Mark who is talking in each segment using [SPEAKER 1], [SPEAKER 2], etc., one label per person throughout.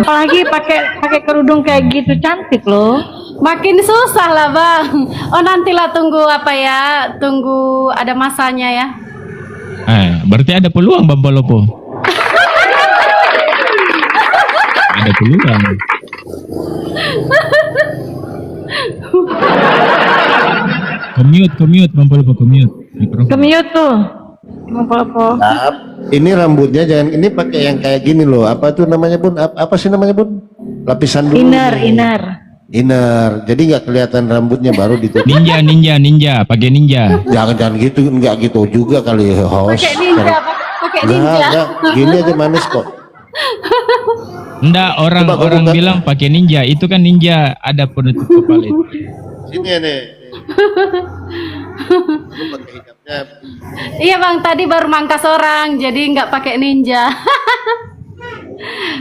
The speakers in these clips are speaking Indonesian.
[SPEAKER 1] Apalagi pakai kerudung kayak gitu, cantik loh.
[SPEAKER 2] Makin susah lah bang. Oh nantilah tunggu apa ya, tunggu ada masanya ya.
[SPEAKER 3] Berarti ada peluang Bang Polopo. Ada peluang. Commute Bang Polopo, commute.
[SPEAKER 1] Kemiut tuh. Apa?
[SPEAKER 4] Ini rambutnya jangan, ini pakai yang kayak gini loh. Apa tuh namanya Bun? Apa sih namanya Bun? Lapisan dulu. Inner. Jadi nggak kelihatan rambutnya, baru ditutup.
[SPEAKER 3] Ninja, pakai ninja.
[SPEAKER 4] Jangan gitu, nggak gitu juga kali host.
[SPEAKER 2] Pakai ninja, pakai ninja.
[SPEAKER 4] Nggak, gini aja manis kok.
[SPEAKER 3] Enggak, orang bilang pakai ninja. Itu kan ninja ada penutup kepala itu.
[SPEAKER 4] Sini ya nih. Lu pakai hijabnya.
[SPEAKER 2] Iya bang, tadi baru mangkas orang, jadi nggak pakai ninja.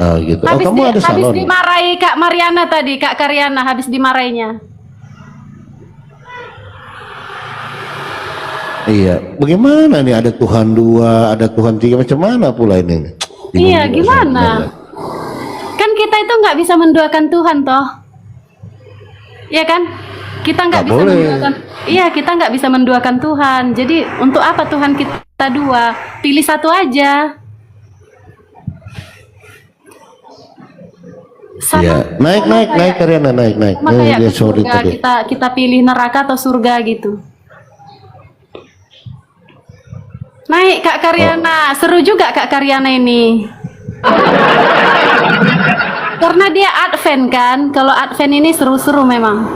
[SPEAKER 4] Oh gitu. Oh kamu ada
[SPEAKER 2] habis
[SPEAKER 4] salon.
[SPEAKER 2] dimarahi Kak Mariana tadi, Kak Karyana habis dimarahinya.
[SPEAKER 4] Iya. Bagaimana nih, ada Tuhan 2, ada Tuhan 3, macam mana pula ini?
[SPEAKER 2] Iya, gimana? Kan kita itu nggak bisa menduakan Tuhan toh. Iya kan? Kita nggak bisa menduakan. Iya, kita nggak bisa menduakan Tuhan. Jadi untuk apa Tuhan kita dua? Pilih satu aja.
[SPEAKER 4] Iya, naik Karyana, naik.
[SPEAKER 2] Makanya
[SPEAKER 4] Dia
[SPEAKER 2] ke surga,
[SPEAKER 4] tadi.
[SPEAKER 2] kita pilih neraka atau surga gitu. Naik Kak Karyana, seru juga Kak Karyana ini. Karena dia Advent kan, kalau Advent ini seru-seru memang.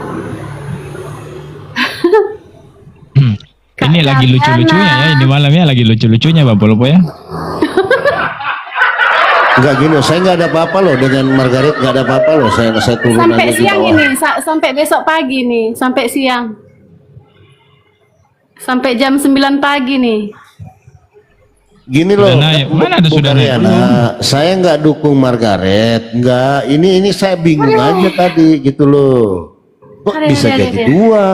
[SPEAKER 3] Ini lagi lucu-lucunya ya, ini malamnya lagi lucu-lucunya Bang Polopo ya.
[SPEAKER 4] Enggak gini, saya nggak ada apa-apa loh dengan Margaret, nggak ada apa-apa loh. Saya turun
[SPEAKER 2] Sampai
[SPEAKER 4] aja di
[SPEAKER 2] siang
[SPEAKER 4] bawah.
[SPEAKER 2] ini, sampai besok pagi nih, sampai siang. Sampai jam 9 pagi nih.
[SPEAKER 4] Gini loh,
[SPEAKER 3] Mana ada sudah naik?
[SPEAKER 4] saya nggak dukung Margaret, nggak. Ini saya bingung aja tadi gitu loh. Kok bisa jadi dua?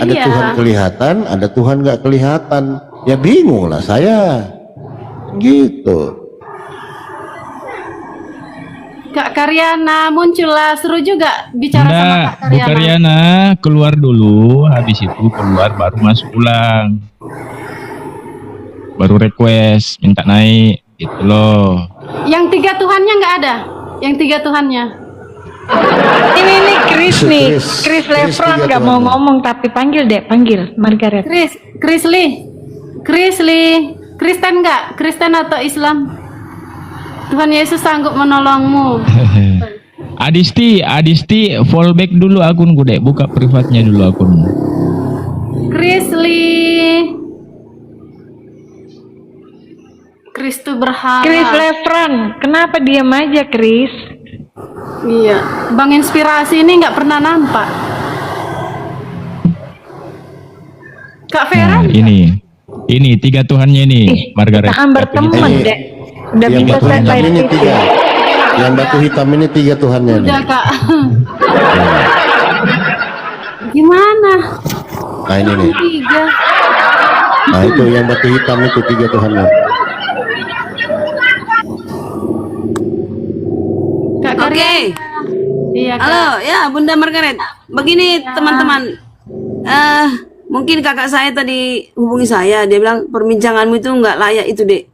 [SPEAKER 4] Ada
[SPEAKER 2] Iya.
[SPEAKER 4] Tuhan kelihatan, ada Tuhan nggak kelihatan. Ya bingung lah saya. Gitu.
[SPEAKER 2] Kak Karyana muncullah, seru juga bicara sama
[SPEAKER 3] Enggak,
[SPEAKER 2] Kak
[SPEAKER 3] Bu
[SPEAKER 2] Karyana.
[SPEAKER 3] Karyana keluar dulu, habis itu keluar baru masuk ulang. Baru request, minta naik, gitu loh.
[SPEAKER 2] Yang 3 Tuhannya nggak ada? Yang 3 Tuhannya?
[SPEAKER 1] Ini Chris nih,
[SPEAKER 4] Chris.
[SPEAKER 1] Chris
[SPEAKER 4] Chris
[SPEAKER 1] Lefron
[SPEAKER 4] tiga
[SPEAKER 1] nggak mau
[SPEAKER 4] tuannya.
[SPEAKER 1] ngomong tapi panggil Margaret.
[SPEAKER 2] Chris Lee, Kristen nggak? Kristen atau Islam? Tuhan Yesus sanggup menolongmu.
[SPEAKER 3] Adisti, fallback dulu akun gue deh, buka privatnya dulu akun.
[SPEAKER 2] Chris Lee, Kristu berhala.
[SPEAKER 1] Chris Lefron, kenapa diam aja Chris?
[SPEAKER 2] Iya, Bang Inspirasi ini nggak pernah nampak. Kak Vera?
[SPEAKER 3] Nah, ini 3 Tuhannya ini, Margaret.
[SPEAKER 1] Kita kan berteman
[SPEAKER 4] Ini-
[SPEAKER 1] deh. Udah
[SPEAKER 4] yang
[SPEAKER 1] bisa
[SPEAKER 4] batu hitam
[SPEAKER 1] selesai
[SPEAKER 4] ini
[SPEAKER 1] itu.
[SPEAKER 4] 3. Yang batu hitam ini 3 Tuhannya nih.
[SPEAKER 2] Udah Kak. Gimana?
[SPEAKER 4] Nah ini nih.
[SPEAKER 2] 3.
[SPEAKER 4] Nah itu yang batu hitam itu 3 Tuhannya.
[SPEAKER 2] Kak
[SPEAKER 5] Oke.
[SPEAKER 2] Karya. Iya Kak.
[SPEAKER 5] Halo, ya Bunda Margaret. Begini teman-teman, mungkin kakak saya tadi hubungi saya, dia bilang perbincanganmu itu nggak layak itu dek.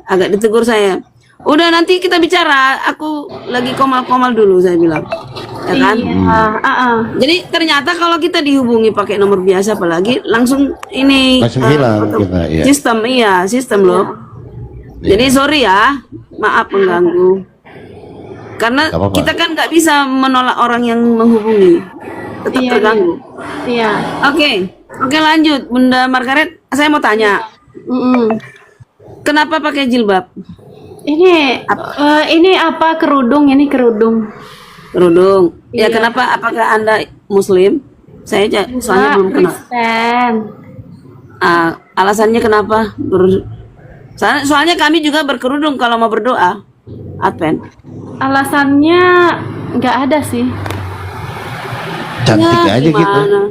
[SPEAKER 5] Agak ditegur saya. Udah nanti kita bicara. Aku lagi komal-komal dulu saya bilang, ya kan? Jadi ternyata kalau kita dihubungi pakai nomor biasa, apalagi langsung ini
[SPEAKER 4] Langsung hilang kita, iya.
[SPEAKER 5] sistem loh. Jadi sorry ya, maaf mengganggu. Karena
[SPEAKER 4] Gak apa-apa.
[SPEAKER 5] kita kan nggak bisa menolak orang yang menghubungi, tetap
[SPEAKER 2] Iya,
[SPEAKER 5] terganggu.
[SPEAKER 2] Iya.
[SPEAKER 5] Oke lanjut, Bunda Margaret. Saya mau tanya, kenapa pakai jilbab?
[SPEAKER 2] Ini apa kerudung? Ini kerudung.
[SPEAKER 5] Kerudung. Ya
[SPEAKER 2] Iya.
[SPEAKER 5] kenapa? Apakah Anda Muslim? Saya soalnya belum kenal.
[SPEAKER 2] Kristen.
[SPEAKER 5] Alasannya kenapa? Soalnya kami juga berkerudung kalau mau berdoa Advent.
[SPEAKER 2] Alasannya nggak ada sih.
[SPEAKER 4] Cantik aja gitu.
[SPEAKER 5] Gimana?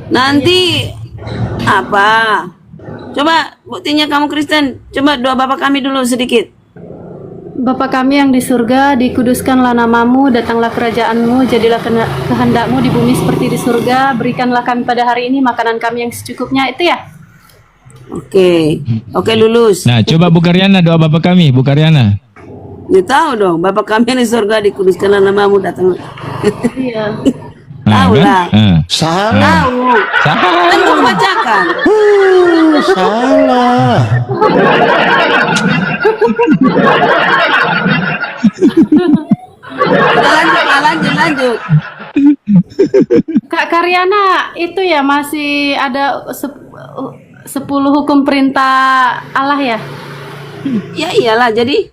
[SPEAKER 5] Nanti apa? Coba buktinya kamu Kristen. Coba doa Bapak kami dulu sedikit.
[SPEAKER 2] Bapa kami yang di surga, dikuduskanlah namamu, datanglah kerajaanmu, jadilah kehendakmu di bumi seperti di surga, berikanlah kami pada hari ini makanan kami yang secukupnya, itu ya?
[SPEAKER 5] Oke. Oke, lulus.
[SPEAKER 3] Nah, coba Bu Karyana doa Bapak kami, Bu Karyana.
[SPEAKER 5] Dia tahu dong, Bapa kami yang di surga, dikuduskanlah namamu, datang.
[SPEAKER 2] Iya.
[SPEAKER 5] Tahu lah.
[SPEAKER 4] Salah.
[SPEAKER 5] Tahu. Kan kamu bacakan.
[SPEAKER 4] Salah.
[SPEAKER 5] Udah, lanjut.
[SPEAKER 2] Kak Karyana, itu ya masih ada 10 hukum perintah Allah ya?
[SPEAKER 5] Ya iyalah, jadi.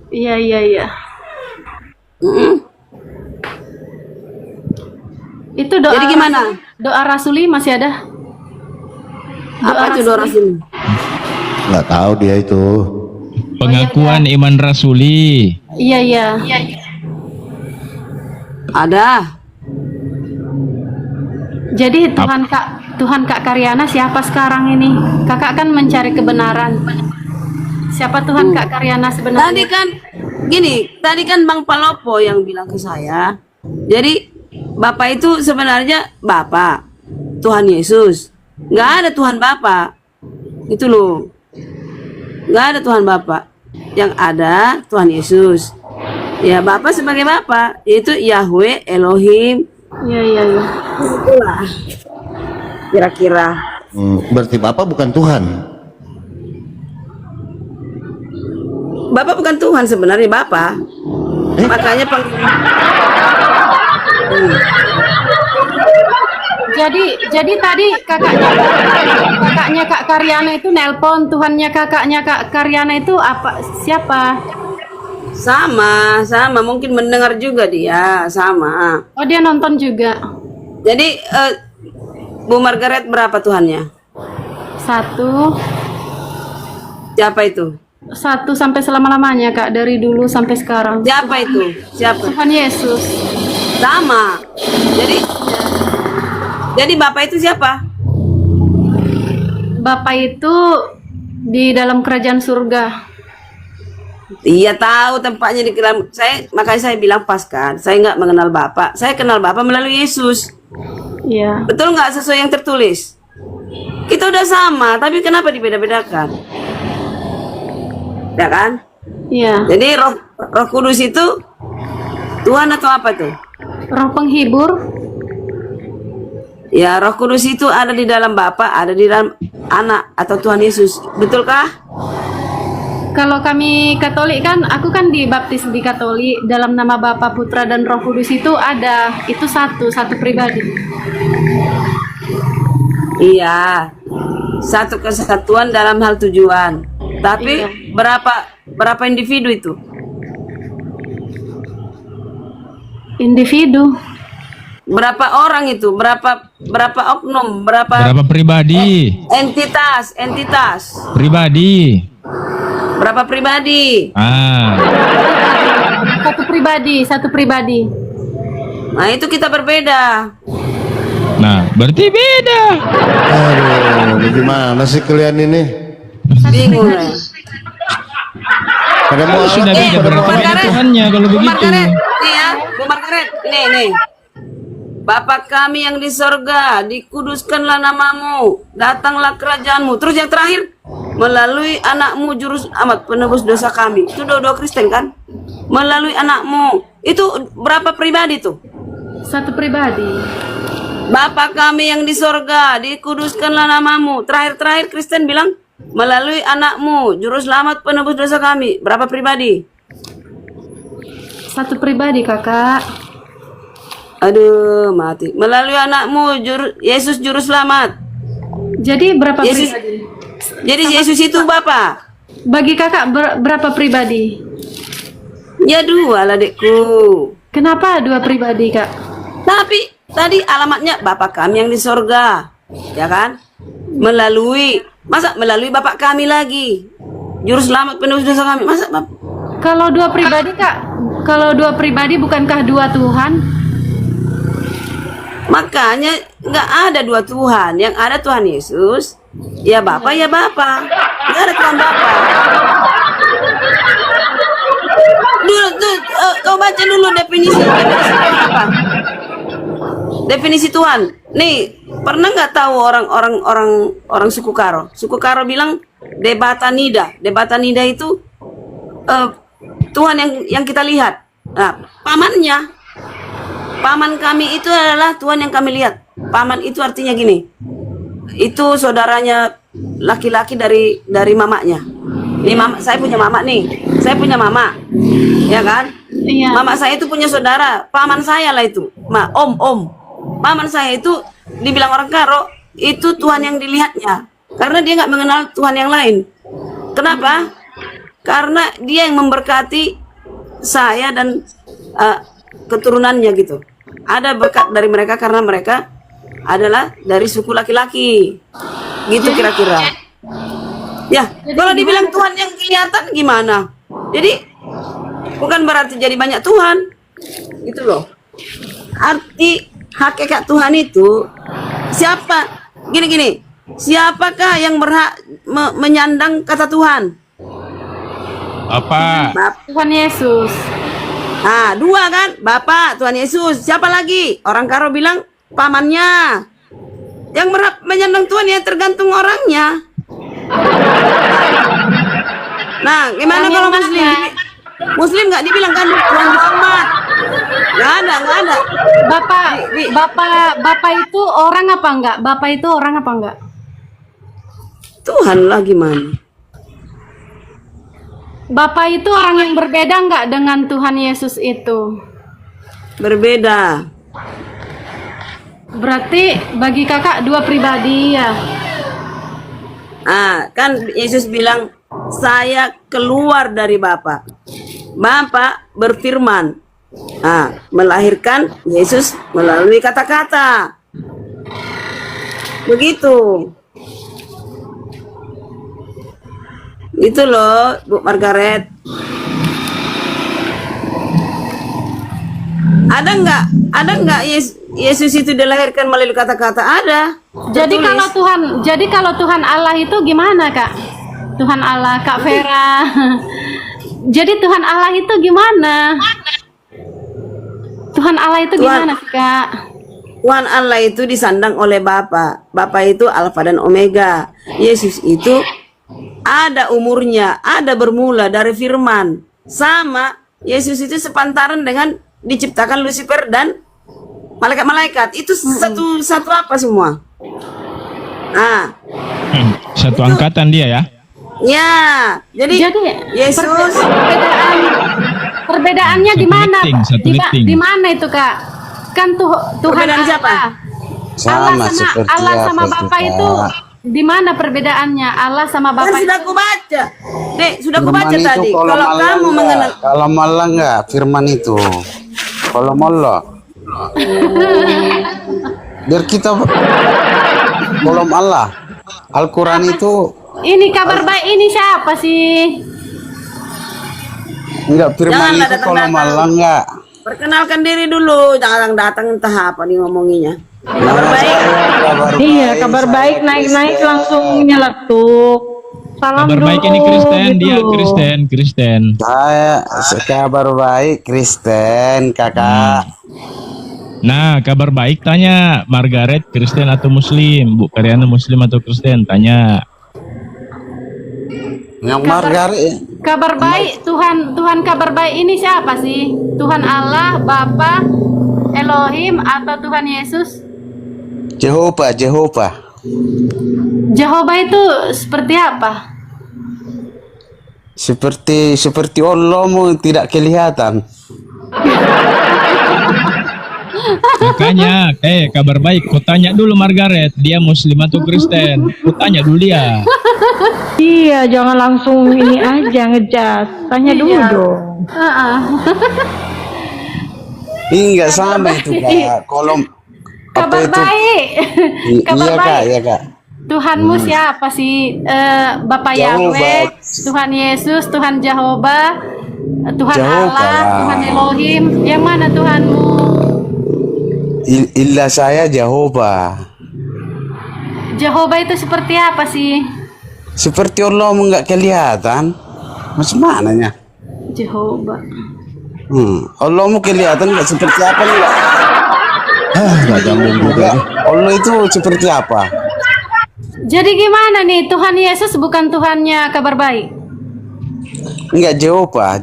[SPEAKER 2] Iya. Itu doa.
[SPEAKER 5] Jadi gimana?
[SPEAKER 2] Doa Rasuli masih ada?
[SPEAKER 5] Apa itu doa Rasul?
[SPEAKER 4] Nggak tahu dia itu.
[SPEAKER 3] Pengakuan iman rasuli.
[SPEAKER 2] Iya.
[SPEAKER 5] Ada.
[SPEAKER 2] Jadi Tuhan Kak Karyana siapa sekarang ini? Kakak kan mencari kebenaran. Siapa Tuhan Kak Karyana sebenarnya?
[SPEAKER 5] Tadi kan Bang Palopo yang bilang ke saya. Jadi Bapak itu sebenarnya Bapak, Tuhan Yesus. Nggak ada Tuhan Bapak. Itu loh. Nggak ada Tuhan Bapak. Yang ada Tuhan Yesus. Ya Bapak sebagai Bapak, yaitu Yahweh Elohim.
[SPEAKER 2] Iya.
[SPEAKER 5] Itulah. Kira-kira.
[SPEAKER 4] Berarti Bapak bukan Tuhan.
[SPEAKER 5] Bapak bukan Tuhan sebenarnya Bapak. Makanya
[SPEAKER 2] Jadi tadi kakaknya Kak Karyana itu nelpon, Tuhannya kakaknya Kak Karyana itu apa? Siapa?
[SPEAKER 5] sama mungkin mendengar juga dia sama.
[SPEAKER 2] Oh, dia nonton juga.
[SPEAKER 5] Jadi Bu Margaret berapa Tuhannya?
[SPEAKER 2] 1
[SPEAKER 5] Siapa itu?
[SPEAKER 2] sampai selama-lamanya Kak, dari dulu sampai sekarang.
[SPEAKER 5] Siapa itu? Siapa?
[SPEAKER 2] Tuhan Yesus.
[SPEAKER 5] Sama. Jadi Bapak itu siapa?
[SPEAKER 2] Bapak itu di dalam kerajaan surga.
[SPEAKER 5] Iya tahu tempatnya di dalam. Makanya saya bilang pas kan. Saya nggak mengenal Bapak. Saya kenal Bapak melalui Yesus.
[SPEAKER 2] Iya.
[SPEAKER 5] Betul nggak sesuai yang tertulis? Kita udah sama, tapi kenapa dibeda-bedakan? Ya kan?
[SPEAKER 2] Iya.
[SPEAKER 5] Jadi Roh Kudus itu Tuhan atau apa tuh?
[SPEAKER 2] Roh penghibur.
[SPEAKER 5] Ya, Roh Kudus itu ada di dalam Bapa, ada di dalam Anak atau Tuhan Yesus. Betulkah?
[SPEAKER 2] Kalau kami Katolik kan, aku kan dibaptis di Katolik, dalam nama Bapa, Putra dan Roh Kudus itu ada, itu satu pribadi.
[SPEAKER 5] Iya. Satu kesatuan dalam hal tujuan. Tapi
[SPEAKER 2] Iya.
[SPEAKER 5] berapa individu itu?
[SPEAKER 2] Individu.
[SPEAKER 5] Berapa orang itu? Berapa oknum?
[SPEAKER 3] Berapa pribadi?
[SPEAKER 5] Entitas?
[SPEAKER 3] Pribadi.
[SPEAKER 5] Berapa pribadi?
[SPEAKER 2] Satu pribadi.
[SPEAKER 5] Nah, itu kita berbeda.
[SPEAKER 3] Nah, berarti beda.
[SPEAKER 4] Aduh, bagaimana sih kalian ini?
[SPEAKER 5] Bingung ya.
[SPEAKER 4] Pada mau
[SPEAKER 3] Sudah
[SPEAKER 4] alat,
[SPEAKER 3] beda
[SPEAKER 4] pada mau
[SPEAKER 3] berarti
[SPEAKER 4] alat.
[SPEAKER 3] beda Tuhannya kalau
[SPEAKER 5] Bu
[SPEAKER 3] begitu.
[SPEAKER 5] Margaret, nih ya, Bu Margaret, nih. Bapa kami yang di sorga, dikuduskanlah namamu, datanglah kerajaanmu. Terus yang terakhir, melalui anakmu juru amat penebus dosa kami. Itu doa Kristen kan? Melalui anakmu. Itu berapa pribadi tuh?
[SPEAKER 2] Satu pribadi.
[SPEAKER 5] Bapa kami yang di sorga, dikuduskanlah namamu. Terakhir Kristen bilang, melalui anakmu, juru selamat penebus dosa kami. Berapa pribadi?
[SPEAKER 2] Satu pribadi, Kakak.
[SPEAKER 5] Aduh, mati. Melalui anakmu, Yesus juru selamat.
[SPEAKER 2] Jadi berapa
[SPEAKER 5] Yesus,
[SPEAKER 2] pribadi?
[SPEAKER 5] jadi Yesus itu Bapa.
[SPEAKER 2] Bagi Kakak berapa pribadi?
[SPEAKER 5] Ya 2 lah, Dekku.
[SPEAKER 2] Kenapa 2 pribadi, Kak?
[SPEAKER 5] Tapi tadi alamatnya Bapa kami yang di sorga. Ya kan? Melalui Bapak kami lagi. Juru selamat penebus dosa kami. Masa Bapak?
[SPEAKER 2] Kalau 2 pribadi, Kak? Kalau 2 pribadi bukankah 2 Tuhan?
[SPEAKER 5] Makanya nggak ada 2 Tuhan. Yang ada Tuhan Yesus. Ya Bapa, ya Bapa. Nggak ada Tuhan Bapa. baca dulu definisi Tuhan apa? Definisi Tuhan. Nih, pernah nggak tahu orang suku Karo? Suku Karo bilang Debatanida. Debatanida itu Tuhan yang kita lihat. Nah, paman kami itu adalah Tuhan yang kami lihat. Paman itu artinya gini. Itu saudaranya laki-laki dari mamanya. Ini saya punya mama nih. Saya punya mama. Ya kan?
[SPEAKER 2] Iya.
[SPEAKER 5] Mama saya itu punya saudara, paman saya lah itu. Om. Paman saya itu dibilang orang Karo, itu Tuhan yang dilihatnya. Karena dia nggak mengenal Tuhan yang lain. Kenapa? Karena dia yang memberkati saya dan keturunannya gitu. Ada berkat dari mereka karena mereka adalah dari suku laki-laki. Gitu kira-kira. Ya, kalau dibilang Tuhan yang kelihatan gimana? Jadi bukan berarti jadi banyak Tuhan. Gitu loh. Arti hakikat Tuhan itu siapa? Gini. Siapakah yang berhak menyandang kata Tuhan?
[SPEAKER 3] Apa?
[SPEAKER 2] Tuhan Yesus.
[SPEAKER 5] Nah, dua kan? Bapak, Tuhan Yesus. Siapa lagi? Orang Karo bilang pamannya. Yang berhak menyandang Tuhan ya tergantung orangnya. Nah, gimana kalau Muslim? Muslim nggak dibilang kan Tuhan Muhammad? Nggak ada.
[SPEAKER 2] Bapak itu orang apa enggak? Bapak itu orang apa enggak?
[SPEAKER 5] Tuhan lah gimana?
[SPEAKER 2] Bapak itu orang yang berbeda enggak dengan Tuhan Yesus itu?
[SPEAKER 5] Berbeda.
[SPEAKER 2] Berarti bagi kakak dua pribadi ya?
[SPEAKER 5] Kan Yesus bilang, saya keluar dari Bapa. Bapa berfirman. Melahirkan Yesus melalui kata-kata. Begitu. Itu loh, Bu Margaret. Ada nggak Yesus itu dilahirkan melalui kata-kata? Ada.
[SPEAKER 2] Jadi kalau Tuhan Allah itu gimana, Kak? Tuhan Allah, Kak Vera. Jadi Tuhan Allah itu gimana? Tuhan Allah itu gimana, Kak?
[SPEAKER 5] Tuhan Allah itu disandang oleh Bapa. Bapa itu Alfa dan Omega. Yesus itu ada umurnya, ada bermula dari firman. Sama Yesus itu sepantaran dengan diciptakan Lucifer dan malaikat-malaikat. Itu satu apa semua?
[SPEAKER 3] Satu angkatan dia ya.
[SPEAKER 5] Ya, jadi Yesus
[SPEAKER 2] perbedaannya di mana?
[SPEAKER 3] Satu
[SPEAKER 2] Di mana itu, Kak? Kan Tuhan
[SPEAKER 5] Perbedaan
[SPEAKER 2] Allah.
[SPEAKER 5] siapa?
[SPEAKER 2] Allah sama Bapa itu di mana perbedaannya? Allah sama Bapa
[SPEAKER 5] Kan sudah aku baca. Dek, sudah aku baca
[SPEAKER 6] Firman itu
[SPEAKER 5] tadi. Kalau
[SPEAKER 6] malah
[SPEAKER 5] kamu
[SPEAKER 6] enggak.
[SPEAKER 5] mengenal
[SPEAKER 6] Kalau malah enggak firman itu. Kalau malah biar kita belum Allah. Al-Quran itu
[SPEAKER 2] ini kabar baik ini siapa sih?
[SPEAKER 6] enggak firman
[SPEAKER 5] Janganlah
[SPEAKER 6] itu kalau
[SPEAKER 5] datang-datang.
[SPEAKER 6] malah enggak.
[SPEAKER 5] perkenalkan diri dulu, jangan datang entah apa nih ngomonginya. Kabar baik.
[SPEAKER 1] Iya, kabar baik naik-naik langsung nyeletuk. Salam
[SPEAKER 3] Kabar baik
[SPEAKER 1] dulu,
[SPEAKER 3] ini Kristen,
[SPEAKER 1] gitu
[SPEAKER 3] dia
[SPEAKER 1] loh.
[SPEAKER 3] Kristen.
[SPEAKER 6] Saya kabar baik Kristen, kakak.
[SPEAKER 3] Nah, kabar baik tanya Margaret Kristen atau Muslim, Bu Karyana Muslim atau Kristen, tanya.
[SPEAKER 6] Yang Margaret
[SPEAKER 2] Kabar baik Tuhan kabar baik ini siapa sih? Tuhan Allah, Bapa, Elohim atau Tuhan Yesus?
[SPEAKER 6] Jehovah.
[SPEAKER 2] Jehovah itu seperti apa?
[SPEAKER 6] Seperti Allahmu tidak kelihatan.
[SPEAKER 3] Makanya, kabar baik, kau tanya dulu Margaret, dia Muslim atau Kristen? Kau tanya dulu dia.
[SPEAKER 1] Iya, jangan langsung ini aja ngejas. Tanya dulu dong.
[SPEAKER 6] Enggak sama itu kak. Kolom apa
[SPEAKER 2] Kabar
[SPEAKER 6] itu?
[SPEAKER 2] baik. Kabar
[SPEAKER 6] Iya kak,
[SPEAKER 2] baik.
[SPEAKER 6] iya kak.
[SPEAKER 2] Tuhanmu siapa sih? Bapak
[SPEAKER 6] Jehovah.
[SPEAKER 2] Yahweh, Tuhan Yesus, Tuhan Jehovah, Tuhan
[SPEAKER 6] Jehovah.
[SPEAKER 2] Allah, Tuhan Elohim. Yang mana Tuhanmu?
[SPEAKER 6] Ilah saya Jehovah.
[SPEAKER 2] Jehovah itu seperti apa sih?
[SPEAKER 6] Seperti Allahmu enggak kelihatan. Macam mananya?
[SPEAKER 2] Jehovah.
[SPEAKER 6] Allahmu kelihatan nggak seperti apa nih?
[SPEAKER 4] Nggak nyambung juga.
[SPEAKER 6] Allah itu seperti apa?
[SPEAKER 2] Jadi gimana nih, Tuhan Yesus bukan Tuhannya Kabar Baik?
[SPEAKER 6] Enggak, Jehovah.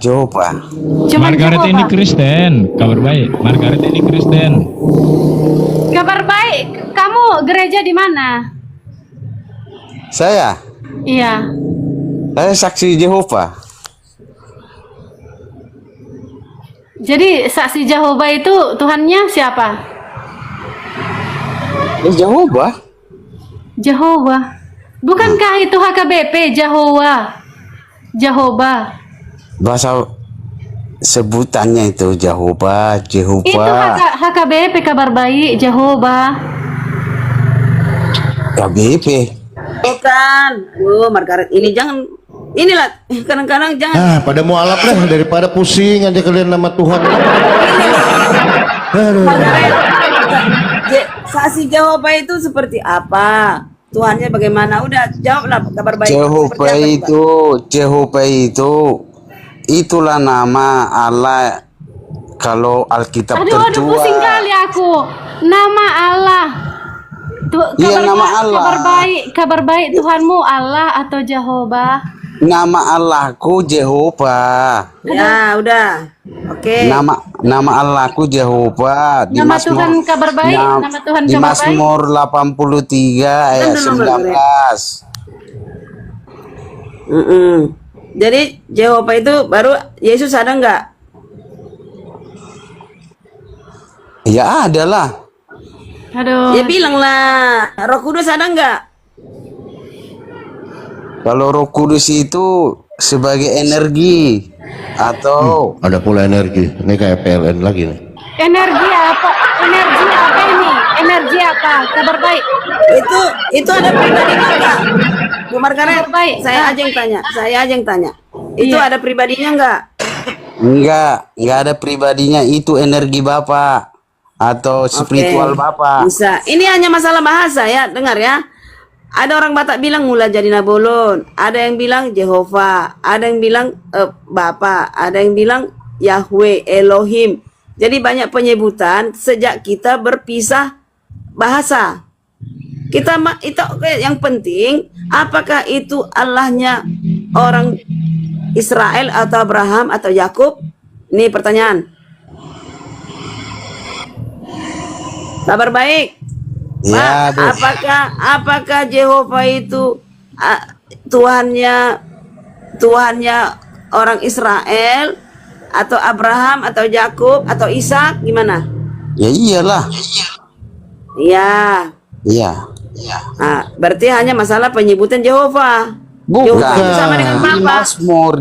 [SPEAKER 2] Cuman
[SPEAKER 3] Margaret ini
[SPEAKER 2] Jehovah.
[SPEAKER 3] Kristen, Kabar Baik. Margaret ini Kristen.
[SPEAKER 2] Kabar Baik, kamu gereja di mana?
[SPEAKER 6] Saya
[SPEAKER 2] Iya.
[SPEAKER 6] saksi Jehovah.
[SPEAKER 2] Jadi saksi Jehovah itu Tuhannya siapa?
[SPEAKER 6] Jehovah.
[SPEAKER 2] Jehovah. Bukankah itu HKBP Jehovah? Jehovah.
[SPEAKER 6] Bahasa sebutannya itu Jehovah.
[SPEAKER 2] Itu HKBP Kabar Baik Jehovah.
[SPEAKER 6] KBP.
[SPEAKER 5] Bukan. Margaret ini jangan. Inilah kadang-kadang jangan.
[SPEAKER 4] Pada mau alap lah daripada pusing aja kalian nama Tuhan. Aduh.
[SPEAKER 5] Saksi Jehovah itu seperti apa? Tuhannya bagaimana? Udah jawablah Kabar Baik.
[SPEAKER 6] Jehovah itu itulah nama Allah kalau Alkitab
[SPEAKER 2] Aduh,
[SPEAKER 6] tertua.
[SPEAKER 2] pusing kali aku. Nama Allah.
[SPEAKER 6] Iya, nama Allah.
[SPEAKER 2] Kabar baik Tuhanmu Allah atau Jehovah?
[SPEAKER 6] Nama Allahku Jehovah.
[SPEAKER 5] Ya, udah. Oke.
[SPEAKER 6] Nama Allahku Jehovah.
[SPEAKER 2] Nama Tuhan Kabar Baik, nama Tuhan
[SPEAKER 6] di
[SPEAKER 2] Kabar Baik.
[SPEAKER 6] Mazmur 83 ayat 19.
[SPEAKER 5] Jadi Jehovah itu baru Yesus ada nggak?
[SPEAKER 6] Ya ada lah.
[SPEAKER 2] Aduh.
[SPEAKER 5] Ya bilanglah. Roh Kudus ada nggak?
[SPEAKER 6] Kalau Roh Kudus itu sebagai energi atau
[SPEAKER 4] Ada pula energi. Ini kayak PLN lagi nih.
[SPEAKER 2] Energi apa? Energi apa ini? Energi apa? Kabar Baik.
[SPEAKER 5] Itu ada pribadinya nggak? Bu Margaret,
[SPEAKER 2] Baik.
[SPEAKER 5] saya aja yang tanya. Itu
[SPEAKER 2] Iya.
[SPEAKER 5] ada pribadinya nggak?
[SPEAKER 6] enggak ada pribadinya, itu energi Bapak atau spiritual
[SPEAKER 5] Oke.
[SPEAKER 6] Bapak.
[SPEAKER 5] Bisa. Ini hanya masalah bahasa ya, dengar ya. Ada orang Batak bilang mula jadi Nabolon, ada yang bilang Jehovah, ada yang bilang Bapa, ada yang bilang Yahweh, Elohim. Jadi banyak penyebutan sejak kita berpisah bahasa. Itu yang penting, apakah itu Allahnya orang Israel atau Abraham atau Yakub? Ini pertanyaan. Kabar Baik.
[SPEAKER 6] Ya, Bu.
[SPEAKER 5] Apakah Jehovah itu Tuhannya orang Israel atau Abraham atau Yakub atau Ishak, gimana?
[SPEAKER 6] Ya iyalah.
[SPEAKER 5] Iya.
[SPEAKER 6] Iya.
[SPEAKER 5] Nah, berarti hanya masalah penyebutan Jehovah.
[SPEAKER 6] Bukan.
[SPEAKER 5] Jehovah sama dengan Bapa.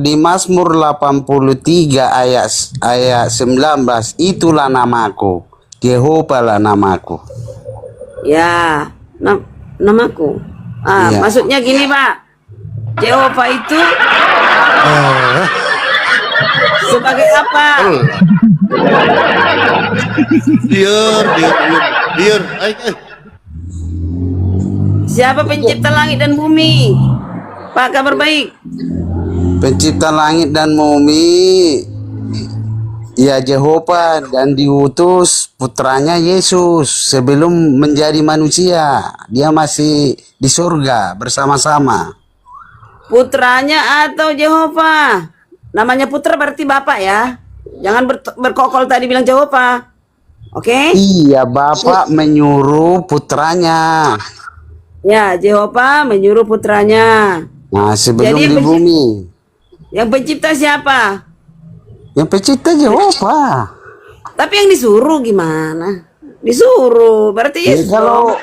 [SPEAKER 6] Di Mazmur 83 ayat 19, itulah namaku. Jehovah lah namaku.
[SPEAKER 5] Ya, namaku.
[SPEAKER 6] Iya.
[SPEAKER 5] Maksudnya gini, Pak. Jehovah itu sebagai apa?
[SPEAKER 4] Diur. Ayo.
[SPEAKER 5] Siapa pencipta langit dan bumi? Pak Kabar Baik.
[SPEAKER 6] Pencipta langit dan bumi, ya Jehovah, dan diutus putranya Yesus sebelum menjadi manusia. Dia masih di surga bersama-sama.
[SPEAKER 5] Putranya atau Jehovah? Namanya putra berarti Bapak ya. Jangan berkokol tadi bilang Jehovah. Oke?
[SPEAKER 6] Iya, Bapak menyuruh putranya.
[SPEAKER 5] Ya, Jehovah menyuruh putranya.
[SPEAKER 6] Nah, sebelum
[SPEAKER 5] Jadi
[SPEAKER 6] di bumi.
[SPEAKER 5] Yang pencipta siapa?
[SPEAKER 6] Yang pencipta Jehovah.
[SPEAKER 5] Tapi yang disuruh gimana? Disuruh, berarti
[SPEAKER 6] Ya,
[SPEAKER 5] Yesus.
[SPEAKER 6] kalau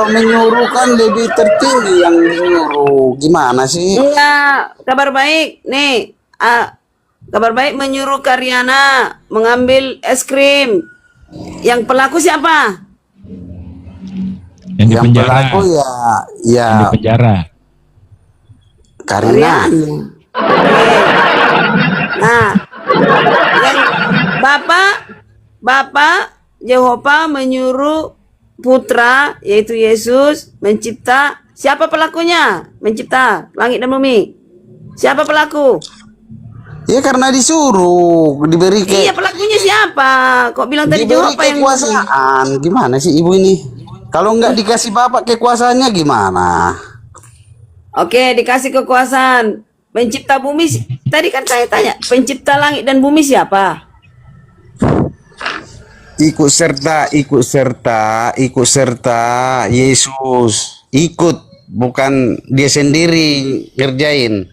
[SPEAKER 6] menyuruh kan lebih tertinggi yang menyuruh. Gimana sih?
[SPEAKER 5] Enggak, Kabar Baik. Nih, Kabar Baik menyuruh Karyana mengambil es krim. Yang pelaku siapa?
[SPEAKER 3] Yang di
[SPEAKER 6] Yang
[SPEAKER 3] penjara.
[SPEAKER 6] pelaku ya
[SPEAKER 3] Yang di penjara.
[SPEAKER 6] Karina.
[SPEAKER 5] Oke. Nah, yang Bapak Jehovah menyuruh putra yaitu Yesus mencipta. Siapa pelakunya? Mencipta langit dan bumi. Siapa pelaku?
[SPEAKER 6] Ya karena disuruh, diberi
[SPEAKER 5] Iya, pelakunya siapa? Kok bilang tadi
[SPEAKER 6] diberi
[SPEAKER 5] jawab apa yang
[SPEAKER 6] kekuasaan. Gimana sih ibu ini? Kalau nggak dikasih bapak kekuasaannya gimana?
[SPEAKER 5] Oke, dikasih kekuasaan. Pencipta bumi, tadi kan saya tanya, pencipta langit dan bumi siapa?
[SPEAKER 6] Ikut serta Yesus. Ikut, bukan dia sendiri kerjain.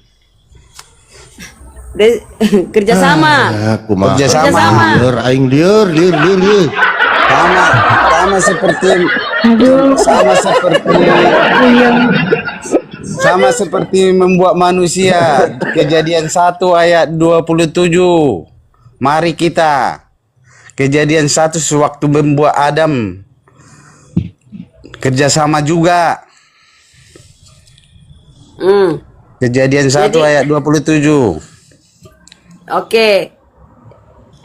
[SPEAKER 5] Kerjasama.
[SPEAKER 4] Aku mah.
[SPEAKER 6] Kerjasama.
[SPEAKER 4] Liur, aing liur.
[SPEAKER 6] Sama seperti sama seperti membuat manusia. Kejadian 1 ayat 27. Mari kita. Kejadian 1 sewaktu membuat Adam. Kerjasama juga. Kejadian 1 ayat 27.
[SPEAKER 5] Oke.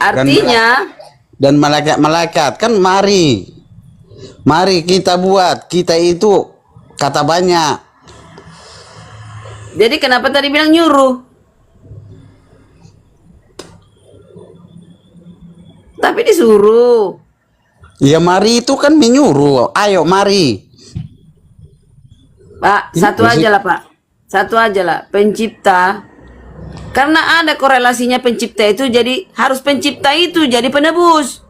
[SPEAKER 5] Artinya
[SPEAKER 6] Dan malaikat-malaikat kan mari kita buat. Kita itu kata banyak.
[SPEAKER 5] jadi kenapa tadi bilang nyuruh? Tapi disuruh.
[SPEAKER 6] Ya mari itu kan menyuruh. Ayo mari.
[SPEAKER 5] Pak,
[SPEAKER 6] Ini
[SPEAKER 5] satu
[SPEAKER 6] apa sih?
[SPEAKER 5] aja lah Pak. Satu aja lah. Pencipta. Karena ada korelasinya pencipta itu jadi harus pencipta itu jadi penebus.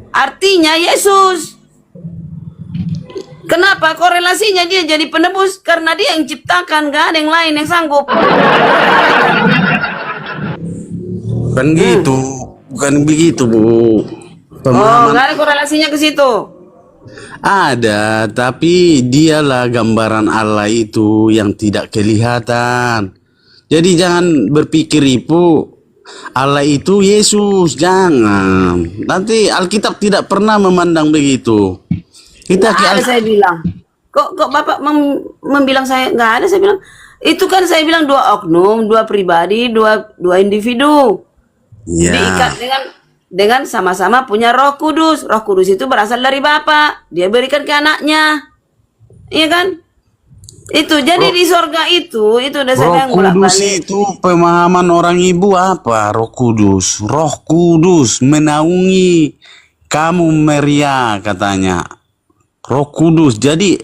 [SPEAKER 5] Artinya Yesus. Kenapa korelasinya dia jadi penebus? Karena dia yang ciptakan, gak ada yang lain yang sanggup.
[SPEAKER 6] Bukan gitu. Bukan begitu, Bu.
[SPEAKER 5] Oh,
[SPEAKER 6] Pemahaman
[SPEAKER 5] gak ada korelasinya ke situ.
[SPEAKER 6] ada, tapi dialah gambaran Allah itu yang tidak kelihatan. Jadi jangan berpikir Ibu Allah itu Yesus, jangan. Nanti Alkitab tidak pernah memandang begitu. Kita
[SPEAKER 5] Nggak ada saya bilang. Kok Bapak membilang saya nggak ada, saya bilang. Itu kan saya bilang 2 oknum, 2 pribadi, dua individu.
[SPEAKER 6] ya.
[SPEAKER 5] Diikat dengan sama-sama punya Roh Kudus. Roh Kudus itu berasal dari Bapa. Dia berikan ke anaknya. Iya kan? Itu jadi di sorga itu udah saya
[SPEAKER 6] Roh
[SPEAKER 5] bilang
[SPEAKER 6] Kudus
[SPEAKER 5] bolak-balik.
[SPEAKER 6] itu pemahaman orang Ibu apa? Roh Kudus menaungi kamu Maria katanya. Roh Kudus jadi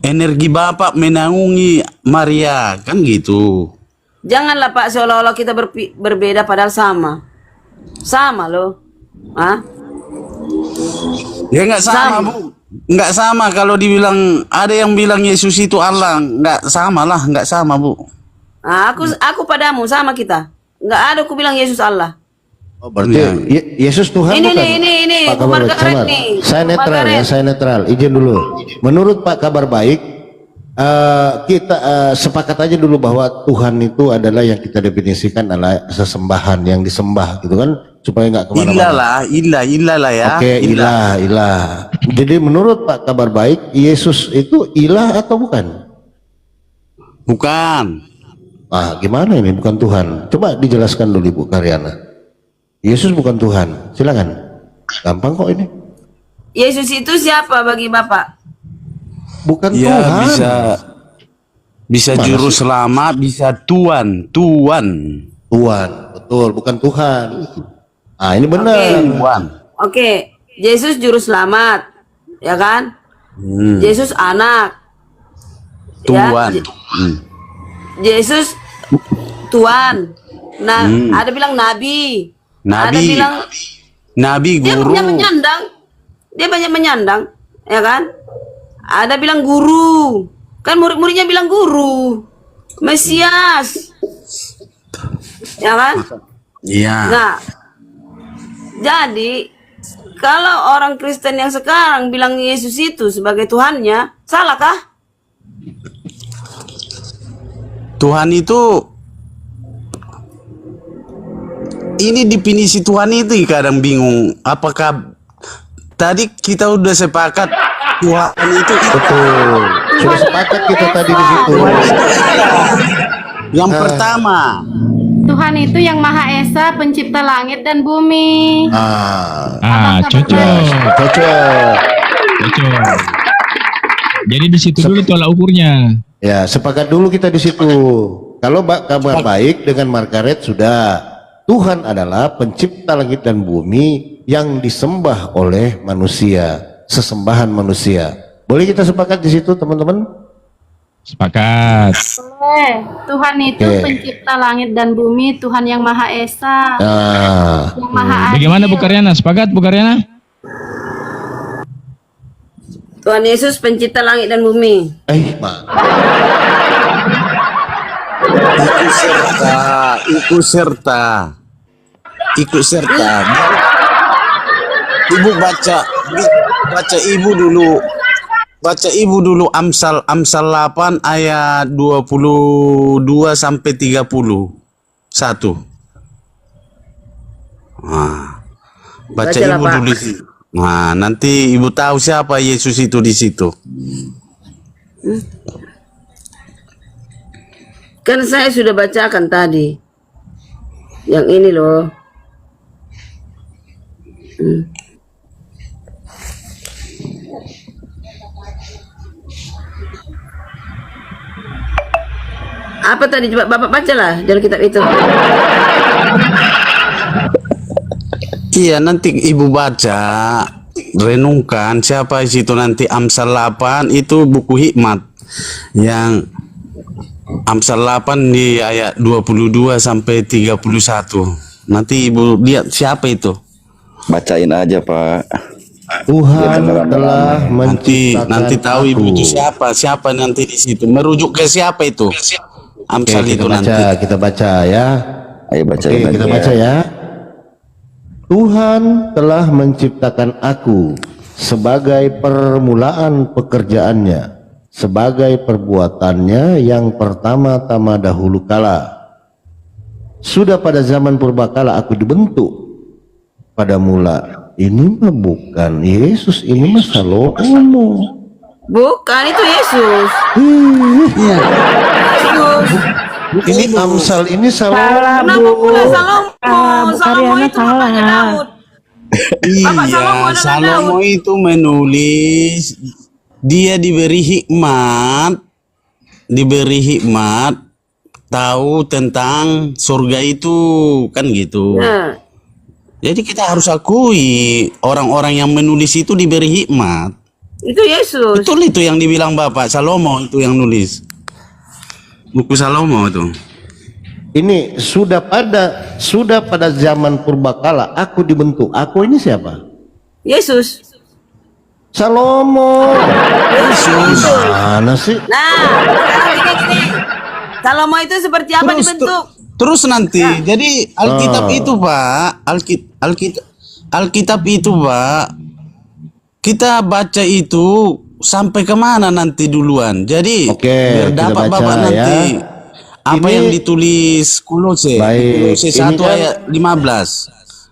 [SPEAKER 6] energi Bapak menaungi Maria kan gitu.
[SPEAKER 5] Janganlah Pak seolah-olah kita berbeda padahal sama. Sama loh. Hah?
[SPEAKER 6] Ya nggak sama,
[SPEAKER 5] Sama.
[SPEAKER 6] Bu. Nggak sama kalau dibilang ada yang bilang Yesus itu Allah, nggak sama lah, nggak sama, Bu.
[SPEAKER 5] Nah, aku padamu sama kita. Nggak ada aku bilang Yesus Allah.
[SPEAKER 4] Oh, berarti Yesus Tuhan
[SPEAKER 5] Ini
[SPEAKER 4] bukan?
[SPEAKER 5] ini
[SPEAKER 4] Pak
[SPEAKER 5] Kumar
[SPEAKER 4] Kabar Baik,
[SPEAKER 5] Karet
[SPEAKER 4] sabar.
[SPEAKER 5] nih.
[SPEAKER 4] Saya
[SPEAKER 5] Kumar
[SPEAKER 4] netral ya,
[SPEAKER 5] Karet.
[SPEAKER 4] saya netral. Izin dulu. Menurut Pak Kabar Baik, kita sepakat aja dulu bahwa Tuhan itu adalah yang kita definisikan adalah sesembahan yang disembah, gitu kan? Supaya nggak kemana-mana.
[SPEAKER 6] Ilah lah ya.
[SPEAKER 4] Oke, ilah. Jadi menurut Pak Kabar Baik, Yesus itu ilah atau bukan?
[SPEAKER 6] Bukan.
[SPEAKER 4] Ah, gimana ini bukan Tuhan? Coba dijelaskan dulu Ibu Karyana. Yesus bukan Tuhan, silakan. Gampang kok ini.
[SPEAKER 5] Yesus itu siapa bagi Bapak?
[SPEAKER 4] Bukan
[SPEAKER 6] Ya
[SPEAKER 4] Tuhan.
[SPEAKER 6] bisa
[SPEAKER 4] Mana
[SPEAKER 6] juru
[SPEAKER 4] sih?
[SPEAKER 6] selamat, bisa Tuhan.
[SPEAKER 4] Tuhan, betul, bukan Tuhan. Ah, ini benar.
[SPEAKER 6] Tuhan.
[SPEAKER 5] Oke, Yesus juru selamat, ya kan? Yesus anak. Ya,
[SPEAKER 6] Tuhan.
[SPEAKER 5] Yesus Tuhan. Nah, ada bilang nabi. Ada
[SPEAKER 6] Nabi.
[SPEAKER 5] bilang
[SPEAKER 6] Nabi
[SPEAKER 5] dia
[SPEAKER 6] guru.
[SPEAKER 5] banyak menyandang. Dia banyak menyandang, ya kan? Ada bilang guru. Kan murid-muridnya bilang guru. Mesias. Ya kan?
[SPEAKER 6] Iya.
[SPEAKER 5] Nah, jadi kalau orang Kristen yang sekarang bilang Yesus itu sebagai Tuhannya, salahkah?
[SPEAKER 6] Tuhan itu ini definisi Tuhan itu kadang bingung. Apakah tadi kita udah sepakat Tuhan itu
[SPEAKER 4] Betul. Sudah sepakat kita tadi di situ.
[SPEAKER 6] yang pertama.
[SPEAKER 2] Tuhan itu yang Maha Esa, pencipta langit dan bumi.
[SPEAKER 3] Cocok.
[SPEAKER 4] Cocok.
[SPEAKER 3] Jadi di situ dulu tolak ukurnya.
[SPEAKER 4] Ya, sepakat dulu kita di situ. Kalau kabar baik dengan Margaret sudah, Tuhan adalah pencipta langit dan bumi yang disembah oleh manusia, sesembahan manusia. Boleh kita sepakat di situ teman-teman?
[SPEAKER 3] Sepakat.
[SPEAKER 2] Tuhan itu
[SPEAKER 4] Oke.
[SPEAKER 2] pencipta langit dan bumi, Tuhan yang Maha Esa,
[SPEAKER 4] Nah,
[SPEAKER 2] yang Maha Adil.
[SPEAKER 3] Bagaimana Bu Karyana? Sepakat Bu Karyana?
[SPEAKER 5] Tuhan Yesus pencipta langit dan bumi.
[SPEAKER 6] Ikut serta. Ibu baca ibu dulu Amsal 8 ayat 22 sampai 31. Nah, baca
[SPEAKER 5] Bacalah,
[SPEAKER 6] ibu
[SPEAKER 5] Pak.
[SPEAKER 6] dulu di situ. Nah, nanti ibu tahu siapa Yesus itu di situ.
[SPEAKER 5] Kan saya sudah bacakan tadi. Yang ini loh. Apa tadi? Coba Bapak bacalah dalam kitab itu.
[SPEAKER 6] Iya, nanti ibu baca, renungkan siapa di situ nanti. Amsal 8 itu buku hikmat. Yang Amsal 8 di ayat 22 sampai 31. Nanti ibu lihat siapa itu.
[SPEAKER 7] Bacain aja Pak.
[SPEAKER 4] Tuhan telah
[SPEAKER 6] Nanti
[SPEAKER 4] menciptakan
[SPEAKER 6] tahu ibu
[SPEAKER 4] aku.
[SPEAKER 6] itu siapa nanti di situ. Merujuk ke siapa itu?
[SPEAKER 4] Oke,
[SPEAKER 6] Amsal itu nanti.
[SPEAKER 4] kita baca ya.
[SPEAKER 7] Ayo bacain
[SPEAKER 4] Oke, kita
[SPEAKER 7] aja.
[SPEAKER 4] baca ya. Tuhan telah menciptakan aku sebagai permulaan pekerjaannya, sebagai perbuatannya yang pertama-tama dahulu kala. Sudah pada zaman purbakala aku dibentuk pada mula. Ini mah bukan Yesus, ini mah Salomo.
[SPEAKER 5] Bukan, itu Yesus. Yesus.
[SPEAKER 4] Ini Amsal ini Salomo.
[SPEAKER 5] Kenapa pula Salomo?
[SPEAKER 1] Bu
[SPEAKER 5] Salomo
[SPEAKER 1] Karyana
[SPEAKER 5] itu bapaknya
[SPEAKER 1] salah.
[SPEAKER 5] Daud. Bapak Salomo
[SPEAKER 6] Iya,
[SPEAKER 5] adalah
[SPEAKER 6] Salomo itu menulis, dia diberi hikmat, tahu tentang surga itu, kan gitu.
[SPEAKER 5] Nah,
[SPEAKER 6] Jadi kita harus akui orang-orang yang menulis itu diberi hikmat.
[SPEAKER 5] itu Yesus.
[SPEAKER 6] Betul itu yang dibilang Bapak, Salomo itu yang nulis. Buku Salomo itu.
[SPEAKER 4] Ini sudah pada zaman purbakala aku dibentuk. Aku ini siapa?
[SPEAKER 5] Yesus.
[SPEAKER 4] Salomo.
[SPEAKER 6] Yesus.
[SPEAKER 4] Mana sih?
[SPEAKER 5] Nah, sekarang gini. Salomo itu seperti apa dibentuk?
[SPEAKER 6] Terus nanti, jadi Alkitab itu Pak, Alkitab itu Pak, kita baca itu sampai kemana nanti duluan. Jadi
[SPEAKER 4] Oke,
[SPEAKER 6] biar
[SPEAKER 4] kita
[SPEAKER 6] dapat
[SPEAKER 4] baca
[SPEAKER 6] Bapak
[SPEAKER 4] ya.
[SPEAKER 6] nanti apa
[SPEAKER 4] Ini-
[SPEAKER 6] yang ditulis Kolose,
[SPEAKER 4] Baik,
[SPEAKER 6] Kolose
[SPEAKER 4] ini
[SPEAKER 6] 1
[SPEAKER 4] kan-
[SPEAKER 6] ayat 15.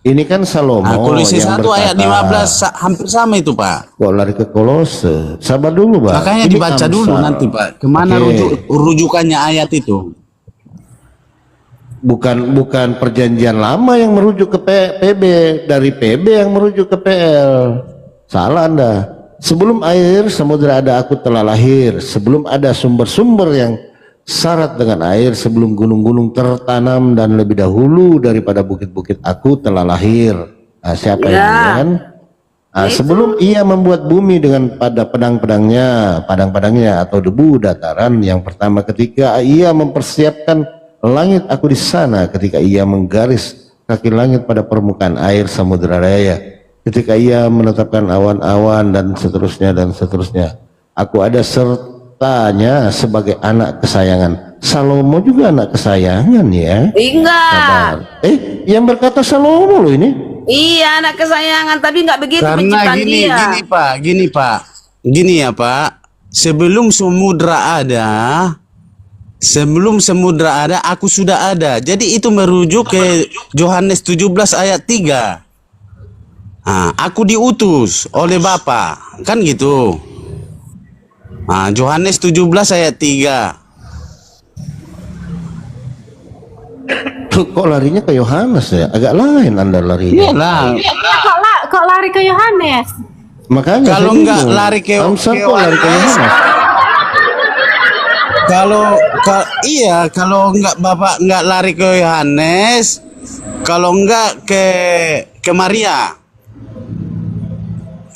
[SPEAKER 4] Ini kan Salomo
[SPEAKER 6] Nah, Kolose
[SPEAKER 4] yang
[SPEAKER 6] 1 ayat
[SPEAKER 4] berkata,
[SPEAKER 6] 15 hampir sama itu Pak.
[SPEAKER 4] Kok lari ke Kolose? Sabar dulu, Pak.
[SPEAKER 6] Makanya
[SPEAKER 4] Ini
[SPEAKER 6] dibaca dulu
[SPEAKER 4] Amsal.
[SPEAKER 6] nanti Pak. Kemana
[SPEAKER 4] Oke.
[SPEAKER 6] rujukannya ayat itu?
[SPEAKER 4] Bukan perjanjian lama yang merujuk ke PB, dari PB yang merujuk ke PL. Salah Anda. Sebelum air samudera ada aku telah lahir, sebelum ada sumber-sumber yang syarat dengan air, sebelum gunung-gunung tertanam dan lebih dahulu daripada bukit-bukit aku telah lahir. Nah, siapa yang ini kan? Nah, sebelum ia membuat bumi dengan pada padang-padangnya atau debu dataran, yang pertama ketika ia mempersiapkan langit aku di sana, ketika ia menggaris kaki langit pada permukaan air samudera raya, ketika ia menetapkan awan-awan dan seterusnya. Aku ada sertanya sebagai anak kesayangan. Salomo juga anak kesayangan ya.
[SPEAKER 5] Enggak.
[SPEAKER 4] Yang berkata Salomo loh ini.
[SPEAKER 5] Iya, anak kesayangan, tapi enggak begitu
[SPEAKER 6] Karena
[SPEAKER 5] penciptaan dia.
[SPEAKER 6] gini Pak, gini ya Pak. Sebelum semudra ada, aku sudah ada. Jadi itu merujuk ke Yohanes 17 ayat 3. Nah, aku diutus oleh Bapa, kan gitu. Nah, Yohanes 17 ayat 3.
[SPEAKER 4] Kok larinya ke Yohanes ya? Agak lain Anda larinya.
[SPEAKER 6] Iyalah.
[SPEAKER 2] Kok lari ke Yohanes?
[SPEAKER 4] Makanya
[SPEAKER 6] Kalau
[SPEAKER 4] saya
[SPEAKER 6] enggak
[SPEAKER 4] bingung.
[SPEAKER 6] lari ke
[SPEAKER 4] Amsal
[SPEAKER 6] ke
[SPEAKER 4] kok lari ke
[SPEAKER 6] Yohanes.
[SPEAKER 4] Yohanes?
[SPEAKER 6] Iya, kalau enggak Bapak enggak lari ke Yohanes, kalau enggak ke Maria.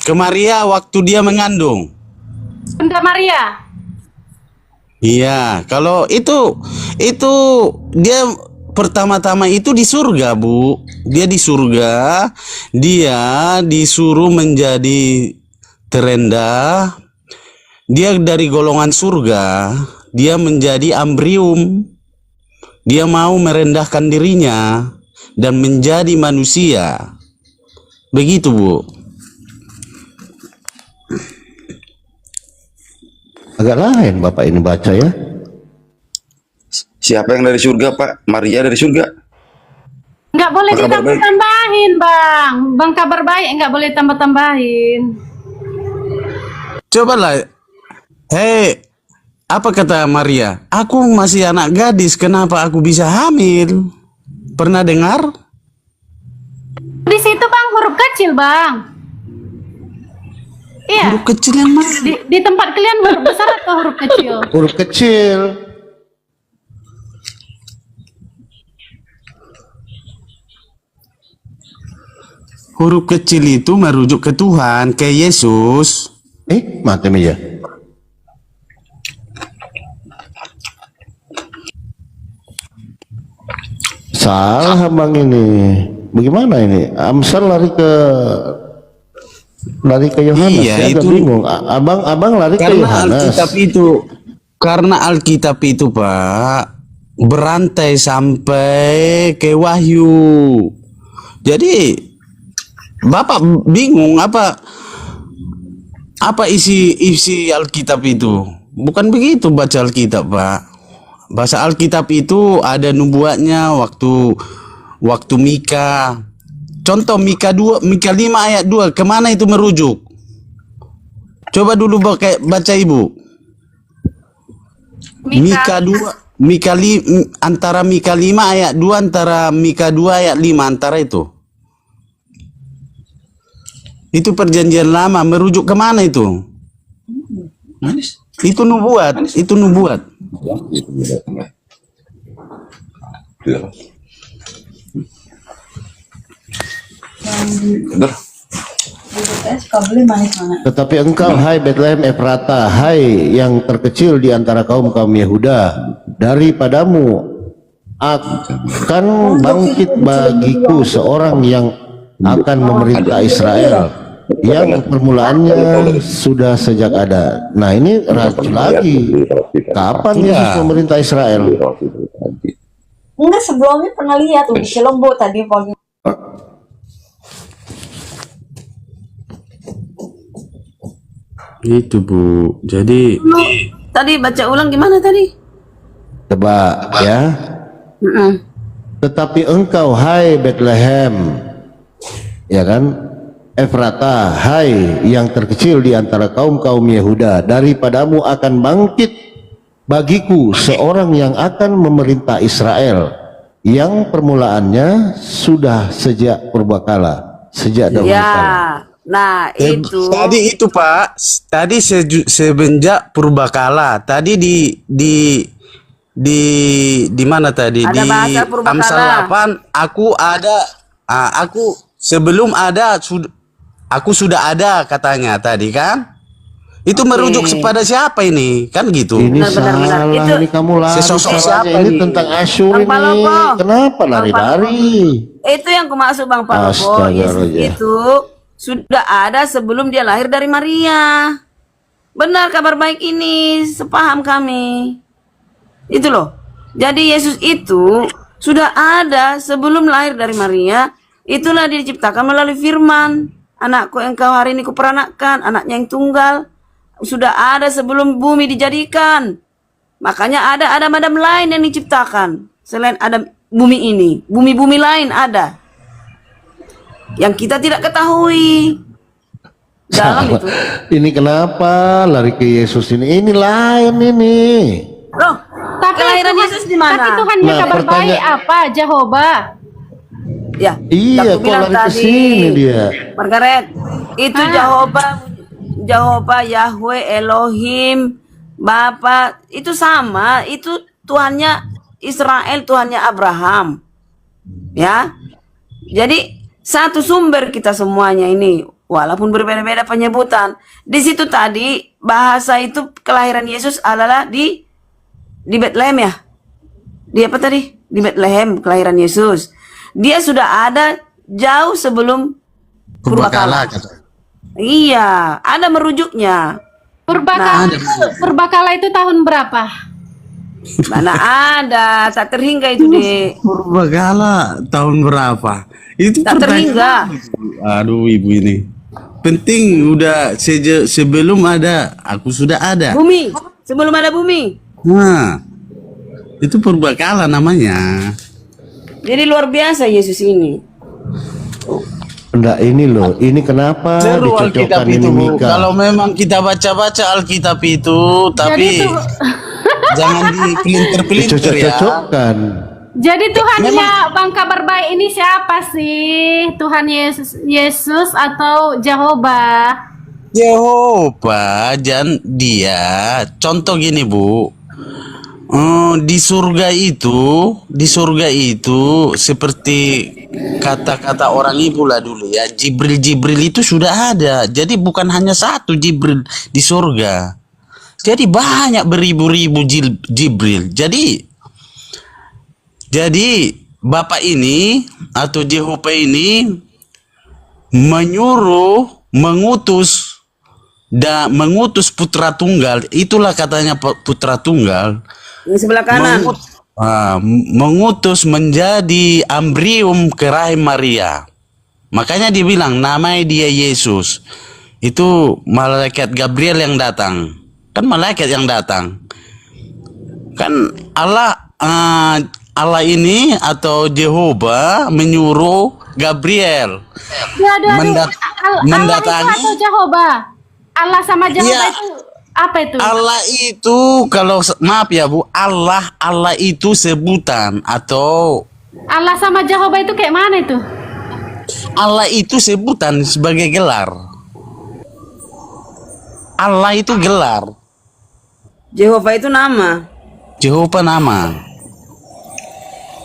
[SPEAKER 6] Ke Maria waktu dia mengandung.
[SPEAKER 2] Bunda Maria.
[SPEAKER 6] Iya, kalau itu dia pertama-tama itu di surga, Bu. Dia di surga, dia disuruh menjadi terendah. Dia dari golongan surga, dia menjadi ambrium. Dia mau merendahkan dirinya dan menjadi manusia. Begitu, Bu.
[SPEAKER 4] Agak lain Bapak ini baca ya.
[SPEAKER 7] Siapa yang dari surga, Pak? Maria dari surga.
[SPEAKER 2] Nggak boleh
[SPEAKER 7] Kabar baik.
[SPEAKER 2] ditambah-tambahin, Bang. Bang kabar baik nggak boleh tambah-tambahin.
[SPEAKER 6] Cobalah. Hei, apa kata Maria? Aku masih anak gadis, kenapa aku bisa hamil? Pernah dengar?
[SPEAKER 2] Di situ Bang huruf kecil, Bang. Iya.
[SPEAKER 6] Huruf kecil yang mana?
[SPEAKER 2] Di tempat kalian huruf besar atau huruf kecil?
[SPEAKER 4] Huruf kecil.
[SPEAKER 6] Huruf kecil itu merujuk ke Tuhan, ke Yesus.
[SPEAKER 4] Mati meja. Salah abang ini. Bagaimana ini? Amsal lari ke Yohanes.
[SPEAKER 6] Iya,
[SPEAKER 4] Saya agak
[SPEAKER 6] itu
[SPEAKER 4] bingung. Abang lari ke Yohanes.
[SPEAKER 6] Karena Alkitab itu, Pak, berantai sampai ke Wahyu. Jadi Bapak bingung apa isi Alkitab itu. Bukan begitu baca Alkitab, Pak. Bahasa Alkitab itu ada nubuatnya waktu Mika. Contoh Mika 5 ayat 2, kemana itu merujuk? Coba dulu baca Ibu. Antara Mika 5 ayat 2 antara Mika 2 ayat 5 antara itu. Itu perjanjian lama merujuk kemana itu? Itu nubuat, itu nubuat.
[SPEAKER 4] Tetapi engkau, hai Bethlehem Efrata, hai yang terkecil di antara kaum-kaum Yehuda, daripadamu akan bangkit bagiku seorang yang akan memerintah Israel, yang permulaannya sudah sejak ada. Nah, ini raju lagi. Kapan Yesus memerintah Israel?
[SPEAKER 8] Enggak, sebelumnya pernah lihat tuh di Cilembu tadi pagi.
[SPEAKER 6] Itu, Bu. Jadi
[SPEAKER 5] Tadi baca ulang gimana tadi?
[SPEAKER 4] Coba ya. Tetapi engkau, hai Bethlehem, ya kan, Efrata, hai yang terkecil di antara kaum-kaum Yehuda, daripadamu akan bangkit bagiku seorang yang akan memerintah Israel, yang permulaannya sudah sejak purbakala, sejak dahulu kala.
[SPEAKER 5] Nah itu.
[SPEAKER 6] tadi itu, Pak. Tadi semenjak purbakala. Tadi di mana tadi?
[SPEAKER 5] Ada
[SPEAKER 6] Di
[SPEAKER 5] bahasa purbakala.
[SPEAKER 6] Amsal 8 aku sebelum ada aku sudah ada katanya tadi kan? Itu merujuk kepada siapa ini? Kan gitu.
[SPEAKER 4] Ini
[SPEAKER 5] Benar,
[SPEAKER 4] salah,
[SPEAKER 5] Itu
[SPEAKER 4] ini kamu lari.
[SPEAKER 6] sesosok
[SPEAKER 4] salahnya.
[SPEAKER 6] siapa
[SPEAKER 4] Ini
[SPEAKER 6] ini?
[SPEAKER 4] tentang Asyur
[SPEAKER 5] Bang
[SPEAKER 4] ini.
[SPEAKER 5] Palopo.
[SPEAKER 4] Kenapa lari-lari?
[SPEAKER 5] itu yang kumaksud Bang Palopo.
[SPEAKER 4] Astaga,
[SPEAKER 5] Yesus
[SPEAKER 4] Roja.
[SPEAKER 5] itu sudah ada sebelum dia lahir dari Maria. Benar kabar baik ini, sepaham kami. Itu loh. Jadi Yesus itu sudah ada sebelum lahir dari Maria. Itulah dia diciptakan melalui firman. Anakku engkau hari ini kuperanakkan, anaknya yang tunggal. Sudah ada sebelum bumi dijadikan. Makanya ada Adam-Adam lain yang diciptakan. Selain Adam bumi ini. Bumi-bumi lain ada. Yang kita tidak ketahui. Dalam itu.
[SPEAKER 4] Ini kenapa lari ke Yesus ini? Ini lain ini.
[SPEAKER 5] Loh,
[SPEAKER 2] Tapi
[SPEAKER 5] kelahiran
[SPEAKER 2] Tuhan,
[SPEAKER 5] Yesus di mana?
[SPEAKER 2] Tapi Tuhannya
[SPEAKER 4] Nah,
[SPEAKER 2] kabar baik apa? Jehovah.
[SPEAKER 5] Ya,
[SPEAKER 4] Iya,
[SPEAKER 5] aku
[SPEAKER 4] kok
[SPEAKER 5] bilang
[SPEAKER 4] lari ke
[SPEAKER 5] tadi,
[SPEAKER 4] sini dia?
[SPEAKER 5] Margaret, itu Jehovah, Yahweh, Elohim, Bapak itu sama, itu Tuhannya Israel, Tuhannya Abraham. Ya. Jadi satu sumber kita semuanya ini, walaupun berbeda-beda penyebutan. Di situ tadi bahasa itu kelahiran Yesus adalah di Bethlehem ya. Di apa tadi? Di Bethlehem kelahiran Yesus. Dia sudah ada jauh sebelum
[SPEAKER 6] Purbakala.
[SPEAKER 5] Iya, ada merujuknya.
[SPEAKER 2] Purbakala itu tahun berapa?
[SPEAKER 5] Mana ada, tak terhingga itu deh.
[SPEAKER 6] Purbakala tahun berapa? Itu
[SPEAKER 5] Tak terhingga.
[SPEAKER 6] Aduh ibu ini. Penting udah sebelum ada, aku sudah ada.
[SPEAKER 5] Bumi, sebelum ada bumi.
[SPEAKER 6] Nah, itu purbakala namanya.
[SPEAKER 5] Jadi luar biasa Yesus ini.
[SPEAKER 4] Enggak, ini loh, ini kenapa
[SPEAKER 6] Seru Alkitab
[SPEAKER 4] dicocokkan
[SPEAKER 6] itu,
[SPEAKER 4] ini
[SPEAKER 6] Bu.
[SPEAKER 4] Mika?
[SPEAKER 6] Kalau memang kita baca-baca Alkitab itu, tapi jangan dipelintir-pelintir ya.
[SPEAKER 4] Dicocok-cocokkan.
[SPEAKER 2] Jadi Tuhannya Bang Kabar Baik ini siapa sih? Tuhan Yesus atau Jehovah?
[SPEAKER 6] Jehovah, dia contoh gini Bu. Di surga itu seperti kata-kata orang ibu lah dulu ya, Jibril itu sudah ada. Jadi bukan hanya satu Jibril di surga. Jadi banyak beribu-ribu Jibril. Jadi Bapak ini atau Jehovah ini mengutus putra tunggal. Itulah katanya putra tunggal.
[SPEAKER 5] Yang sebelah kanan.
[SPEAKER 6] Mengutus menjadi embrio ke rahim Maria. Makanya dibilang namanya dia Yesus. Itu malaikat Gabriel yang datang. Kan malaikat yang datang. Kan Allah ini atau Jehovah menyuruh Gabriel mendatangi.
[SPEAKER 2] Allah itu atau Jehovah? Allah sama Jehovah
[SPEAKER 6] Iya.
[SPEAKER 2] itu apa itu?
[SPEAKER 6] Allah itu kalau maaf ya Bu, Allah itu sebutan atau
[SPEAKER 2] Allah sama Jehovah itu kayak mana itu?
[SPEAKER 6] Allah itu sebutan sebagai gelar. Allah itu gelar.
[SPEAKER 5] Jehovah itu nama.
[SPEAKER 6] Jehovah nama.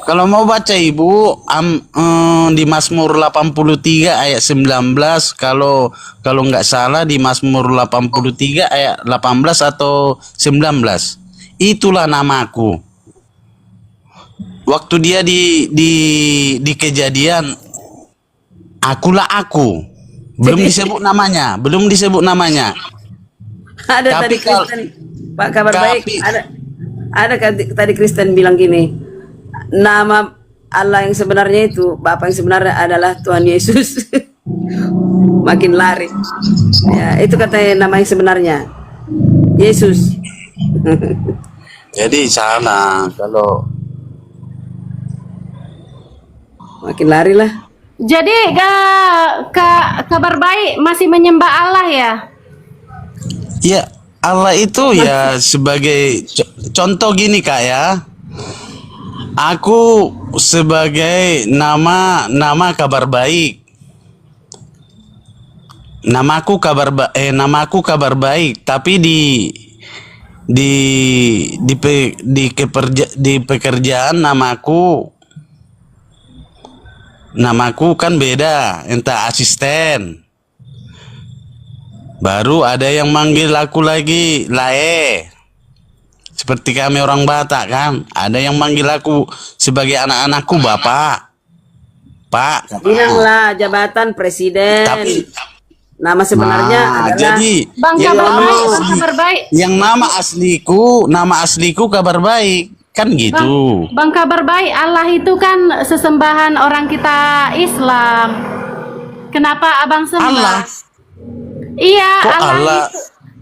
[SPEAKER 6] Kalau mau baca Ibu di Mazmur 83 ayat 19, kalau nggak salah di Mazmur 83 ayat 18 atau 19. Itulah namaku. Waktu dia di kejadian, akulah aku. Belum disebut namanya.
[SPEAKER 5] Ada
[SPEAKER 6] Tapi
[SPEAKER 5] tadi Kristen, Pak Kabar Baik.
[SPEAKER 6] tapi-
[SPEAKER 5] Ada tadi Kristen bilang gini. Nama Allah yang sebenarnya itu, Bapa yang sebenarnya adalah Tuhan Yesus. Makin lari. Ya, itu katanya nama yang sebenarnya. Yesus.
[SPEAKER 6] Jadi sana kalau
[SPEAKER 5] Makin lari lah.
[SPEAKER 2] Jadi Kabar Baik masih menyembah Allah ya?
[SPEAKER 6] ya Allah itu ya sebagai contoh gini Kak ya. Aku sebagai nama Kabar Baik. Namaku Kabar Baik, tapi di pekerjaan namaku kan beda, entah asisten. Baru ada yang manggil aku lagi Lae. Seperti kami orang Batak kan, ada yang manggil aku sebagai anak-anakku Bapak. Pak.
[SPEAKER 5] Bilanglah jabatan presiden.
[SPEAKER 6] Tapi
[SPEAKER 5] nama sebenarnya adalah
[SPEAKER 6] jadi
[SPEAKER 2] Bang Kabar Baik.
[SPEAKER 6] yang nama asliku Kabar Baik. Kan gitu.
[SPEAKER 2] Bang Kabar Baik, Allah itu kan sesembahan orang kita Islam. Kenapa Abang sembah?
[SPEAKER 6] Allah.
[SPEAKER 2] Iya,
[SPEAKER 6] Kok Allah?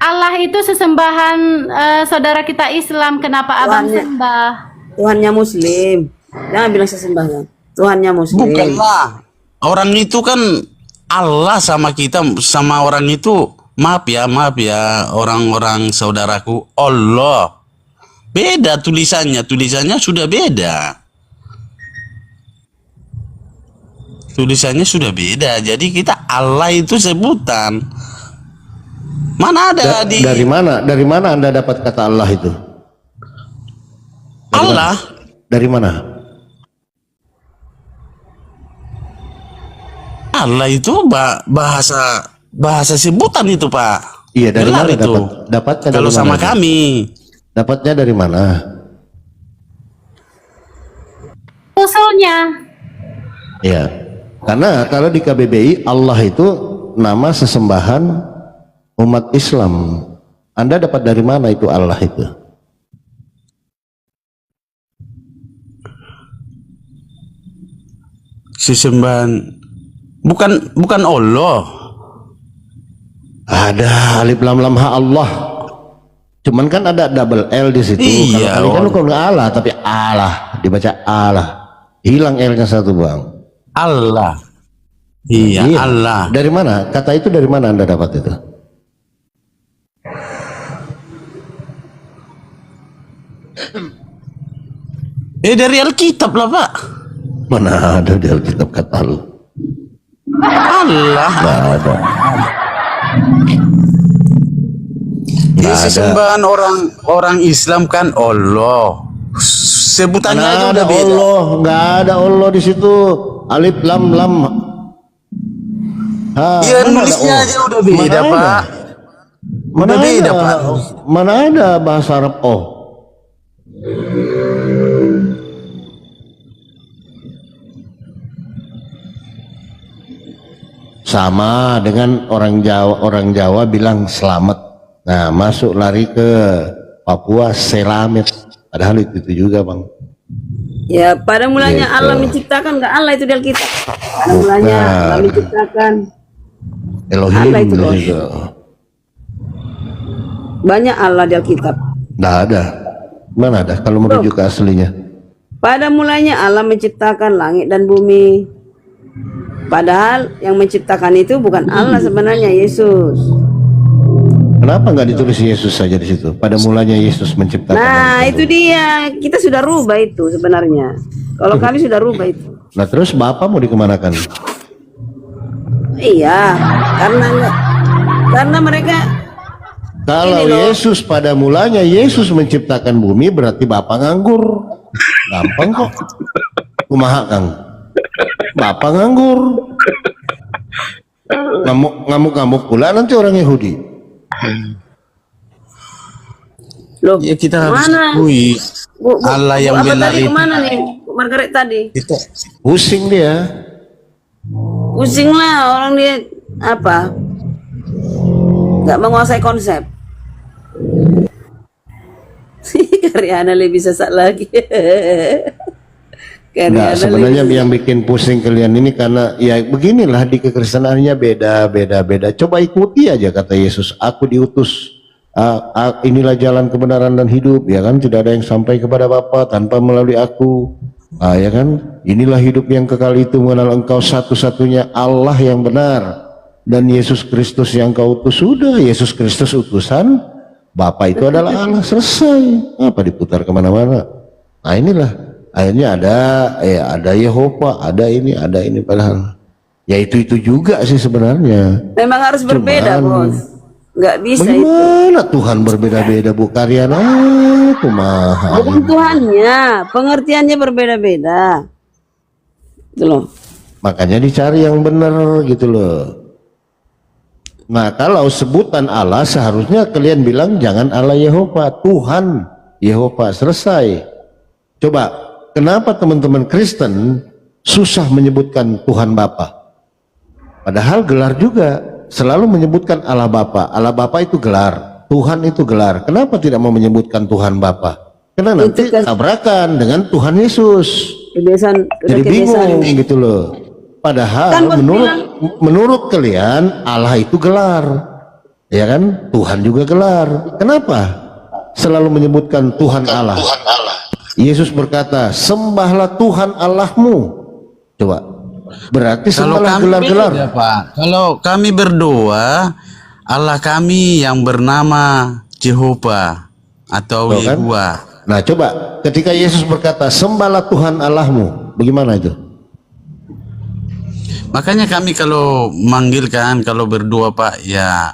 [SPEAKER 2] Allah itu sesembahan saudara kita Islam. Kenapa Abang sembah?
[SPEAKER 5] Tuhannya Muslim. Jangan bilang sesembahan. Tuhannya Muslim.
[SPEAKER 6] Bukanlah. Orang itu kan Allah sama kita, sama orang itu. Maaf ya orang-orang saudaraku. Allah. Beda tulisannya sudah beda. Tulisannya sudah beda. Jadi kita Allah itu sebutan. Mana ada di
[SPEAKER 4] Dari mana? Dari mana Anda dapat kata Allah itu?
[SPEAKER 6] Allah?
[SPEAKER 4] Dari mana?
[SPEAKER 6] Allah itu bahasa sebutan itu, Pak.
[SPEAKER 4] Iya, dari
[SPEAKER 6] Gelar
[SPEAKER 4] mana
[SPEAKER 6] itu?
[SPEAKER 4] dapatnya dari
[SPEAKER 6] Kalau
[SPEAKER 4] mana
[SPEAKER 6] sama
[SPEAKER 4] itu?
[SPEAKER 6] kami.
[SPEAKER 4] Dapatnya dari mana?
[SPEAKER 2] Usulnya.
[SPEAKER 4] Iya. Karena kalau di KBBI Allah itu nama sesembahan umat Islam. Anda dapat dari mana itu Allah itu?
[SPEAKER 6] Sesembahan bukan Allah.
[SPEAKER 4] Ada alif lam lam ha Allah. Cuman kan ada double L di situ.
[SPEAKER 6] Iya,
[SPEAKER 4] Kalau kali kan nggak Allah tapi Allah, dibaca Allah. Hilang L-nya satu, Bang.
[SPEAKER 6] Allah. Iya,
[SPEAKER 4] Iya.
[SPEAKER 6] Allah.
[SPEAKER 4] Dari mana? Kata itu dari mana Anda dapat itu?
[SPEAKER 6] Dari Alkitab lah, Pak.
[SPEAKER 4] Mana ada di Alkitab kata lu?
[SPEAKER 6] Allah.
[SPEAKER 4] Nggak ada.
[SPEAKER 6] Ini
[SPEAKER 4] Nggak ada.
[SPEAKER 6] sesembahan orang Islam kan Allah. Sebutannya aja
[SPEAKER 4] Nggak ada
[SPEAKER 6] udah beda.
[SPEAKER 4] Allah, nggak ada Allah di situ. Alif lam lam.
[SPEAKER 6] Iya,
[SPEAKER 4] Mana ada
[SPEAKER 6] nulisnya
[SPEAKER 4] Allah?
[SPEAKER 6] aja udah beda,
[SPEAKER 4] Mana
[SPEAKER 6] Pak.
[SPEAKER 4] ada? Mana
[SPEAKER 6] Udah beda,
[SPEAKER 4] ada?
[SPEAKER 6] Pak.
[SPEAKER 4] Mana ada bahasa Arab oh? Sama dengan orang Jawa bilang selamat. Nah, masuk lari ke Papua selamet. Padahal itu juga, Bang.
[SPEAKER 5] Ya, pada mulanya
[SPEAKER 4] Gitu.
[SPEAKER 5] Allah menciptakan, nggak Allah itu di Alkitab. Pada mulanya
[SPEAKER 4] Bukan.
[SPEAKER 5] Allah menciptakan.
[SPEAKER 4] Elohim
[SPEAKER 5] Allah itu,
[SPEAKER 4] di
[SPEAKER 5] Bos.
[SPEAKER 4] situ.
[SPEAKER 5] Banyak Allah di Alkitab.
[SPEAKER 4] Nggak ada. Mana ada kalau merujuk ke aslinya?
[SPEAKER 5] Pada mulanya Allah menciptakan langit dan bumi. Padahal yang menciptakan itu bukan Allah sebenarnya, Yesus.
[SPEAKER 4] Kenapa nggak ditulis Yesus saja di situ? Pada mulanya Yesus menciptakan.
[SPEAKER 5] Nah,
[SPEAKER 4] langit dan
[SPEAKER 5] itu dia. Kita sudah rubah itu sebenarnya. Kalau kami sudah rubah itu.
[SPEAKER 4] bumi. Nah, terus Bapak mau dikemanakan?
[SPEAKER 5] Iya, karena mereka
[SPEAKER 4] Kalau
[SPEAKER 5] Ini loh.
[SPEAKER 4] Yesus pada mulanya Yesus menciptakan bumi, berarti Bapak nganggur. Gampang kok. Kumaha, Kang? Bapak nganggur. Ngamuk-ngamuk pula nanti orang Yahudi.
[SPEAKER 5] loh.
[SPEAKER 6] Ya kita harus
[SPEAKER 5] Mana?
[SPEAKER 6] akui Allah yang
[SPEAKER 5] apa
[SPEAKER 6] benar
[SPEAKER 5] tadi
[SPEAKER 6] itu.
[SPEAKER 5] kemana nih? Margaret tadi.
[SPEAKER 6] Kita
[SPEAKER 4] Pusing dia.
[SPEAKER 5] Pusing lah orang dia apa? Nggak menguasai konsep. Karyana lebih sesak lagi.
[SPEAKER 4] Nah, sebenarnya yang bikin pusing kalian ini karena ya beginilah di kekristenannya beda. Coba ikuti aja kata Yesus, aku diutus. Inilah jalan kebenaran dan hidup, ya kan? Tidak ada yang sampai kepada Bapa tanpa melalui aku. Ya kan? Inilah hidup yang kekal itu mengenal engkau satu-satunya Allah yang benar dan Yesus Kristus yang kau utus. Sudah, Yesus Kristus utusan, Bapa itu adalah Allah, selesai. Apa diputar kemana-mana? Nah, inilah akhirnya ada Yehova, ada ini padahal ya itu juga sih sebenarnya.
[SPEAKER 5] Memang harus berbeda,
[SPEAKER 4] Cuman,
[SPEAKER 5] Bos. Nggak bisa itu.
[SPEAKER 4] Bagaimana Tuhan berbeda-beda, Bu Karyana? Kumaha?
[SPEAKER 5] Bukan Tuhannya, pengertiannya berbeda-beda. Itu loh.
[SPEAKER 4] Makanya dicari yang benar gitu loh. Nah, kalau sebutan Allah seharusnya kalian bilang jangan Allah Yehova, Tuhan Yehova, selesai. Coba, kenapa teman-teman Kristen susah menyebutkan Tuhan Bapa? Padahal gelar juga selalu menyebutkan Allah Bapa. Allah Bapa itu gelar, Tuhan itu gelar. Kenapa tidak mau menyebutkan Tuhan Bapa? Karena nanti
[SPEAKER 5] Itu kan-
[SPEAKER 4] tabrakan dengan Tuhan Yesus.
[SPEAKER 5] Kebiasaan,
[SPEAKER 4] Jadi
[SPEAKER 5] udah kebiasaan.
[SPEAKER 4] bingung gitu loh. Padahal
[SPEAKER 5] Kan Bos
[SPEAKER 4] menurut kalian Allah itu gelar, ya kan? Tuhan juga gelar. Kenapa selalu menyebutkan Tuhan Allah? Yesus berkata, sembahlah Tuhan Allahmu. Coba, berarti
[SPEAKER 6] kalau
[SPEAKER 4] sembahlah
[SPEAKER 6] kami
[SPEAKER 4] gelar-gelar.
[SPEAKER 6] beda, Pak. Kalau kami berdoa, Allah kami yang bernama Jehovah atau
[SPEAKER 4] Tuh kan?
[SPEAKER 6] Yehuwa.
[SPEAKER 4] Nah, coba ketika Yesus berkata, sembahlah Tuhan Allahmu, bagaimana itu?
[SPEAKER 6] Makanya kami kalau manggilkan, kalau berdoa, Pak, ya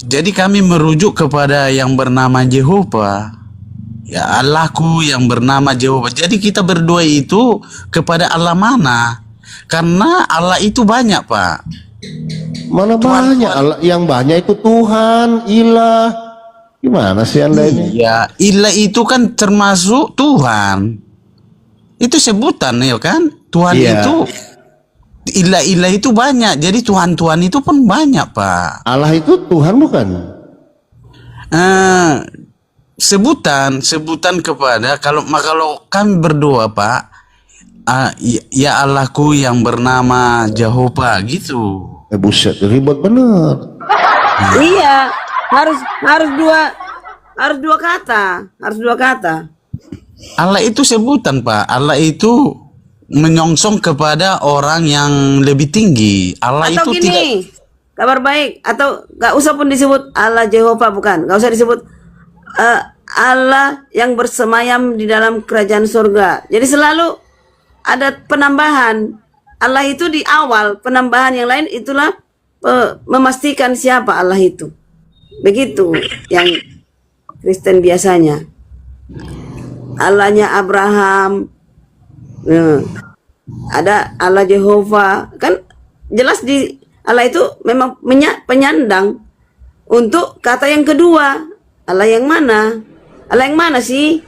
[SPEAKER 6] Jadi kami merujuk kepada yang bernama Jehovah. Ya, Allahku yang bernama Jehovah. Jadi kita berdoa itu kepada Allah mana? Karena Allah itu banyak, Pak.
[SPEAKER 4] Mana banyak Allah, yang banyak itu Tuhan, ilah. Gimana sih Anda ini?
[SPEAKER 6] Ya, ilah itu kan termasuk Tuhan. Itu sebutan ya kan? Tuhan
[SPEAKER 4] Iya.
[SPEAKER 6] itu ilah-ilah itu banyak. Jadi Tuhan-Tuhan itu pun banyak, Pak.
[SPEAKER 4] Allah itu Tuhan bukan?
[SPEAKER 6] Sebutan kepada kalau kami berdoa, Pak, ya Allahku yang bernama Jehovah gitu.
[SPEAKER 4] Buset, ribet bener.
[SPEAKER 5] Iya, harus dua kata, harus dua kata.
[SPEAKER 6] Allah itu sebutan, Pak. Allah itu menyongsong kepada orang yang lebih tinggi. Allah
[SPEAKER 5] Atau
[SPEAKER 6] itu
[SPEAKER 5] gini, kabar baik, atau gak usah pun disebut Allah Jehovah, bukan, gak usah disebut Allah yang bersemayam di dalam kerajaan surga. Jadi selalu ada penambahan. Allah itu di awal, penambahan yang lain itulah memastikan siapa Allah itu. Begitu yang Kristen biasanya. Allahnya Abraham, ada Allah Jehovah, kan jelas di Allah itu memang penyandang untuk kata yang kedua. Allah yang mana? Allah yang mana sih?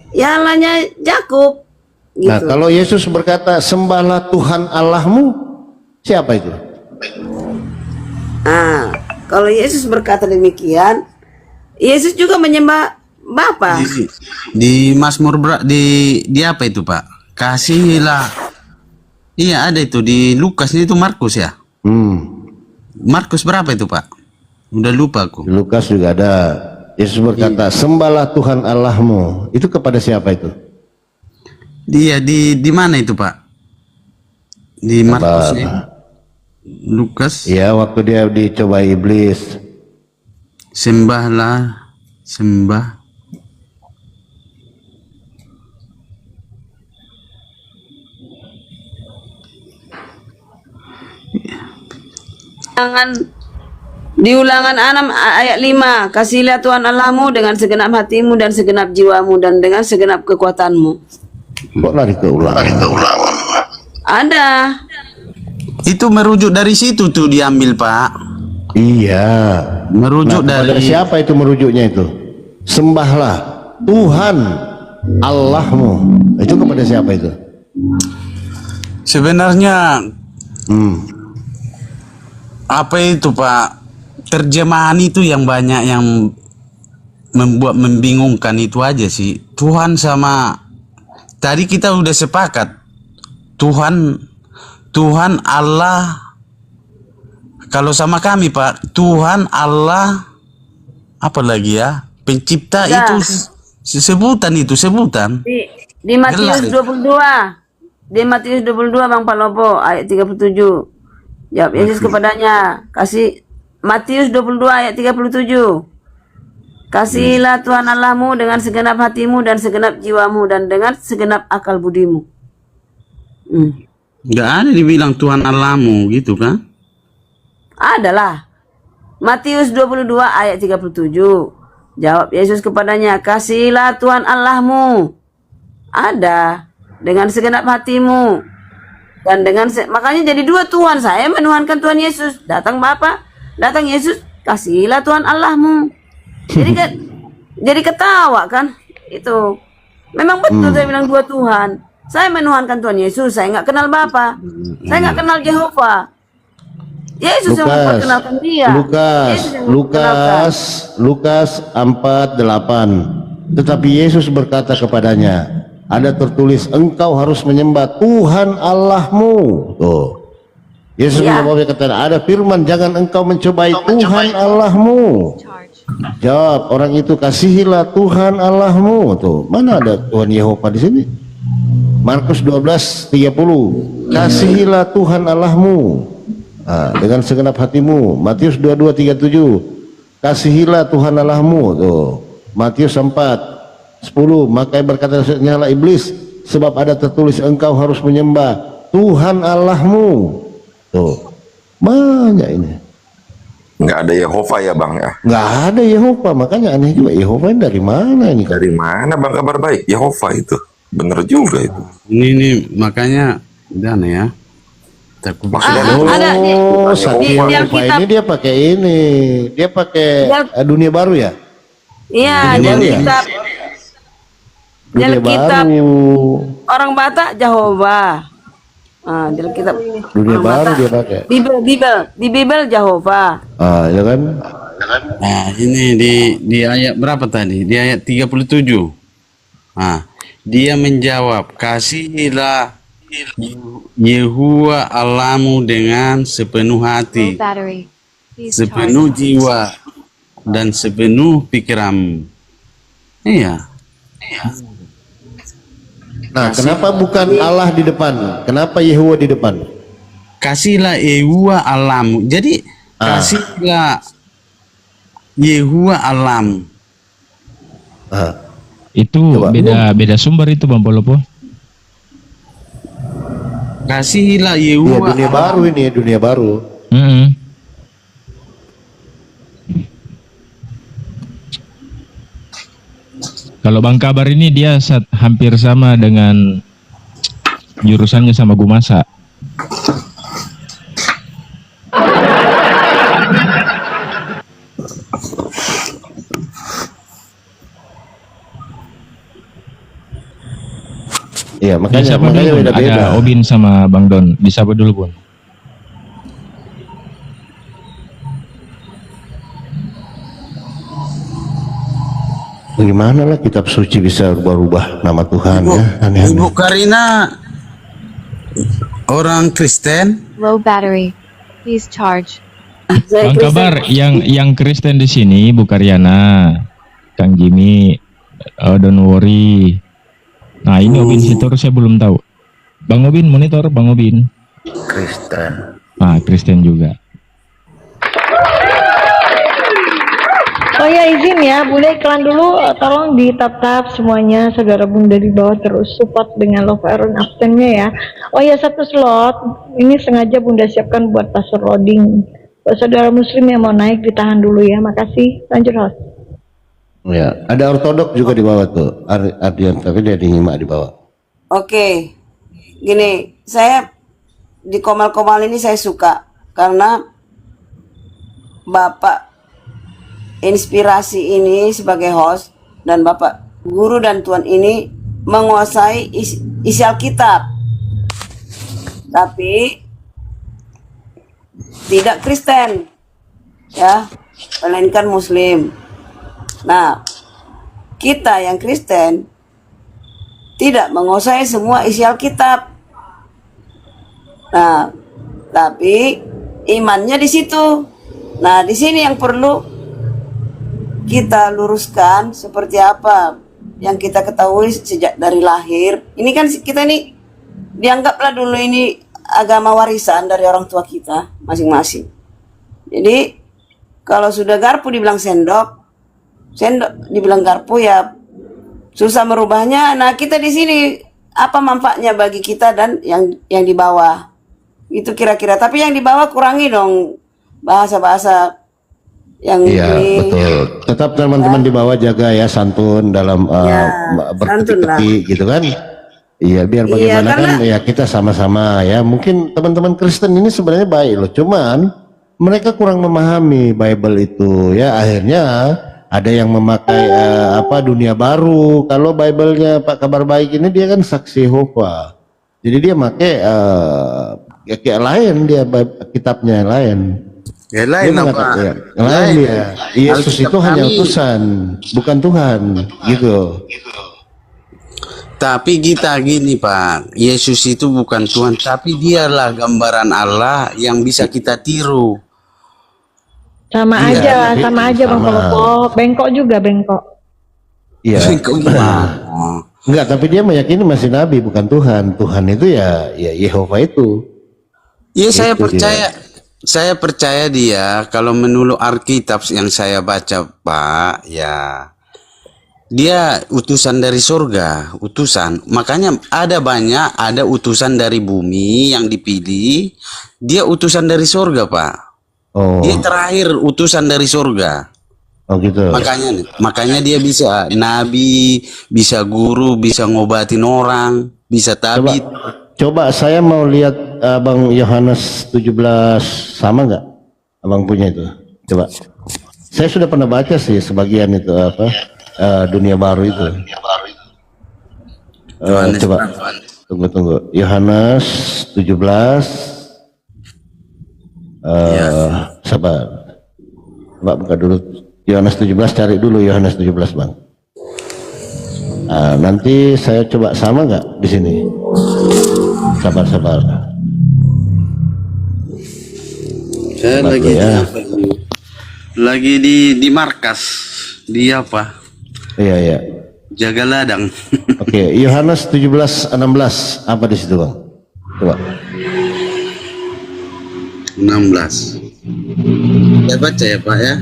[SPEAKER 5] Ya Allahnya Yakub. Gitu.
[SPEAKER 4] Nah, kalau Yesus berkata sembahlah Tuhan Allahmu, siapa itu?
[SPEAKER 5] Nah, kalau Yesus berkata demikian, Yesus juga menyembah Bapa.
[SPEAKER 6] di Mazmur di apa itu, Pak? Kasihilah. Iya, ada itu di Lukas itu Markus ya. Markus berapa itu, Pak? Udah lupa aku.
[SPEAKER 4] Di Lukas juga ada. Yesus berkata, sembahlah Tuhan Allahmu. Itu kepada siapa itu?
[SPEAKER 6] Dia di mana itu, Pak? Di Markus ya. Lukas.
[SPEAKER 4] Ya, waktu dia dicobai iblis.
[SPEAKER 6] Sembah.
[SPEAKER 5] Di Ulangan 6 ayat 5, kasihilah Tuhan Allahmu dengan segenap hatimu dan segenap jiwamu dan dengan segenap kekuatanmu.
[SPEAKER 4] Kok lari ke Ulangan?
[SPEAKER 5] Ada.
[SPEAKER 6] Itu merujuk dari situ tuh diambil, Pak.
[SPEAKER 4] Iya.
[SPEAKER 6] Merujuk
[SPEAKER 4] Kepada
[SPEAKER 6] dari
[SPEAKER 4] siapa itu merujuknya itu? Sembahlah Tuhan Allahmu. Itu kepada siapa itu?
[SPEAKER 6] sebenarnya apa itu, Pak? Terjemahan itu yang banyak yang membuat membingungkan itu aja sih. Tuhan sama tadi kita udah sepakat. Tuhan Allah. Kalau sama kami, Pak, Tuhan Allah apa lagi ya? Pencipta
[SPEAKER 5] Ya.
[SPEAKER 6] itu sebutan.
[SPEAKER 5] Di Matius 22. Di Matius 22 Bang Palopo ayat 37. Jawab Yesus kepadanya, Matius 22 ayat 37. Kasihilah Tuhan Allahmu dengan segenap hatimu dan segenap jiwamu dan dengan segenap akal budimu.
[SPEAKER 6] Nggak ada dibilang Tuhan Allahmu gitu kan?
[SPEAKER 5] Adalah. Matius 22 ayat 37. Jawab Yesus kepadanya, kasihilah Tuhan Allahmu. Ada. Dengan segenap hatimu. Dan makanya jadi dua Tuhan. Saya menuhankan Tuhan Yesus. Datang Bapa, datang Yesus, kasihilah Tuhan Allahmu. Jadi ketawa kan? Itu. Memang betul saya bilang dua Tuhan. Saya menuhankan Tuhan Yesus. Saya nggak kenal Bapa. Saya nggak kenal Jehovah. Yesus yang memperkenalkan dia. Yesus yang memperkenalkan.
[SPEAKER 4] Lukas 4:8. Tetapi Yesus berkata kepadanya, ada tertulis engkau harus menyembah Tuhan Allahmu. Tuh. Yesus menjawabnya kata, ada firman jangan engkau mencobai Tuhan Allahmu. Jawab orang itu, kasihilah Tuhan Allahmu. Tuh, mana ada Tuhan Yehova di sini? Markus 12:30. Kasihilah Tuhan Allahmu dengan segenap hatimu. Matius 22:37. Kasihilah Tuhan Allahmu. Tuh. Matius 4:10. Maka berkata nyala iblis, sebab ada tertulis engkau harus menyembah Tuhan Allahmu. Tuh, banyak ini.
[SPEAKER 7] Nggak ada Yehova ya bang ya?
[SPEAKER 4] Nggak ada Yehova, makanya aneh juga. Yehova ini dari mana ini?
[SPEAKER 7] Dari mana bang Kabar Baik? Yehova itu. Bener juga itu.
[SPEAKER 6] Ini makanya dan ya.
[SPEAKER 7] Maksudnya
[SPEAKER 5] Ada
[SPEAKER 4] Oh,
[SPEAKER 5] di
[SPEAKER 4] Satya
[SPEAKER 5] dalam
[SPEAKER 4] Rupa
[SPEAKER 5] kitab.
[SPEAKER 4] ini dia pakai ini. Dia pakai dunia baru ya?
[SPEAKER 5] Iya,
[SPEAKER 4] Dunia
[SPEAKER 5] dalam
[SPEAKER 4] baru ya?
[SPEAKER 5] kitab.
[SPEAKER 4] Dunia
[SPEAKER 5] Dalam kitab
[SPEAKER 4] baru.
[SPEAKER 5] orang Batak Jehovah. Dalam kitab
[SPEAKER 4] Dunia
[SPEAKER 5] orang
[SPEAKER 4] baru
[SPEAKER 5] Batak.
[SPEAKER 4] dia pakai.
[SPEAKER 5] Di Bible Jehovah.
[SPEAKER 4] Ya kan?
[SPEAKER 6] Nah, ini di ayat berapa tadi? Di ayat 37. Nah, dia menjawab, kasihilah Yehuwa Allahmu dengan sepenuh hati, sepenuh jiwa, dan sepenuh pikiranmu. Iya.
[SPEAKER 4] Nah, kenapa bukan Allah di depan? Kenapa Yehuwa di depan?
[SPEAKER 6] Kasihlah Yehuwa Allahmu. Jadi kasihlah Yehuwa Allahmu.
[SPEAKER 3] Itu
[SPEAKER 4] Coba.
[SPEAKER 3] beda sumber itu Bang Polopo.
[SPEAKER 6] Kasihlah
[SPEAKER 4] Iya,
[SPEAKER 6] Yehuwa
[SPEAKER 4] dunia baru ini, dunia baru.
[SPEAKER 3] Mm-mm. Kalau Bang Kabar ini dia hampir sama dengan jurusannya sama Gumasa.
[SPEAKER 4] Iya, makanya
[SPEAKER 3] Disapa dulu, Bun.
[SPEAKER 4] beda-beda.
[SPEAKER 3] Ada Obin sama Bang Don. Disapa dulu, Bun.
[SPEAKER 4] Bagaimana lah kitab suci bisa rubah-rubah nama Tuhan ya?
[SPEAKER 6] Ibu
[SPEAKER 4] Aneh-aneh.
[SPEAKER 6] Karina orang Kristen.
[SPEAKER 9] Low battery. Please charge.
[SPEAKER 3] Bang Kabar, yang Kristen di sini Bu Karyana, Kang Jimmy, don't worry. Nah ini Obin Sitor saya belum tahu. Bang Obin monitor, Bang Obin.
[SPEAKER 4] Kristen.
[SPEAKER 3] Ah Kristen juga.
[SPEAKER 1] Oh ya izin ya, Bunda iklan dulu, tolong di tap semuanya saudara Bunda di bawah terus support dengan love iron absennya ya. Oh ya satu slot, ini sengaja Bunda siapkan buat pastor loading. Buat saudara muslim yang mau naik ditahan dulu ya, makasih. Lanjut host.
[SPEAKER 4] Ya, ada ortodok juga di bawah tuh. Ardian, tapi dia dinyimak di bawah.
[SPEAKER 5] Oke. Gini, saya di Komal-Komal ini saya suka karena Bapak inspirasi ini sebagai host dan Bapak guru dan Tuan ini menguasai isi Alkitab. Tapi tidak Kristen. Ya, melainkan muslim. Nah, kita yang Kristen tidak menguasai semua isi Alkitab. Nah, tapi imannya di situ. Nah, di sini yang perlu kita luruskan seperti apa yang kita ketahui sejak dari lahir. Ini kan kita ini dianggaplah dulu ini agama warisan dari orang tua kita masing-masing. Jadi kalau sudah garpu dibilang sendok dibilang garpu ya susah merubahnya. Nah kita di sini apa manfaatnya bagi kita dan yang di bawah itu kira-kira. Tapi yang di bawah kurangi dong bahasa-bahasa yang
[SPEAKER 4] Iya,
[SPEAKER 5] ini.
[SPEAKER 4] betul. Tetap teman-teman di bawah jaga ya santun dalam berketik-ketik gitu kan. Iya, biar bagaimana kan ya kita sama-sama ya. Mungkin teman-teman Kristen ini sebenarnya baik loh, cuman mereka kurang memahami Bible itu ya. Akhirnya ada yang memakai dunia baru. Kalau Bible-nya Pak Kabar Baik ini dia kan saksi Yehova. Jadi dia pakai kayak lain, dia kitabnya lain.
[SPEAKER 6] Ya lain
[SPEAKER 4] Dia
[SPEAKER 6] apa?
[SPEAKER 4] mengatakan, ya, lain dia. Yesus itu hanya utusan, bukan Tuhan, gitu.
[SPEAKER 6] Tapi kita gini Pak, Yesus itu bukan Tuhan, tapi dialah gambaran Allah yang bisa kita tiru.
[SPEAKER 1] Sama
[SPEAKER 4] Iya,
[SPEAKER 1] aja Bang
[SPEAKER 4] sama.
[SPEAKER 1] Polopo. Bengkok juga bengkok.
[SPEAKER 4] Iya.
[SPEAKER 6] Kok gimana?
[SPEAKER 4] Enggak, tapi dia meyakini masih nabi, bukan Tuhan. Tuhan itu ya Yehova itu.
[SPEAKER 6] Iya saya
[SPEAKER 4] Itu
[SPEAKER 6] percaya. Saya percaya dia kalau menurut Alkitab yang saya baca Pak, ya dia utusan dari surga, utusan. Makanya ada utusan dari bumi yang dipilih, dia utusan dari surga Pak.
[SPEAKER 4] Oh,
[SPEAKER 6] Dia terakhir utusan dari surga.
[SPEAKER 4] oh gitu.
[SPEAKER 6] Makanya dia bisa nabi, bisa guru, bisa ngobatin orang, bisa tabib.
[SPEAKER 4] Coba saya mau lihat Abang Yohanes 17 sama nggak? Abang punya itu. Coba. Saya sudah pernah baca sih sebagian itu apa dunia baru itu. Coba. Tunggu. Yohanes 17. Sabar. Coba buka dulu. Yohanes 17, cari dulu Yohanes 17, Bang. Nanti saya coba sama nggak di sini? Sabar.
[SPEAKER 6] Saya
[SPEAKER 4] Sabar
[SPEAKER 6] lagi
[SPEAKER 4] ya.
[SPEAKER 6] lagi di markas. Di apa?
[SPEAKER 4] Iya.
[SPEAKER 6] Jaga ladang.
[SPEAKER 4] Oke, Yohanes 17:16 apa di situ, Bang? Coba.
[SPEAKER 6] 16. Saya baca ya Pak ya.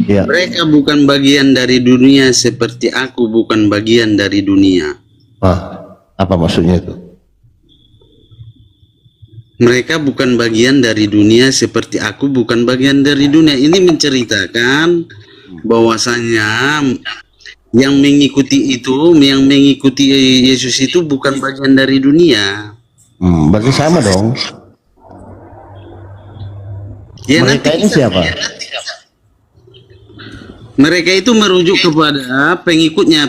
[SPEAKER 4] Iya.
[SPEAKER 6] Mereka bukan bagian dari dunia seperti aku bukan bagian dari dunia.
[SPEAKER 4] Apa maksudnya itu?
[SPEAKER 6] Mereka bukan bagian dari dunia seperti aku bukan bagian dari dunia. Ini menceritakan bahwasanya yang mengikuti Yesus itu bukan bagian dari dunia.
[SPEAKER 4] Berarti sama dong.
[SPEAKER 6] Ya,
[SPEAKER 4] Mereka ini siapa?
[SPEAKER 6] Mereka itu merujuk kepada pengikutnya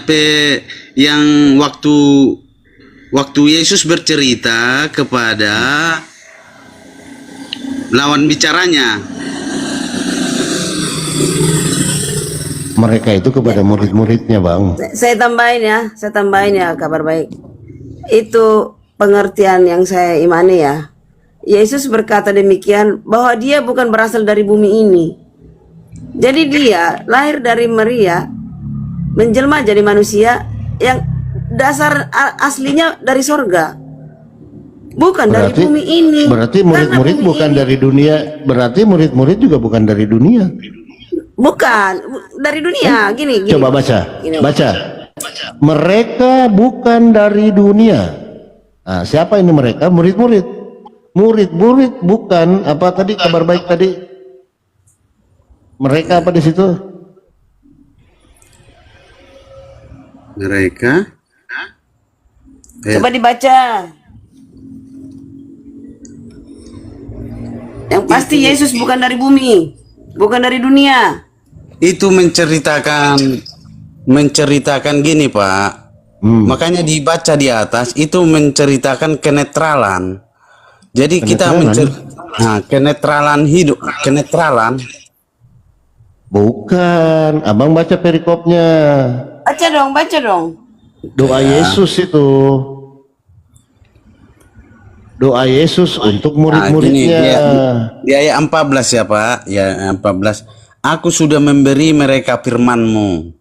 [SPEAKER 6] yang waktu Yesus bercerita kepada lawan bicaranya.
[SPEAKER 4] Mereka itu kepada murid-muridnya, Bang.
[SPEAKER 5] Saya tambahin ya Kabar Baik. Itu pengertian yang saya imani ya. Yesus berkata demikian bahwa dia bukan berasal dari bumi ini. Jadi dia lahir dari Maria, menjelma jadi manusia yang dasar aslinya dari sorga. Bukan dari bumi ini.
[SPEAKER 4] Berarti murid-murid bukan dari dunia. Berarti murid-murid juga bukan dari dunia.
[SPEAKER 5] Bukan dari dunia. Gini.
[SPEAKER 4] Coba baca.
[SPEAKER 5] Gini.
[SPEAKER 4] Baca. Mereka bukan dari dunia. Siapa ini mereka? Murid-murid. Murid-murid bukan apa tadi Kabar Baik tadi? Mereka apa di situ?
[SPEAKER 6] Mereka
[SPEAKER 5] Coba dibaca. Yang pasti Yesus bukan dari bumi, bukan dari dunia.
[SPEAKER 6] itu menceritakan gini Pak. Makanya dibaca di atas itu menceritakan kenetralan. Jadi kita kenetralan hidup, kenetralan.
[SPEAKER 4] Bukan, Abang baca perikopnya.
[SPEAKER 5] Baca dong.
[SPEAKER 4] Doa Yesus itu. Doa Yesus untuk murid-muridnya.
[SPEAKER 6] Di ayat 14 ya Pak, ya 14. Aku sudah memberi mereka firman-Mu,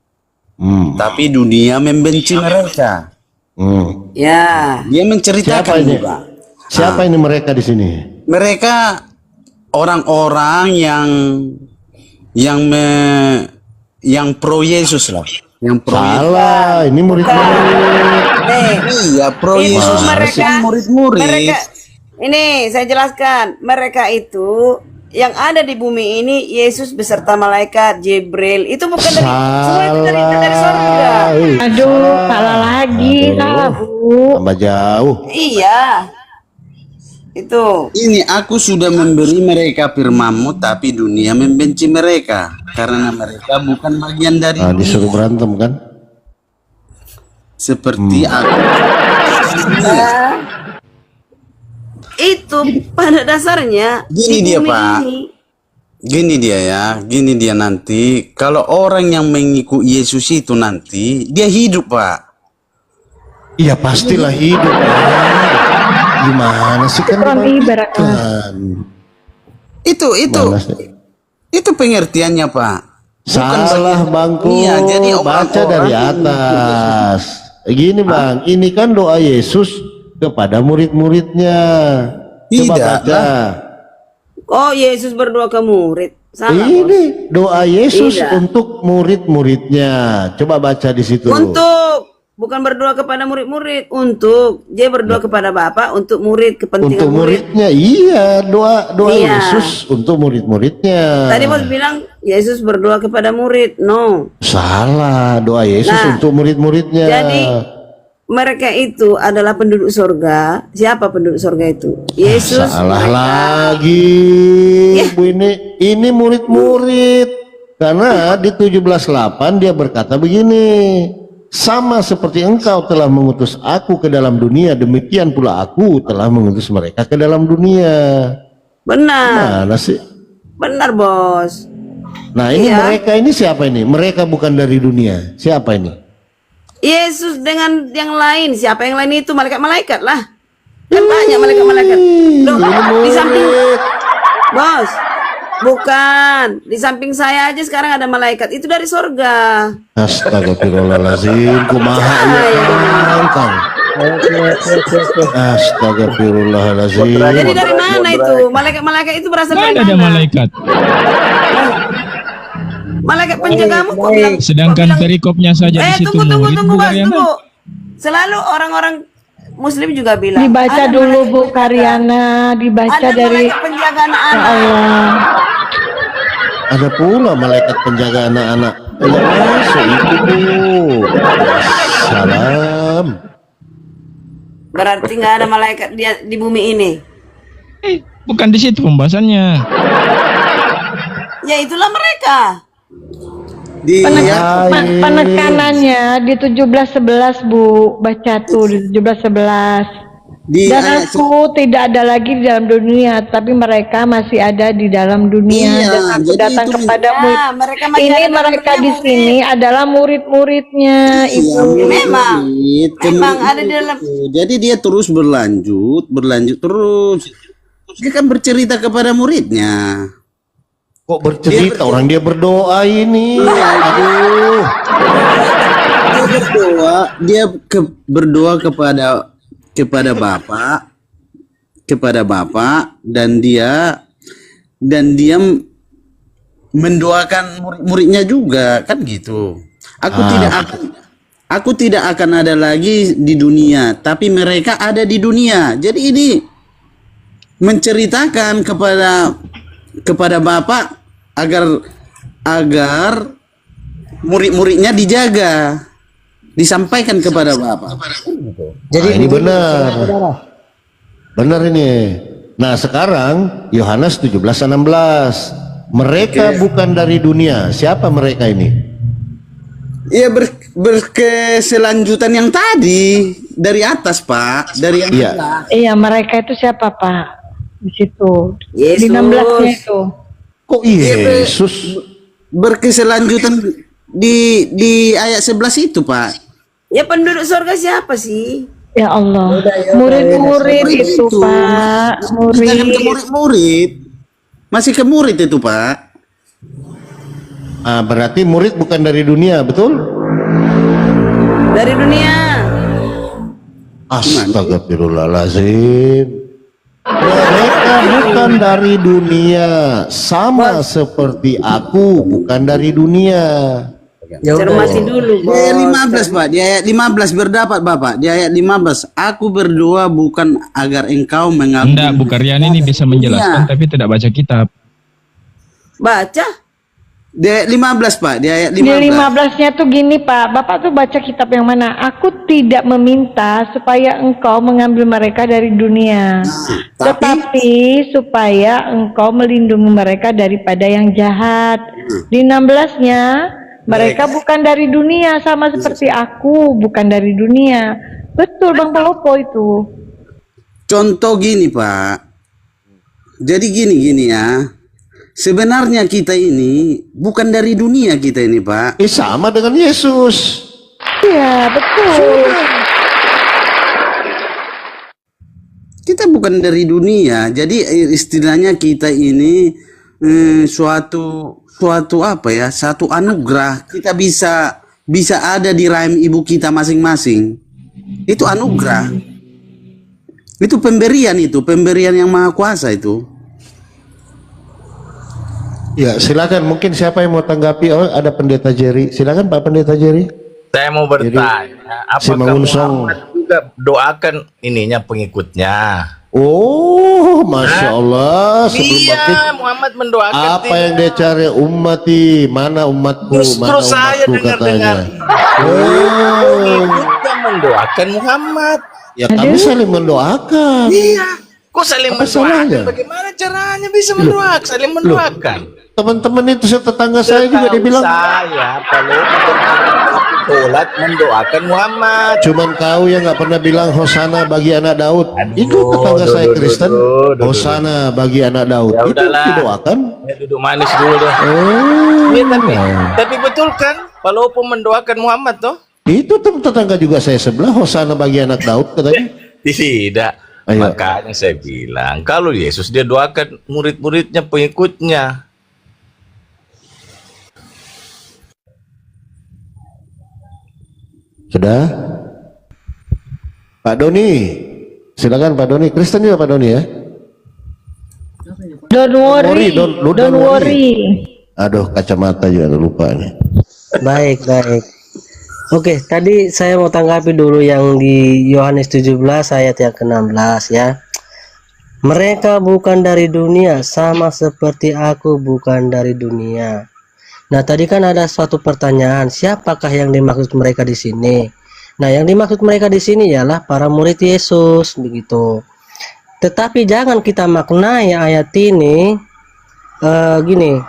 [SPEAKER 6] tapi dunia membenci mereka.
[SPEAKER 5] Ya.
[SPEAKER 6] Dia menceritakan
[SPEAKER 4] Siapa ini?
[SPEAKER 6] Pak.
[SPEAKER 4] Siapa ini mereka di sini?
[SPEAKER 6] Mereka orang-orang yang pro Yesus lah, yang pro
[SPEAKER 4] Salah, ini murid-murid.
[SPEAKER 6] Iya, pro
[SPEAKER 5] Itu
[SPEAKER 6] Yesus
[SPEAKER 5] mereka,
[SPEAKER 6] murid-murid.
[SPEAKER 5] Ini saya jelaskan. Mereka itu yang ada di bumi ini Yesus beserta malaikat Jibril. Itu bukan dari semua itu dari surga.
[SPEAKER 1] Aduh, salah lagi, salah Bu.
[SPEAKER 4] Tambah jauh.
[SPEAKER 5] Iya. Itu.
[SPEAKER 6] Ini aku sudah memberi mereka firman-Mu, tapi dunia membenci mereka karena mereka bukan bagian dari dunia.
[SPEAKER 4] Disuruh berantem kan?
[SPEAKER 6] Seperti aku.
[SPEAKER 5] Itu pada dasarnya
[SPEAKER 6] Gini
[SPEAKER 5] di
[SPEAKER 6] dia
[SPEAKER 5] bumi
[SPEAKER 6] Pak.
[SPEAKER 5] ini.
[SPEAKER 6] Gini dia nanti kalau orang yang mengikut Yesus itu nanti dia hidup Pak.
[SPEAKER 4] Iya pastilah hidup. Gimana sih kan?
[SPEAKER 6] Itu pengertiannya Pak.
[SPEAKER 4] Salah Bangku.
[SPEAKER 6] Iya, jadi
[SPEAKER 4] baca dari atas. Gini Bang, ini kan doa Yesus kepada murid-muridnya. Coba
[SPEAKER 6] Tidak
[SPEAKER 4] baca.
[SPEAKER 6] lah.
[SPEAKER 5] Oh, Yesus berdoa ke murid. Salah.
[SPEAKER 4] Ini doa Yesus
[SPEAKER 5] Tidak.
[SPEAKER 4] untuk murid-muridnya. Coba baca di situ.
[SPEAKER 5] Untuk bukan berdoa kepada murid-murid, dia berdoa kepada Bapa untuk murid, kepentingan
[SPEAKER 4] Untuk
[SPEAKER 5] murid.
[SPEAKER 4] muridnya, iya, doa
[SPEAKER 5] Iya.
[SPEAKER 4] Yesus untuk murid-muridnya.
[SPEAKER 5] Tadi bos bilang Yesus berdoa kepada murid, no.
[SPEAKER 4] Salah, doa Yesus
[SPEAKER 5] Nah,
[SPEAKER 4] untuk murid-muridnya.
[SPEAKER 5] Jadi mereka itu adalah penduduk surga. Siapa penduduk surga itu? Yesus.
[SPEAKER 4] Salah
[SPEAKER 5] mereka.
[SPEAKER 4] lagi, Bu, ini murid-murid. Karena di 17:8 dia berkata begini, sama seperti engkau telah mengutus aku ke dalam dunia, demikian pula aku telah mengutus mereka ke dalam dunia.
[SPEAKER 5] Benar,
[SPEAKER 4] Mana sih?
[SPEAKER 5] benar bos.
[SPEAKER 4] Nah ini
[SPEAKER 5] Iya.
[SPEAKER 4] mereka ini siapa ini? Mereka bukan dari dunia. Siapa ini?
[SPEAKER 5] Yesus dengan yang lain. Siapa yang lain itu? Malaikat-malaikat lah. Kan banyak malaikat-malaikat. Loh, di samping bos. Bukan, di samping saya aja sekarang ada malaikat. Itu dari surga.
[SPEAKER 4] Astagfirullahaladzim, kumaha ya Kang. Astagfirullahaladzim.
[SPEAKER 5] Jadi dari mana itu? Malaikat-malaikat itu berasal dari
[SPEAKER 3] Mana ada
[SPEAKER 5] mana?
[SPEAKER 3] malaikat?
[SPEAKER 5] Malaikat penjagamu kok bilang.
[SPEAKER 3] Sedangkan perikopnya saja di situ
[SPEAKER 5] Tunggu,
[SPEAKER 3] murid
[SPEAKER 5] Bos,
[SPEAKER 3] Karyana.
[SPEAKER 5] tunggu. Selalu orang-orang Muslim juga bilang.
[SPEAKER 1] Dibaca
[SPEAKER 5] ada
[SPEAKER 1] dulu
[SPEAKER 5] malaikat
[SPEAKER 1] Bu
[SPEAKER 5] penjaga.
[SPEAKER 1] Karyana, dibaca
[SPEAKER 5] Ada
[SPEAKER 1] dari
[SPEAKER 5] malaikat penjaga
[SPEAKER 1] Ya
[SPEAKER 5] anak-anak.
[SPEAKER 1] Allah.
[SPEAKER 4] Ada pula malaikat penjaga anak-anak. Yang masuk itu Bu. Salam.
[SPEAKER 5] Berarti nggak ada malaikat di bumi ini.
[SPEAKER 3] Bukan di situ pembahasannya.
[SPEAKER 5] Ya itulah mereka.
[SPEAKER 1] Penekanannya di 17:11 Bu, baca tuh di 17:11. Dan aku tidak ada lagi di dalam dunia, tapi mereka masih ada di dalam dunia.
[SPEAKER 6] Iya,
[SPEAKER 1] Dan aku
[SPEAKER 6] jadi
[SPEAKER 1] datang
[SPEAKER 6] itu
[SPEAKER 1] kepadamu.
[SPEAKER 5] Nah, mereka masih
[SPEAKER 1] Ini
[SPEAKER 5] ada dalam
[SPEAKER 1] mereka
[SPEAKER 5] dunia,
[SPEAKER 1] di
[SPEAKER 5] murid.
[SPEAKER 1] sini adalah murid-muridnya, Ibu.
[SPEAKER 5] Memang ada di
[SPEAKER 6] Kemudian
[SPEAKER 5] dalam.
[SPEAKER 6] jadi dia terus berlanjut terus. Dia kan bercerita kepada muridnya.
[SPEAKER 4] Kok bercerita orang dia berdoa ini. Aduh.
[SPEAKER 6] Dia berdoa kepada Bapa dan dia mendoakan murid-muridnya juga kan gitu. Aku tidak akan ada lagi di dunia, tapi mereka ada di dunia. Jadi ini menceritakan kepada Bapa agar murid-muridnya dijaga, disampaikan kepada Bapa.
[SPEAKER 4] Jadi ini benar. Benar ini. Nah, sekarang Yohanes 17:16. Mereka bukan dari dunia. Siapa mereka ini?
[SPEAKER 6] Iya berkeselanjutan yang tadi dari atas Pak, dari yang
[SPEAKER 4] Iya.
[SPEAKER 6] atas.
[SPEAKER 1] Iya, mereka itu siapa Pak? Di situ.
[SPEAKER 5] Yesus.
[SPEAKER 1] Di 16-nya itu.
[SPEAKER 4] Kok Yesus?
[SPEAKER 6] Berkeselanjutan di ayat 11 itu Pak.
[SPEAKER 5] Ya penduduk surga siapa sih?
[SPEAKER 1] Ya Allah. Murid-murid itu Pak.
[SPEAKER 6] Kita kan ke
[SPEAKER 1] Murid.
[SPEAKER 6] murid-murid. Masih ke murid itu Pak.
[SPEAKER 4] Ah, berarti murid bukan dari dunia, betul?
[SPEAKER 5] Dari dunia.
[SPEAKER 4] Astagfirullahaladzim. Mereka bukan dari dunia, sama seperti aku bukan dari dunia.
[SPEAKER 5] Cermati dulu,
[SPEAKER 6] Di ayat
[SPEAKER 5] bos.
[SPEAKER 6] 15 Pak, di ayat 15 berdapat Bapak, di ayat 15, aku berdoa bukan agar engkau mengambil.
[SPEAKER 3] Enggak, Bu Karyana ini bisa menjelaskan
[SPEAKER 6] Iya.
[SPEAKER 3] tapi tidak baca kitab.
[SPEAKER 5] Baca.
[SPEAKER 6] Di ayat 15 Pak, di ayat
[SPEAKER 1] Di
[SPEAKER 6] 15.
[SPEAKER 1] 15-nya tuh gini Pak, Bapak tuh baca kitab yang mana? Aku tidak meminta supaya engkau mengambil mereka dari dunia, tetapi supaya engkau melindungi mereka daripada yang jahat. Di 16-nya, mereka bukan dari dunia, sama seperti aku bukan dari dunia. Betul Bang Pelopo itu.
[SPEAKER 6] Contoh gini Pak. Jadi gini ya. Sebenarnya kita ini bukan dari dunia kita ini Pak.
[SPEAKER 4] Sama dengan Yesus.
[SPEAKER 1] Iya, betul.
[SPEAKER 6] Kita bukan dari dunia. Jadi istilahnya kita ini suatu apa ya? Satu anugerah. Kita bisa ada di rahim ibu kita masing-masing. Itu anugerah. Itu pemberian yang maha kuasa itu.
[SPEAKER 4] Ya, silakan. Mungkin siapa yang mau tanggapi? Oh, ada Pendeta Jerry. Silakan Pak Pendeta Jerry.
[SPEAKER 10] Saya mau bertanya,
[SPEAKER 4] si
[SPEAKER 10] apakah
[SPEAKER 4] Mangunsong.
[SPEAKER 10] Muhammad juga doakan ininya pengikutnya?
[SPEAKER 4] Oh, Masya Allah. Sebelum
[SPEAKER 10] Iya,
[SPEAKER 4] bangkit,
[SPEAKER 10] Muhammad mendoakan.
[SPEAKER 4] apa yang dia cari ummati? Mana umatku?
[SPEAKER 10] Justru
[SPEAKER 4] Mana
[SPEAKER 10] saya
[SPEAKER 4] umatku
[SPEAKER 10] dengar-dengar.
[SPEAKER 4] katanya. Oh,
[SPEAKER 10] Pengikutnya mendoakan Muhammad.
[SPEAKER 4] ya kami saling mendoakan.
[SPEAKER 10] Iya, kok saling
[SPEAKER 4] Apa
[SPEAKER 10] mendoakan?
[SPEAKER 4] salahnya?
[SPEAKER 10] Bagaimana caranya bisa mendoakan? Saling mendoakan.
[SPEAKER 4] Teman-teman itu tetangga saya juga dibilang.
[SPEAKER 10] Saya kalau sholat mendoakan Muhammad.
[SPEAKER 4] Cuman kau yang nggak pernah bilang Hosana bagi anak Daud. Itu tetangga saya Kristen. Hosana bagi anak Daud.
[SPEAKER 10] Ya
[SPEAKER 4] Itu
[SPEAKER 10] udahlah.
[SPEAKER 4] didoakan.
[SPEAKER 10] Ya, duduk manis dulu deh.
[SPEAKER 4] Oh,
[SPEAKER 10] Iya, tapi betul kan? Walaupun mendoakan Muhammad toh?
[SPEAKER 4] itu tetangga juga saya sebelah. Hosana bagi anak Daud katanya.
[SPEAKER 10] Tidak.
[SPEAKER 4] Ayo.
[SPEAKER 10] Makanya saya bilang, kalau Yesus dia doakan murid-muridnya, pengikutnya.
[SPEAKER 4] Sudah? Pak Doni, silakan Pak Doni. Kristen juga Pak Doni ya?
[SPEAKER 1] Don't worry,
[SPEAKER 4] don't
[SPEAKER 1] don't worry.
[SPEAKER 4] Aduh, kacamata juga lupa nih.
[SPEAKER 11] Baik, baik. Oke, tadi saya mau tanggapi dulu yang di Yohanes 17 ayat yang ke-16 ya. Mereka bukan dari dunia, sama seperti aku bukan dari dunia. Nah, tadi kan ada suatu pertanyaan, siapakah yang dimaksud mereka di sini? Nah, yang dimaksud mereka di sini ialah para murid Yesus, begitu. Tetapi jangan kita maknai ayat ini gini.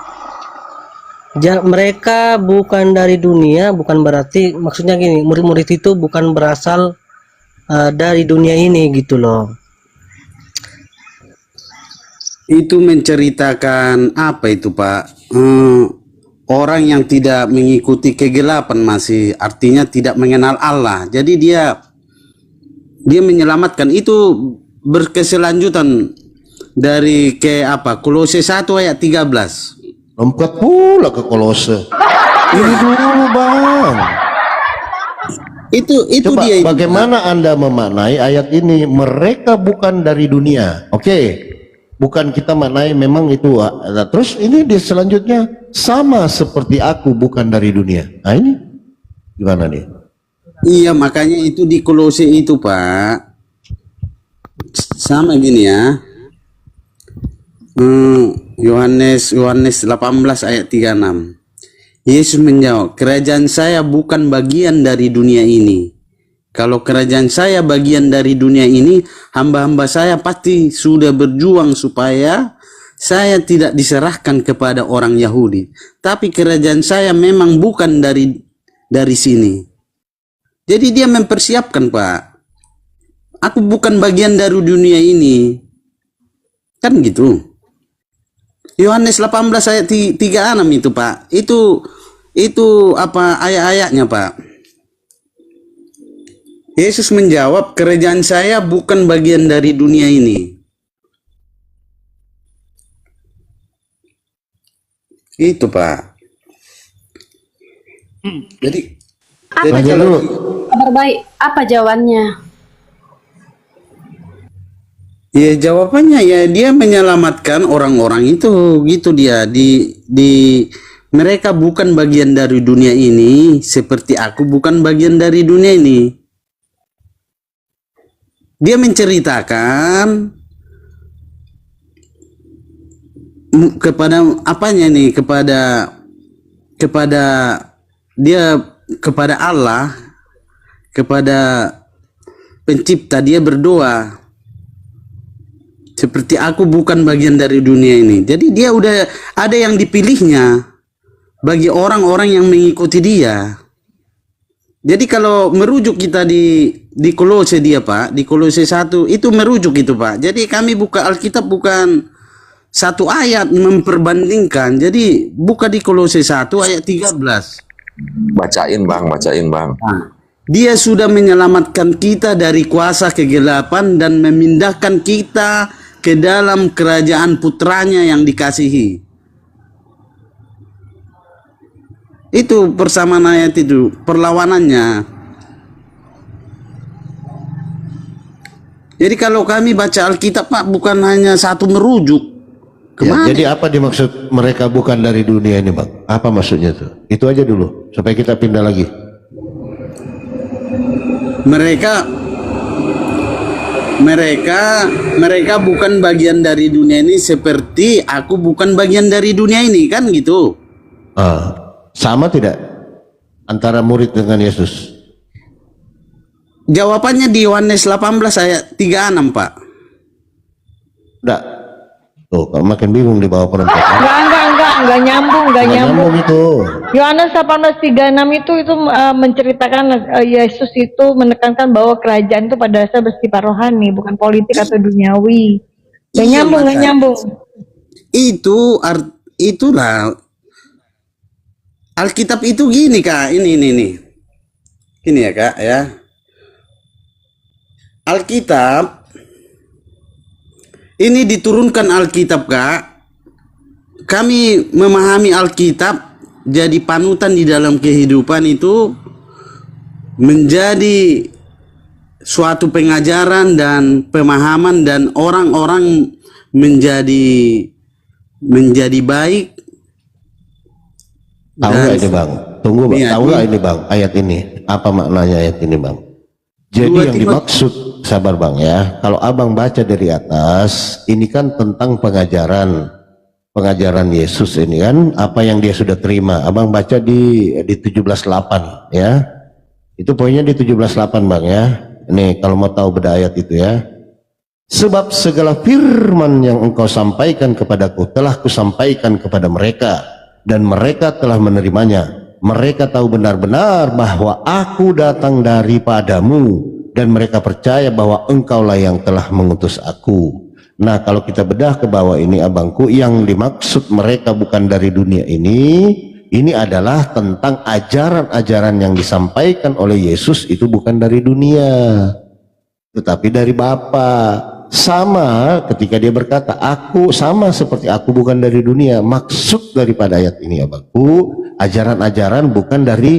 [SPEAKER 11] Mereka bukan dari dunia, bukan berarti maksudnya gini, murid-murid itu bukan berasal dari dunia ini gitu loh.
[SPEAKER 6] Itu menceritakan apa itu Pak? Orang yang tidak mengikuti kegelapan masih artinya tidak mengenal Allah. Jadi dia menyelamatkan itu berkeselanjutan dari ke apa? Kolose 1 ayat 13.
[SPEAKER 4] Lompat pula ke Kolose. Ini dulu Bang.
[SPEAKER 6] Itu
[SPEAKER 4] Coba
[SPEAKER 6] dia.
[SPEAKER 4] bagaimana Anda memaknai ayat ini? Mereka bukan dari dunia. Oke. Bukan kita maknai memang itu. Terus ini di selanjutnya sama seperti aku bukan dari dunia. Nah ini gimana nih?
[SPEAKER 6] Iya, makanya itu di Kolose itu Pak. Sama gini ya. Yohanes 18 ayat 36. Yesus menjawab, kerajaan saya bukan bagian dari dunia ini. Kalau kerajaan saya bagian dari dunia ini, hamba-hamba saya pasti sudah berjuang supaya saya tidak diserahkan kepada orang Yahudi. Tapi kerajaan saya memang bukan dari sini. Jadi dia mempersiapkan Pak. Aku bukan bagian dari dunia ini. Kan gitu. Yohanes 18 ayat 36 itu Pak. Itu apa ayat-ayatnya Pak? Yesus menjawab, kerajaan saya bukan bagian dari dunia ini. Itu Pak. Jadi
[SPEAKER 4] dulu.
[SPEAKER 2] Kabar baik, apa jawabannya?
[SPEAKER 6] Ya jawabannya ya dia menyelamatkan orang-orang itu gitu dia di mereka bukan bagian dari dunia ini seperti aku bukan bagian dari dunia ini. Dia menceritakan kepada apanya nih kepada dia kepada Allah, kepada pencipta. Dia berdoa seperti aku bukan bagian dari dunia ini. Jadi dia udah ada yang dipilihnya bagi orang-orang yang mengikuti dia. Jadi kalau merujuk kita di Kolose dia Pak, di Kolose 1 itu merujuk itu Pak. Jadi kami buka Alkitab bukan satu ayat memperbandingkan. Jadi buka di Kolose 1 ayat 13.
[SPEAKER 7] Bacain bang.
[SPEAKER 6] Dia sudah menyelamatkan kita dari kuasa kegelapan dan memindahkan kita ke dalam kerajaan putranya yang dikasihi. Itu persamaan ayat itu, perlawanannya. Jadi kalau kami baca Alkitab Pak bukan hanya satu merujuk.
[SPEAKER 4] Ya, jadi apa dimaksud mereka bukan dari dunia ini Bang? Apa maksudnya tuh? Itu aja dulu supaya kita pindah lagi.
[SPEAKER 6] mereka bukan bagian dari dunia ini seperti aku bukan bagian dari dunia ini, kan gitu.
[SPEAKER 4] Sama tidak antara murid dengan Yesus?
[SPEAKER 6] Jawabannya di Yohanes 18 ayat 36, Pak.
[SPEAKER 4] Enggak. Tuh, kamu makin bingung di bawah perempuan.
[SPEAKER 1] Enggak nyambung
[SPEAKER 4] itu.
[SPEAKER 1] Yohanes 18:36 itu menceritakan Yesus itu menekankan bahwa kerajaan itu pada dasarnya bersifat rohani, bukan politik atau duniawi. Nggak nyambung.
[SPEAKER 6] Itulah Alkitab itu gini, Kak. Ini ya, Kak, ya. Alkitab ini diturunkan Alkitab, Kak. Kami memahami Alkitab jadi panutan di dalam kehidupan itu menjadi suatu pengajaran dan pemahaman, dan orang-orang menjadi baik.
[SPEAKER 4] Tahu nggak ini, Bang? Tunggu, Bang. Tahu nggak ini, Bang? Ayat ini apa maknanya ayat ini, Bang? Jadi yang dimaksud, sabar Bang ya, kalau Abang baca dari atas, ini kan tentang pengajaran Yesus ini kan, apa yang dia sudah terima. Abang baca di 17:8 ya. Itu poinnya di 17:8 Bang ya. Nih kalau mau tahu beda ayat itu ya. Sebab segala firman yang engkau sampaikan kepadaku telah kusampaikan kepada mereka, dan mereka telah menerimanya. Mereka tahu benar-benar bahwa aku datang daripadamu, dan mereka percaya bahwa engkaulah yang telah mengutus aku. Nah, kalau kita bedah ke bawah ini, abangku, yang dimaksud mereka bukan dari dunia ini adalah tentang ajaran-ajaran yang disampaikan oleh Yesus itu bukan dari dunia, tetapi dari Bapa. Sama ketika dia berkata, aku sama seperti aku bukan dari dunia. Maksud daripada ayat ini, abangku, ajaran-ajaran bukan dari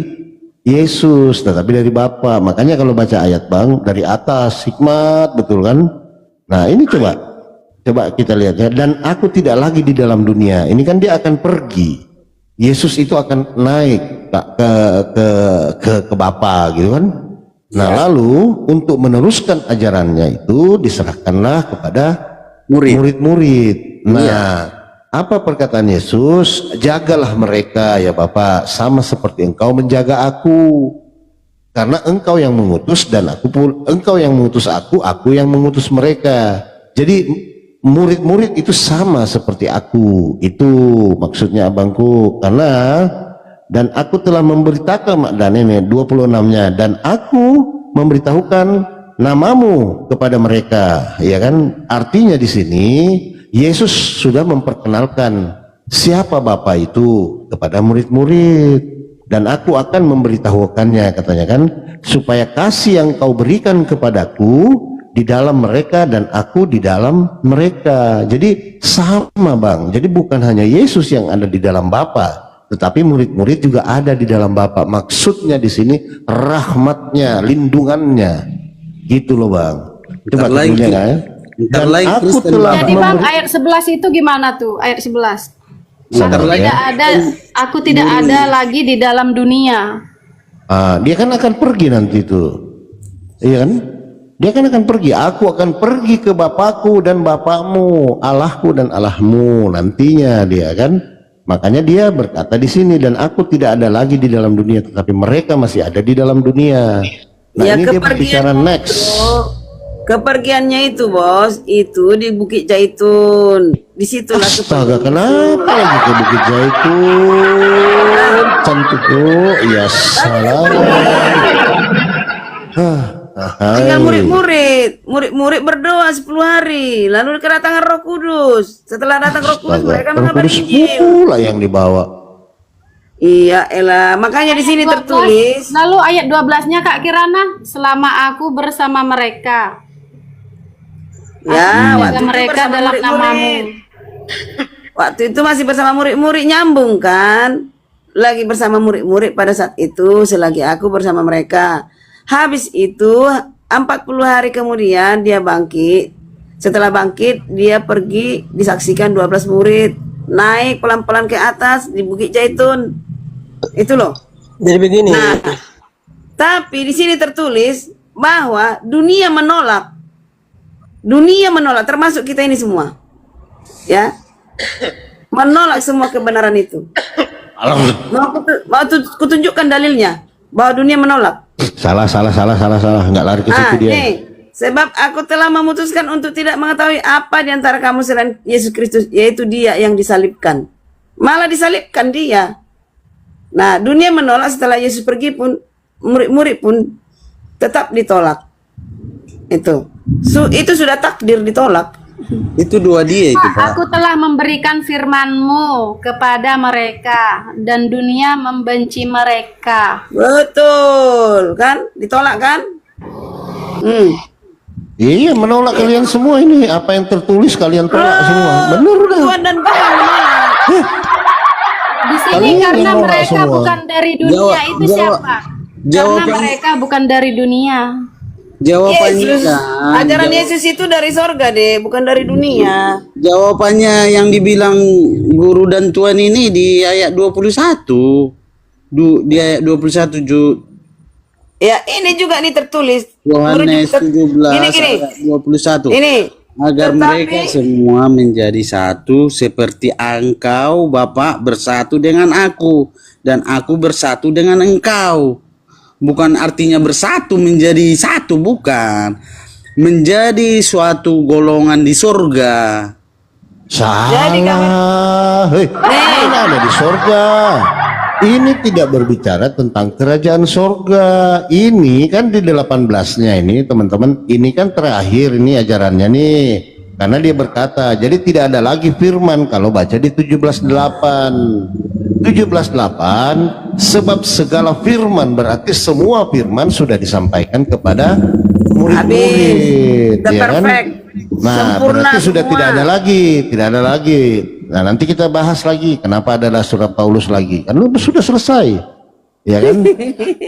[SPEAKER 4] Yesus tetapi dari Bapa. Makanya kalau baca ayat Bang dari atas, hikmat, betul kan? Nah ini coba kita lihat ya. Dan aku tidak lagi di dalam dunia. Ini kan dia akan pergi. Yesus itu akan naik ke Bapa gitu kan. Nah lalu untuk meneruskan ajarannya itu diserahkanlah kepada murid-murid. Nah apa perkataan Yesus? Jagalah mereka ya Bapa, sama seperti engkau menjaga aku. Karena engkau yang mengutus dan engkau yang mengutus aku yang mengutus mereka. Jadi murid-murid itu sama seperti aku. Itu maksudnya abangku. Karena dan aku telah memberitakan dan ini 26-nya, dan aku memberitahukan namamu kepada mereka, ya kan? Artinya di sini Yesus sudah memperkenalkan siapa Bapa itu kepada murid-murid, dan aku akan memberitahukannya, katanya kan, supaya kasih yang kau berikan kepadaku di dalam mereka dan aku di dalam mereka. Jadi sama Bang. Jadi bukan hanya Yesus yang ada di dalam Bapa, tetapi murid-murid juga ada di dalam Bapa. Maksudnya di sini rahmatnya, lindungannya, gitu loh Bang. Coba ya. Dan aku telah
[SPEAKER 2] jadi Bang, ayat 11 itu gimana tuh? Ayat 11. Aku tidak ada lagi di dalam dunia.
[SPEAKER 4] Dia kan akan pergi nanti tuh. Iya kan? Dia kan akan pergi. Aku akan pergi ke Bapakku dan Bapakmu, Allahku dan Allahmu, nantinya dia kan. Makanya dia berkata di sini, dan aku tidak ada lagi di dalam dunia, tetapi mereka masih ada di dalam dunia. Nah ya, ini dia berbicara next.
[SPEAKER 5] Kepergiannya itu bos, itu di Bukit Zaitun. Di situlah.
[SPEAKER 4] Astaga, kenapa lagi ke Bukit Zaitun? Cantik tuh, ya salah.
[SPEAKER 5] Tinggal murid-murid berdoa 10 hari, lalu kedatangan Roh Kudus. Setelah datang Roh Kudus, mereka mengabari Injil.
[SPEAKER 4] Pula yang dibawa.
[SPEAKER 5] Iya, elah. Makanya di sini tertulis.
[SPEAKER 2] Lalu ayat 12-nya Kak Kirana, selama aku bersama mereka.
[SPEAKER 5] Ya, waktu
[SPEAKER 2] mereka dalam namamu.
[SPEAKER 5] Waktu itu masih bersama murid-murid, nyambung kan? Lagi bersama murid-murid pada saat itu, selagi aku bersama mereka. Habis itu 40 hari kemudian dia bangkit. Setelah bangkit dia pergi, disaksikan 12 murid naik pelan-pelan ke atas di Bukit Zaitun. Itu loh.
[SPEAKER 11] Jadi begini.
[SPEAKER 5] Nah, tapi di sini tertulis bahwa dunia menolak termasuk kita ini semua, ya, menolak semua kebenaran itu. Mau kutunjukkan dalilnya bahwa dunia menolak.
[SPEAKER 4] Salah, nggak lari ke situ dia.
[SPEAKER 5] Nih, sebab aku telah memutuskan untuk tidak mengetahui apa di antara kamu selain Yesus Kristus, yaitu Dia yang disalibkan. Malah disalibkan Dia. Nah, dunia menolak setelah Yesus pergi pun, murid-murid pun tetap ditolak. Itu sudah takdir ditolak.
[SPEAKER 6] Itu dua dia itu, Pak.
[SPEAKER 2] Aku telah memberikan firman-Mu kepada mereka dan dunia membenci mereka.
[SPEAKER 5] Betul, kan? Ditolak kan?
[SPEAKER 4] Iya, menolak kalian semua ini. Apa yang tertulis kalian tolak semua. Benar udah.
[SPEAKER 5] Tuhan dan Bapa menolak.
[SPEAKER 2] Di sini
[SPEAKER 4] Kalian
[SPEAKER 2] karena
[SPEAKER 4] menolak
[SPEAKER 2] mereka
[SPEAKER 4] semua.
[SPEAKER 2] bukan dari dunia, itu siapa? Karena mereka bukan dari dunia.
[SPEAKER 6] Jawabannya
[SPEAKER 5] Yesus, ajaran Yesus itu dari sorga deh, bukan dari dunia.
[SPEAKER 6] Jawabannya yang dibilang guru dan Tuhan ini di ayat 21. Di ayat 21
[SPEAKER 5] Ya, ini juga nih tertulis.
[SPEAKER 6] Yohanes 17
[SPEAKER 5] Gini.
[SPEAKER 6] ayat 21.
[SPEAKER 5] Ini
[SPEAKER 6] Agar mereka semua menjadi satu seperti Engkau Bapa bersatu dengan aku dan aku bersatu dengan Engkau. Bukan artinya bersatu menjadi satu, bukan. Menjadi suatu golongan di surga.
[SPEAKER 4] Salah. Ini ada di sorga. Ini tidak berbicara tentang kerajaan sorga. Ini kan di 18-nya ini, teman-teman. Ini kan terakhir ini ajarannya nih. Karena dia berkata, jadi tidak ada lagi firman kalau baca di 17:8. 17:8, sebab segala firman berarti semua firman sudah disampaikan kepada murid-murid, ya kan? Nah, berarti sudah tidak ada lagi. Nah, nanti kita bahas lagi kenapa adalah surat Paulus lagi. Kan sudah selesai. Ya kan?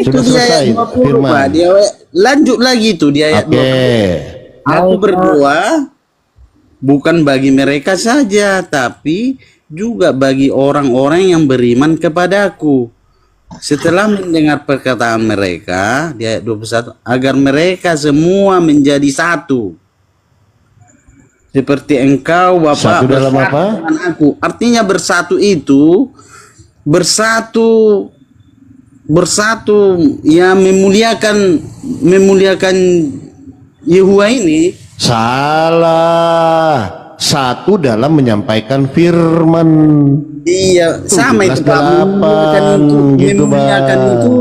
[SPEAKER 4] Sudah selesai firman.
[SPEAKER 6] Pak, dia lanjut lagi itu di ayat 20. Aku berdoa bukan bagi mereka saja, tapi juga bagi orang-orang yang beriman kepadaku. Setelah mendengar perkataan mereka, di ayat 21, agar mereka semua menjadi satu. Seperti Engkau Bapa
[SPEAKER 4] Satu dalam apa?
[SPEAKER 6] dengan aku. Artinya bersatu itu, bersatu ya memuliakan Yehuwa ini.
[SPEAKER 4] Salah. Satu dalam menyampaikan firman.
[SPEAKER 6] Iya, sama itu Pak.
[SPEAKER 4] 17:8 gitu,
[SPEAKER 6] Memuliakan
[SPEAKER 4] Bang.
[SPEAKER 6] itu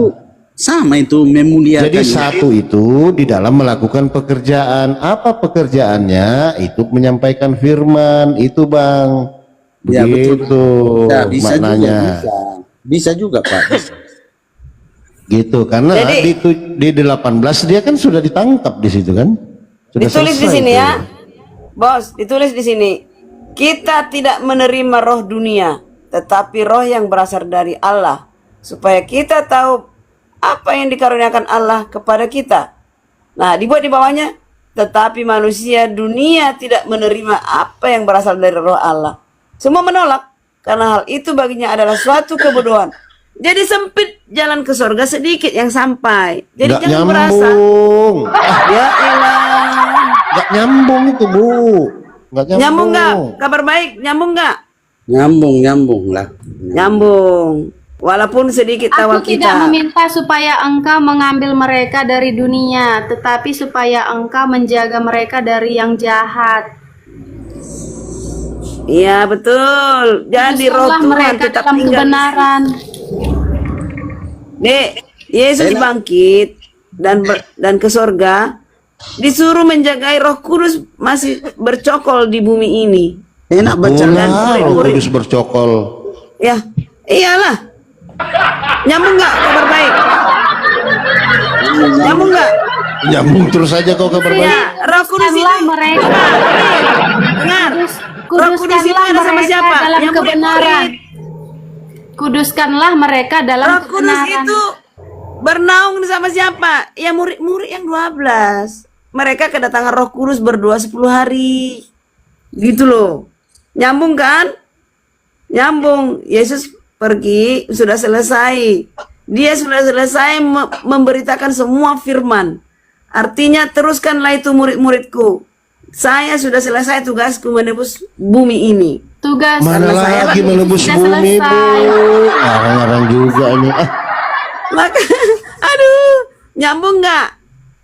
[SPEAKER 6] sama itu memuliakan.
[SPEAKER 4] Jadi satu itu di dalam melakukan pekerjaan. Apa pekerjaannya? Itu menyampaikan firman, itu Bang.
[SPEAKER 6] Ya, betul.
[SPEAKER 4] Begitu
[SPEAKER 6] Ya, bisa
[SPEAKER 4] maknanya.
[SPEAKER 6] juga, bisa juga Pak. Bisa.
[SPEAKER 4] Gitu, karena
[SPEAKER 5] Jadi-
[SPEAKER 4] di 18 dia kan sudah ditangkap di situ kan? Sudah
[SPEAKER 5] ditulis di
[SPEAKER 4] selesai
[SPEAKER 5] sini
[SPEAKER 4] itu.
[SPEAKER 5] ya. Bos, ditulis di sini. Kita tidak menerima roh dunia, tetapi roh yang berasal dari Allah, supaya kita tahu apa yang dikaruniakan Allah kepada kita. Nah, dibuat di bawahnya, tetapi manusia dunia tidak menerima apa yang berasal dari roh Allah. Semua menolak, karena hal itu baginya adalah suatu kebodohan. Jadi sempit jalan ke surga, sedikit yang sampai. Jadi
[SPEAKER 4] Nggak
[SPEAKER 5] jangan merasa.
[SPEAKER 4] nyambung.
[SPEAKER 5] Ya elah.
[SPEAKER 4] Nggak nyambung itu Bu. Nggak nyambung.
[SPEAKER 5] Nyambung nggak? Kabar baik, nyambung nggak?
[SPEAKER 6] Nyambung lah.
[SPEAKER 5] Nyambung. Walaupun sedikit
[SPEAKER 2] Aku
[SPEAKER 5] tawa
[SPEAKER 2] tidak
[SPEAKER 5] kita.
[SPEAKER 2] meminta supaya engkau mengambil mereka dari dunia, tetapi supaya engkau menjaga mereka dari yang jahat.
[SPEAKER 5] Iya betul. Jadi roh
[SPEAKER 2] Kuduskanlah
[SPEAKER 5] Tuhan
[SPEAKER 2] mereka
[SPEAKER 5] tetap
[SPEAKER 2] dalam
[SPEAKER 5] tinggal.
[SPEAKER 2] kebenaran.
[SPEAKER 5] Dek, Yesus bangkit dan ke sorga, disuruh menjagai Roh Kudus masih bercokol di bumi ini.
[SPEAKER 6] Enak baca.
[SPEAKER 4] Bola, Roh Kudus bercokol.
[SPEAKER 5] Ya, iyalah. Nyambung nggak kabar baik? Nyambung nggak?
[SPEAKER 4] Nyambung terus aja kau kabar baik.
[SPEAKER 5] Ya, Roh Kudus ini.
[SPEAKER 2] Kuduskanlah mereka.
[SPEAKER 5] Dengar. Roh Kudus itu
[SPEAKER 2] Kuduskanlah
[SPEAKER 5] ada sama
[SPEAKER 2] mereka
[SPEAKER 5] siapa?
[SPEAKER 2] dalam
[SPEAKER 5] Yang
[SPEAKER 2] kebenaran.
[SPEAKER 5] murid-murid.
[SPEAKER 2] Kuduskanlah mereka dalam
[SPEAKER 5] Roh Kudus
[SPEAKER 2] kebenaran.
[SPEAKER 5] itu bernaung sama siapa? Ya murid-murid yang 12. Mereka kedatangan Roh Kudus berdua 10 hari. Gitu loh. Nyambung kan? Nyambung. Yesus pergi, sudah selesai. Dia sudah selesai memberitakan semua firman. Artinya teruskanlah itu murid-muridku. Saya sudah selesai tugasku menebus bumi ini.
[SPEAKER 2] Tugas
[SPEAKER 4] Mana
[SPEAKER 5] saya
[SPEAKER 4] lagi menebus
[SPEAKER 2] sudah
[SPEAKER 4] bumi, Bu?
[SPEAKER 2] selesai.
[SPEAKER 4] Ngarang-ngarang juga ini.
[SPEAKER 5] Maka, aduh, nyambung nggak?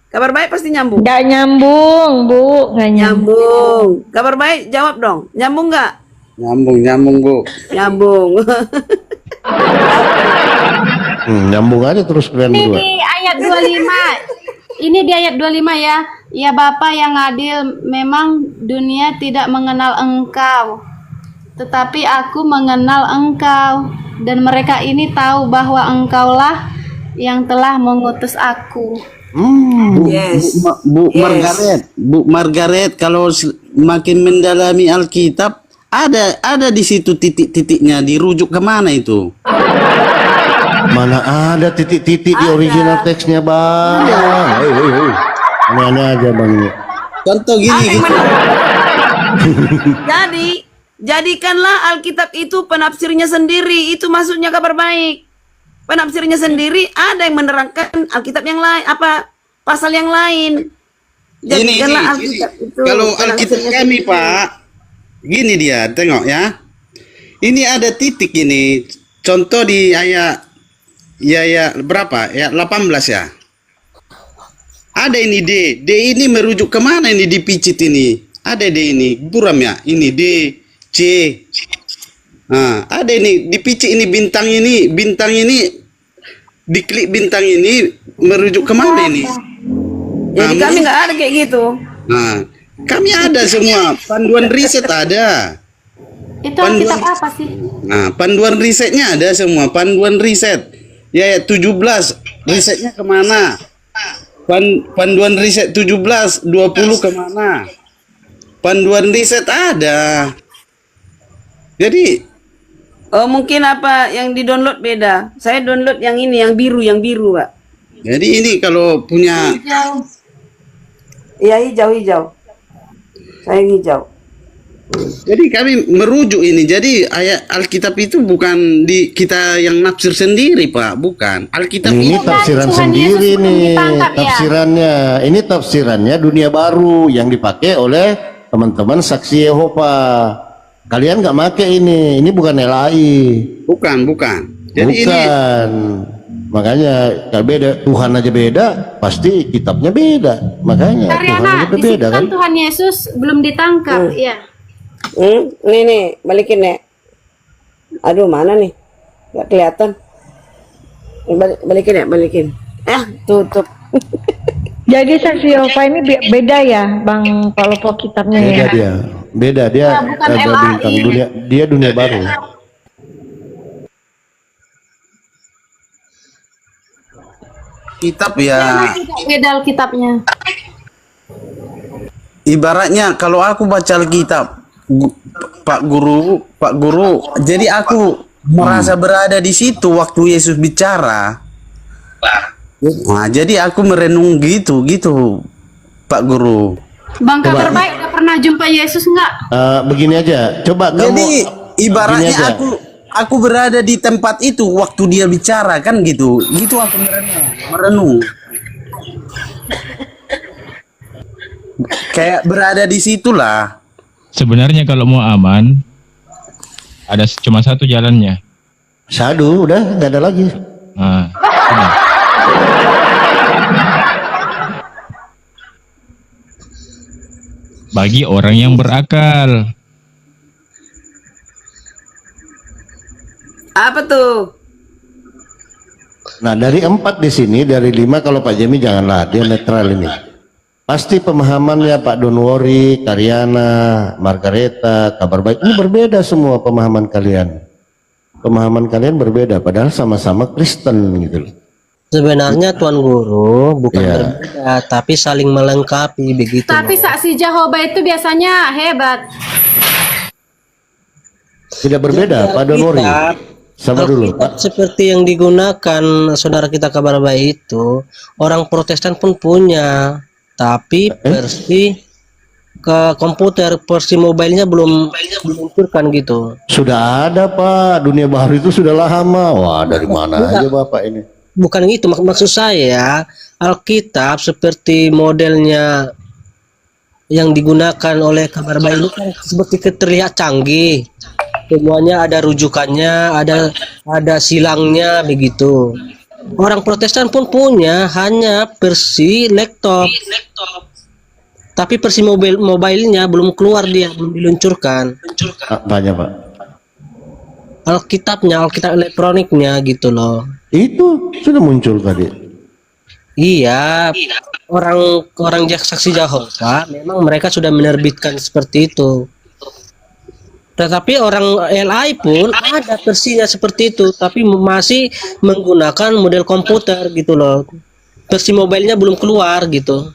[SPEAKER 5] Kabar baik pasti nyambung.
[SPEAKER 1] Nggak nyambung, Bu. Nggak nyambung.
[SPEAKER 5] Nyambung. Kabar baik jawab dong. Nyambung nggak?
[SPEAKER 6] Nyambung Bu.
[SPEAKER 5] Nyambung.
[SPEAKER 4] Nyambung aja terus kalian
[SPEAKER 2] Ini
[SPEAKER 4] berdua.
[SPEAKER 2] di ayat 25. Ini di ayat 25 ya. Ya Bapa yang adil, memang dunia tidak mengenal Engkau, tetapi aku mengenal Engkau, dan mereka ini tahu bahwa Engkaulah yang telah mengutus aku.
[SPEAKER 5] Yes.
[SPEAKER 6] Bu
[SPEAKER 5] Yes.
[SPEAKER 6] Margaret, kalau makin mendalami Alkitab, ada di situ titik-titiknya, dirujuk kemana itu?
[SPEAKER 4] Mana ada titik-titik di original teksnya, Bang? Hei. Aneh-aneh aja, Bang. Ini.
[SPEAKER 6] Contoh gini.
[SPEAKER 5] Jadi, jadikanlah Alkitab itu penafsirnya sendiri. Itu maksudnya kabar baik. Penafsirnya sendiri, ada yang menerangkan Alkitab yang lain, apa pasal yang lain. Jadikanlah Alkitab itu.
[SPEAKER 6] Kalau Alkitab
[SPEAKER 5] penafsirnya
[SPEAKER 6] kami,
[SPEAKER 5] sendiri.
[SPEAKER 6] Pak, gini dia, tengok ya. Ini ada titik ini. Contoh di ayat berapa? Ayat 18 ya. Ada ini D. D ini merujuk kemana ini dipicit ini? Ada D ini. Buram ya. Ini D, C. Nah, ada ini dipicit ini bintang ini. Bintang ini diklik bintang ini merujuk kemana ini?
[SPEAKER 5] Jadi kami nggak ada kayak gitu.
[SPEAKER 6] Nah, kami ada semua. Panduan riset ada.
[SPEAKER 2] Itu Alkitab apa sih?
[SPEAKER 6] Nah, panduan risetnya ada semua. Panduan riset. Ya 17. Risetnya kemana? Panduan riset 17, 20 kemana? Panduan riset ada. Jadi,
[SPEAKER 5] Oh mungkin apa yang di-download beda. Saya download yang ini, yang biru, Pak.
[SPEAKER 6] jadi ini kalau punya
[SPEAKER 2] Jauh.
[SPEAKER 5] Iya hijau. Saya yang hijau.
[SPEAKER 6] jadi kami merujuk ini. Jadi ayat Alkitab itu bukan di kita yang nafsir sendiri, Pak, bukan. Alkitab
[SPEAKER 4] Ini
[SPEAKER 6] itu
[SPEAKER 4] tafsiran
[SPEAKER 2] Tuhan
[SPEAKER 4] sendiri
[SPEAKER 2] Yesus belum
[SPEAKER 4] nih,
[SPEAKER 2] ditangkap, ya?
[SPEAKER 4] tafsirannya. Ini tafsirannya dunia baru yang dipakai oleh teman-teman saksi Yehova. Kalian nggak make ini bukan LAI.
[SPEAKER 6] bukan. Jadi ini
[SPEAKER 4] Bukan. Makanya kalau beda, Tuhan aja beda, pasti kitabnya beda. Makanya Tuhan
[SPEAKER 2] Karyana,
[SPEAKER 4] aja
[SPEAKER 2] di situ
[SPEAKER 4] beda
[SPEAKER 2] kan
[SPEAKER 4] kan.
[SPEAKER 2] Tuhan Yesus belum ditangkap, ya.
[SPEAKER 5] Nih, balikin nih. Aduh, mana nih? Gak kelihatan. Balikin. Tutup.
[SPEAKER 1] Jadi saksi Yehova ini beda ya, Bang Palopo kitabnya
[SPEAKER 4] Beda
[SPEAKER 1] ya.
[SPEAKER 4] dia. Beda dia
[SPEAKER 2] Nah, bukan
[SPEAKER 4] ada
[SPEAKER 2] LAI.
[SPEAKER 4] bintang dunia, dia dunia baru.
[SPEAKER 6] kitab ya.
[SPEAKER 2] Beda Alkitabnya.
[SPEAKER 6] Ibaratnya kalau aku baca Alkitab, Pak Guru, jadi aku merasa berada di situ waktu Yesus bicara. Nah, jadi aku merenung gitu, Pak Guru.
[SPEAKER 2] Bang Kabar Baik udah pernah jumpa Yesus nggak?
[SPEAKER 4] Begini aja, coba
[SPEAKER 6] Jadi
[SPEAKER 4] kamu
[SPEAKER 6] ibaratnya
[SPEAKER 4] gini aja.
[SPEAKER 6] aku berada di tempat itu waktu dia bicara kan gitu. Gitu aku merenung. Kayak berada di situlah.
[SPEAKER 3] Sebenarnya kalau mau aman, ada cuma satu jalannya.
[SPEAKER 4] Sadu, udah nggak ada lagi.
[SPEAKER 3] Nah, sudah. Bagi orang yang berakal.
[SPEAKER 5] Apa tuh?
[SPEAKER 4] Nah dari 4 di sini, dari 5 kalau Pak Jemi janganlah, dia netral ini. Pasti pemahamannya Pak Donwori, Karyana, Margareta, Kabar Baik ini berbeda semua pemahaman kalian. Pemahaman kalian berbeda, padahal sama-sama Kristen gitu loh.
[SPEAKER 11] Sebenarnya Tuan Guru bukan
[SPEAKER 4] Iya.
[SPEAKER 11] berbeda, tapi saling melengkapi begitu.
[SPEAKER 2] Tapi saksi Jehovah itu biasanya hebat.
[SPEAKER 4] Tidak berbeda, Pak Donwori. Sama dulu,
[SPEAKER 11] Alkitab
[SPEAKER 4] Pak.
[SPEAKER 11] seperti yang digunakan saudara kita Kabar Baik itu, orang Protestan pun punya, tapi versi ke komputer, versi mobilenya belum diluncurkan gitu.
[SPEAKER 4] Sudah ada Pak, dunia baru itu sudah lama. Wah dari mana aja Bapak ini?
[SPEAKER 11] Bukan gitu, maksud saya Alkitab seperti modelnya yang digunakan oleh Kabar Baik ini kan seperti terlihat canggih. Semuanya ada rujukannya, ada silangnya begitu. Orang Protestan pun punya, hanya versi laptop. Tapi versi mobilenya belum keluar, dia belum diluncurkan.
[SPEAKER 4] Banyak Pak.
[SPEAKER 11] Alkitab elektroniknya gitu loh.
[SPEAKER 4] Itu sudah muncul tadi.
[SPEAKER 11] Iya, orang saksi Yahova memang mereka sudah menerbitkan seperti itu. Tetapi orang LI pun ada versinya seperti itu, tapi masih menggunakan model komputer gitu loh. Versi mobilenya belum keluar gitu.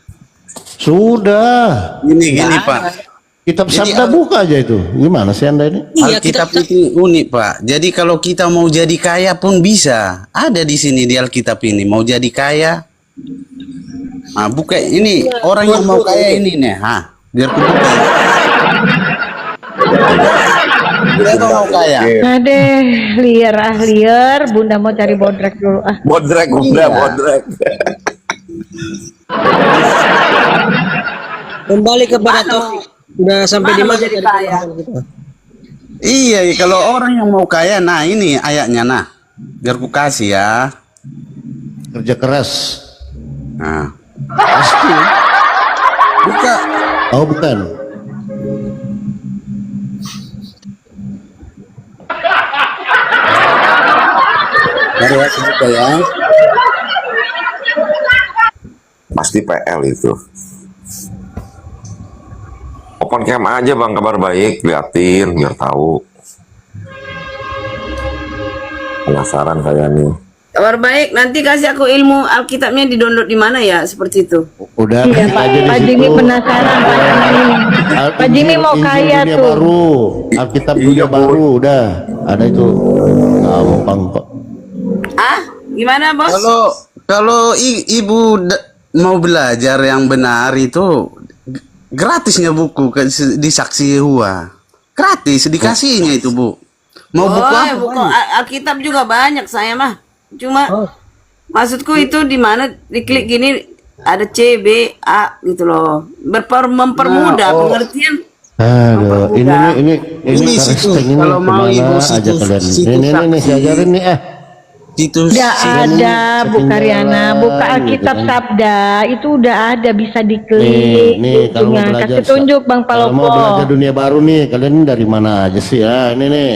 [SPEAKER 4] Sudah.
[SPEAKER 6] Gini Pak.
[SPEAKER 4] Kitab Sabda buka aja itu. Gimana sih Anda ini?
[SPEAKER 11] Iya,
[SPEAKER 6] Alkitab itu unik Pak. Jadi kalau kita mau jadi kaya pun bisa. Ada di sini di Alkitab ini. Mau jadi kaya. Nah, buka ini orang yang mau kaya ini nih. Biar aku buka. Kita mau kaya.
[SPEAKER 1] Adeh, liar, Bunda mau cari bodrek dulu ah.
[SPEAKER 7] Bodrek, Bunda, bodrek.
[SPEAKER 11] Kembali kepada topik. Udah sampai di mana jadi kaya?
[SPEAKER 6] Iya, kalau orang yang mau kaya, nah ini ayatnya nah. Biar ku kasih ya.
[SPEAKER 4] Kerja keras.
[SPEAKER 6] Nah,
[SPEAKER 4] Pasti.
[SPEAKER 6] buka.
[SPEAKER 4] Oh bukan.
[SPEAKER 6] Mari aku buka ya.
[SPEAKER 7] Pasti PL itu. Open cam aja Bang Kabar Baik, liatin biar tahu. Penasaran kayak nih.
[SPEAKER 5] Kabar Baik, nanti kasih aku ilmu Alkitabnya di-download di mana ya, seperti itu.
[SPEAKER 4] Udah
[SPEAKER 1] Iya
[SPEAKER 4] kasih
[SPEAKER 1] Pak,
[SPEAKER 4] aja di
[SPEAKER 1] Pak
[SPEAKER 4] situ.
[SPEAKER 1] Jimmy penasaran Pak Jimmy. Pak Jimmy mau
[SPEAKER 4] Injil
[SPEAKER 1] kaya
[SPEAKER 4] dunia
[SPEAKER 1] tuh.
[SPEAKER 4] baru, Alkitab dunia baru, udah ada itu. Gampang kok.
[SPEAKER 5] Gimana bos?
[SPEAKER 6] Kalau ibu mau belajar yang benar itu gratisnya buku di Saksi Yehova. Gratis dikasihnya itu Bu. Mau buku apa?
[SPEAKER 5] Buku Alkitab juga banyak saya mah. Cuma maksudku itu di mana diklik gini ada C, B, A gitu loh. Mempermudah pengertian.
[SPEAKER 4] Aduh, ini
[SPEAKER 6] situ.
[SPEAKER 4] Karsteng ini
[SPEAKER 6] Kalau mau
[SPEAKER 4] kemana
[SPEAKER 6] ibu
[SPEAKER 4] aja
[SPEAKER 6] situ,
[SPEAKER 4] kalian.
[SPEAKER 6] situ
[SPEAKER 4] Ini saya ajarin nih
[SPEAKER 6] Itu
[SPEAKER 1] Udah ada Bu Karyana, buka
[SPEAKER 4] gitu
[SPEAKER 1] Alkitab
[SPEAKER 4] kan.
[SPEAKER 1] Sabda, itu udah ada bisa diklik.
[SPEAKER 4] Nih kalau mau
[SPEAKER 1] Itunya.
[SPEAKER 4] belajar
[SPEAKER 1] Kasih tunjuk Bang
[SPEAKER 4] kalau mau belajar
[SPEAKER 1] Palopo.
[SPEAKER 4] dunia baru nih, kalian ini dari mana aja sih ya? Ini nih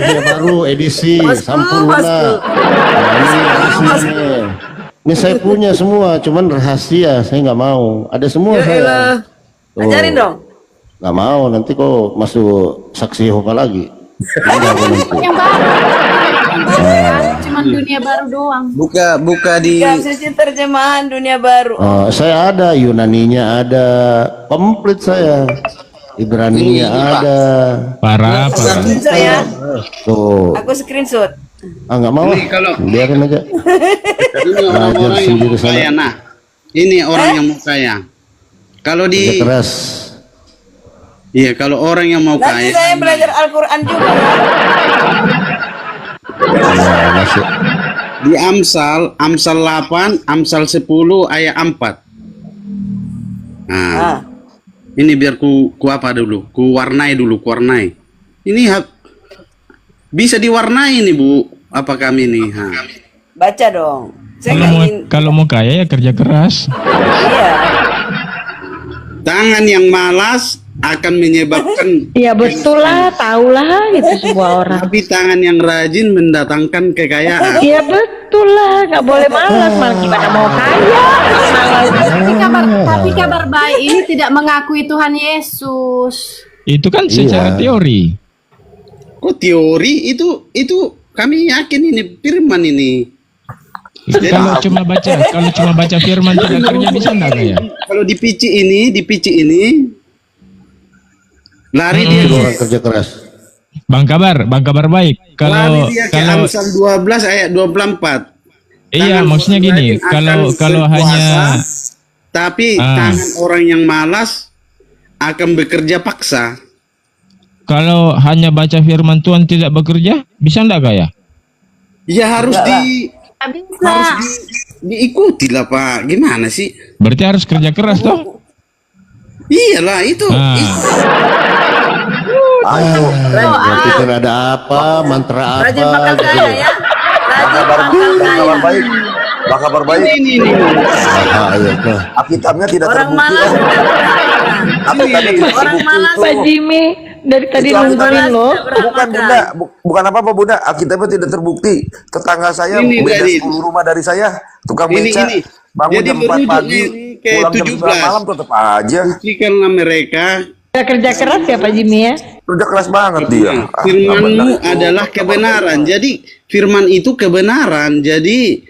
[SPEAKER 4] dunia baru edisi sempurna. Nah, ini edisinya nih. Ini saya punya semua, cuman rahasia, saya nggak mau. Ada semua saya. Tuh.
[SPEAKER 5] Ajarin dong.
[SPEAKER 4] Nggak mau, nanti kok masuk Saksi Yehova lagi. Enggak, aku nanti.
[SPEAKER 2] Yang baru. Cuman dunia baru doang.
[SPEAKER 6] buka di
[SPEAKER 5] Kasih terjemahan dunia baru.
[SPEAKER 4] Saya ada Yunaninya, ada komplit saya. Ibraninya ada.
[SPEAKER 3] Parah.
[SPEAKER 5] Screenshot ya.
[SPEAKER 4] Tuh,
[SPEAKER 5] Aku screenshot.
[SPEAKER 4] nggak mau
[SPEAKER 6] Ini kalau-
[SPEAKER 4] biarin aja.
[SPEAKER 6] ini orang-orang yang
[SPEAKER 4] sendiri
[SPEAKER 6] mau kaya.
[SPEAKER 4] sana.
[SPEAKER 6] Nah, ini orang yang mau kaya. Kalau
[SPEAKER 4] Kerja
[SPEAKER 6] di
[SPEAKER 4] keras.
[SPEAKER 6] Iya, kalau orang yang mau
[SPEAKER 5] Nanti
[SPEAKER 6] kaya
[SPEAKER 5] saya belajar Al-Quran juga ya.
[SPEAKER 4] Ya, masih.
[SPEAKER 6] di Amsal 8, Amsal 10 ayat 4. Nah, ini biar ku apa dulu? Ku warnai dulu, ku warnai. Ini bisa diwarnai nih, Bu. Apa kami nih?
[SPEAKER 5] Baca dong. Saya
[SPEAKER 3] Kalau
[SPEAKER 5] nggak
[SPEAKER 3] mau
[SPEAKER 5] ingin.
[SPEAKER 3] kalau mau kaya ya kerja keras.
[SPEAKER 5] Iya.
[SPEAKER 6] Tangan yang malas akan menyebabkan
[SPEAKER 1] Iya betul lah, tahulah itu semua orang.
[SPEAKER 6] tapi tangan yang rajin mendatangkan kekayaan.
[SPEAKER 1] Iya betul lah, nggak boleh malas, malah gimana mau kaya? Malas.
[SPEAKER 2] Tapi kabar baik ini tidak mengakui Tuhan Yesus.
[SPEAKER 3] Itu kan secara teori.
[SPEAKER 6] Oh, teori itu kami yakin ini firman ini.
[SPEAKER 3] Kalau cuma baca firman tidak kerja bisa enggak kaya?
[SPEAKER 6] Kalau di PC ini lari dia
[SPEAKER 4] Itu orang kerja keras.
[SPEAKER 3] Bang kabar baik.
[SPEAKER 6] lari dia ke
[SPEAKER 3] Kalau
[SPEAKER 6] Amsal 12 ayat 24.
[SPEAKER 3] iya
[SPEAKER 6] Tangan
[SPEAKER 3] maksudnya
[SPEAKER 6] orang
[SPEAKER 3] gini,
[SPEAKER 6] rajin akan
[SPEAKER 3] kalau
[SPEAKER 6] berkuasa,
[SPEAKER 3] hanya
[SPEAKER 6] tapi tangan orang yang malas akan bekerja paksa.
[SPEAKER 3] kalau hanya baca firman Tuhan tidak bekerja, bisa enggak kaya?
[SPEAKER 6] Ya harus
[SPEAKER 2] Nggak bisa.
[SPEAKER 6] diikuti lah Pak. Gimana sih?
[SPEAKER 3] Berarti harus kerja keras toh?
[SPEAKER 6] Iyalah itu.
[SPEAKER 4] Pikir ada apa, mantra apa
[SPEAKER 5] Rajin makan
[SPEAKER 4] gitu.
[SPEAKER 5] saya ya. Rajin makan saya.
[SPEAKER 7] baik. Bang kabar baik.
[SPEAKER 6] Ini.
[SPEAKER 7] Alkitabnya tidak
[SPEAKER 5] Orang
[SPEAKER 7] terbukti.
[SPEAKER 5] malas.
[SPEAKER 7] Alkitabnya tidak
[SPEAKER 5] Orang
[SPEAKER 7] terbukti
[SPEAKER 5] malas.
[SPEAKER 7] itu.
[SPEAKER 1] Pak Jimmy dari tadi
[SPEAKER 7] Itu
[SPEAKER 1] nungguin loh.
[SPEAKER 7] Bukan Bunda, bukan apa-apa Bunda. Alkitabnya tidak terbukti. Tetangga saya
[SPEAKER 6] Ini,
[SPEAKER 7] beda
[SPEAKER 6] Dadin.
[SPEAKER 7] 10 rumah dari saya, tukang
[SPEAKER 6] Ini.
[SPEAKER 7] beca. Bangun
[SPEAKER 6] Jadi
[SPEAKER 7] jam 4
[SPEAKER 6] merujuk
[SPEAKER 7] pagi,
[SPEAKER 6] ini ke
[SPEAKER 7] pulang jam 9 malam
[SPEAKER 6] 17.
[SPEAKER 7] tetap aja.
[SPEAKER 6] Buktikanlah mereka.
[SPEAKER 1] Kerja keras ya Pak Jimmy ya.
[SPEAKER 7] Udah keras banget dia.
[SPEAKER 6] Firmanmu adalah kebenaran. Jadi firman itu kebenaran. Jadi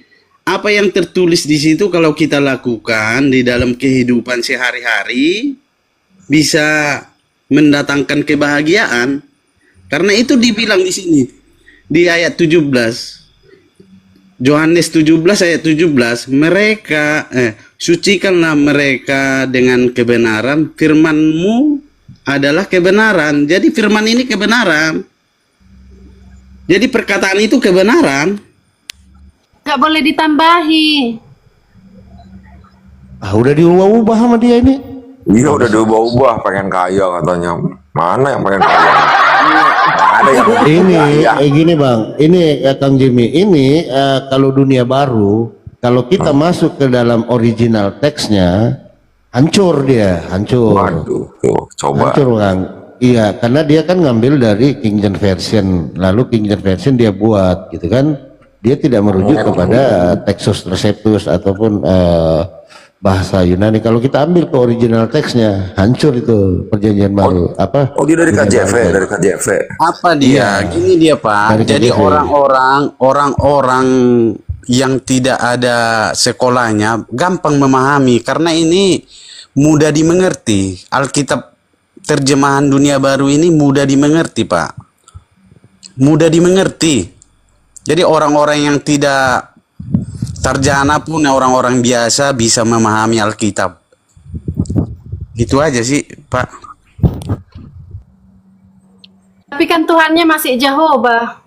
[SPEAKER 6] apa yang tertulis di situ kalau kita lakukan di dalam kehidupan sehari-hari bisa mendatangkan kebahagiaan. Karena itu dibilang di sini di ayat 17. Yohanes 17 ayat 17, mereka sucikanlah mereka dengan kebenaran, firman-Mu adalah kebenaran. Jadi firman ini kebenaran. Jadi perkataan itu kebenaran.
[SPEAKER 2] Nggak boleh ditambahi.
[SPEAKER 4] Udah diubah-ubah sama dia ini.
[SPEAKER 7] Iya udah diubah-ubah, pengen kaya katanya. Mana yang pengen kaya? Ada yang
[SPEAKER 4] Ini
[SPEAKER 7] kaya.
[SPEAKER 4] gini Bang, ini Kang Jimmy, ini kalau dunia baru, kalau kita masuk ke dalam original teksnya, hancur dia, hancur.
[SPEAKER 7] Waduh, tuh, coba.
[SPEAKER 4] Hancur Bang. Iya, karena dia kan ngambil dari King James Version, lalu King James Version dia buat, gitu kan? Dia tidak merujuk kepada Textus Receptus ataupun bahasa Yunani. Kalau kita ambil ke original teksnya, hancur itu perjanjian baru. Apa?
[SPEAKER 7] Oh dia dari
[SPEAKER 4] Perjanjian
[SPEAKER 7] KJV,
[SPEAKER 4] baru.
[SPEAKER 7] dari KJV.
[SPEAKER 6] Apa dia? Gini dia Pak.
[SPEAKER 4] Dari
[SPEAKER 6] Jadi
[SPEAKER 4] KJV.
[SPEAKER 6] orang-orang yang tidak ada sekolahnya gampang memahami karena ini mudah dimengerti. Alkitab terjemahan dunia baru ini mudah dimengerti Pak. Mudah dimengerti. Jadi orang-orang yang tidak sarjana pun orang-orang biasa bisa memahami Alkitab. Itu aja sih Pak.
[SPEAKER 2] Tapi kan Tuhannya masih Jehovah.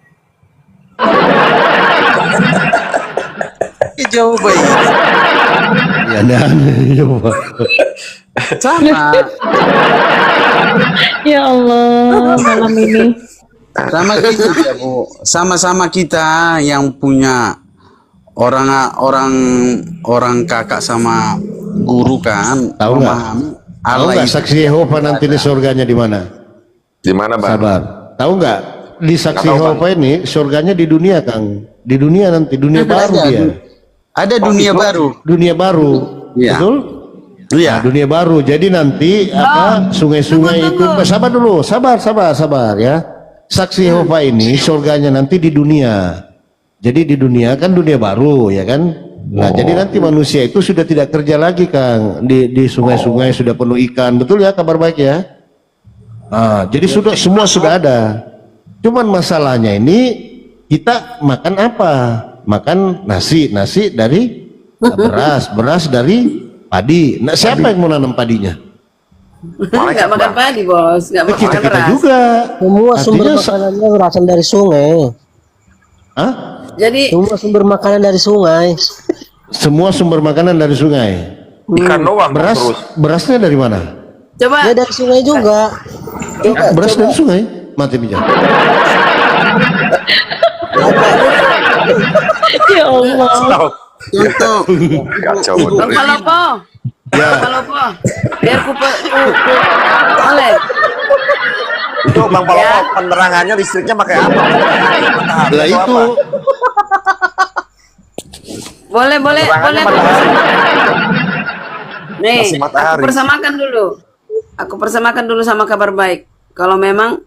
[SPEAKER 6] Jauh baik.
[SPEAKER 4] Ya, aneh, ya, Pak.
[SPEAKER 6] Sama.
[SPEAKER 1] Ya Allah, malam ini.
[SPEAKER 6] Sama kita ya, Bu. Sama-sama kita yang punya orang kakak sama guru kan.
[SPEAKER 4] Tahu nggak?
[SPEAKER 6] memahami
[SPEAKER 4] Tahu
[SPEAKER 6] Allah
[SPEAKER 4] nggak
[SPEAKER 6] itu.
[SPEAKER 4] saksi Yehova nanti di surganya di mana?
[SPEAKER 7] Di mana Bang?
[SPEAKER 4] Sabar. Tahu nggak? Di saksi
[SPEAKER 7] Nggak tahu,
[SPEAKER 4] Yehova ini surganya di dunia Kang. Di dunia nanti dunia baru
[SPEAKER 6] Ada.
[SPEAKER 4] dia.
[SPEAKER 6] Ada dunia baru.
[SPEAKER 4] Dunia baru.
[SPEAKER 6] Iya.
[SPEAKER 4] Betul?
[SPEAKER 6] Iya.
[SPEAKER 4] Nah, dunia baru. Jadi nanti apa sungai-sungai itu sabar dulu, sabar ya. Saksi Yehova ini surganya nanti di dunia. Jadi di dunia kan dunia baru ya kan. Nah, jadi nanti manusia itu sudah tidak kerja lagi Kang. Di sungai-sungai sudah penuh ikan. Betul ya kabar baik ya? Nah, jadi sudah semua sudah ada. Cuman masalahnya ini kita makan apa? Makan nasi dari beras dari padi. Nah, siapa yang mau nanam padinya?
[SPEAKER 5] Nggak makan padi bos, nggak makan
[SPEAKER 4] Kita
[SPEAKER 5] beras.
[SPEAKER 4] juga.
[SPEAKER 11] Semua sumber
[SPEAKER 4] Artinya
[SPEAKER 11] makanannya berasal dari sungai.
[SPEAKER 4] Hah?
[SPEAKER 5] Jadi
[SPEAKER 11] Semua sumber makanan dari sungai.
[SPEAKER 4] Semua sumber makanan dari sungai.
[SPEAKER 7] Ikan doang terus.
[SPEAKER 4] Berasnya dari mana?
[SPEAKER 5] coba
[SPEAKER 11] Ya dari sungai juga.
[SPEAKER 4] Beras dari sungai. Mati bijak.
[SPEAKER 1] Ya Allah.
[SPEAKER 6] Contoh.
[SPEAKER 7] Kacau.
[SPEAKER 5] Bang Palopo,
[SPEAKER 4] Ya.
[SPEAKER 5] Bang Palopo, biar ku oleh.
[SPEAKER 7] Itu Bang Palopo penerangannya listriknya pakai apa?
[SPEAKER 4] Lah itu
[SPEAKER 5] Boleh.
[SPEAKER 7] Penerangannya
[SPEAKER 5] Nih,
[SPEAKER 7] Masih matahari.
[SPEAKER 5] Aku persamakan dulu sama kabar baik. Kalau memang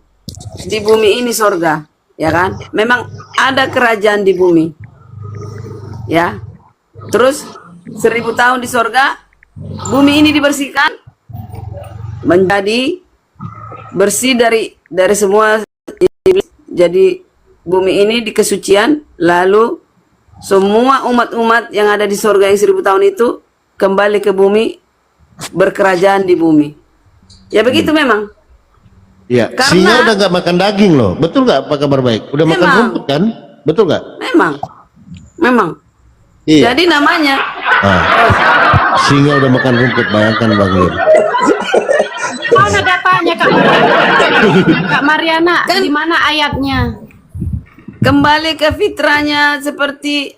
[SPEAKER 5] di bumi ini sorga, ya kan? Memang ada kerajaan di bumi, ya. Terus 1000 tahun di sorga, bumi ini dibersihkan, menjadi bersih dari semua iblis. Jadi bumi ini di kesucian, lalu semua umat-umat yang ada di sorga yang 1000 tahun itu kembali ke bumi, berkerajaan di bumi. Ya begitu memang.
[SPEAKER 4] ya,
[SPEAKER 5] Karena-
[SPEAKER 4] singa udah nggak makan daging loh. Betul nggak Pak kabar baik? Udah makan
[SPEAKER 5] Memang.
[SPEAKER 4] rumput kan? Betul nggak?
[SPEAKER 5] Memang.
[SPEAKER 6] Iya.
[SPEAKER 5] Jadi namanya
[SPEAKER 4] Ah, singa udah makan rumput, bayangkan Bang Yul.
[SPEAKER 2] Mana datanya Kak Mariana? Kak Mariana, di mana ayatnya?
[SPEAKER 5] kembali ke fitrahnya seperti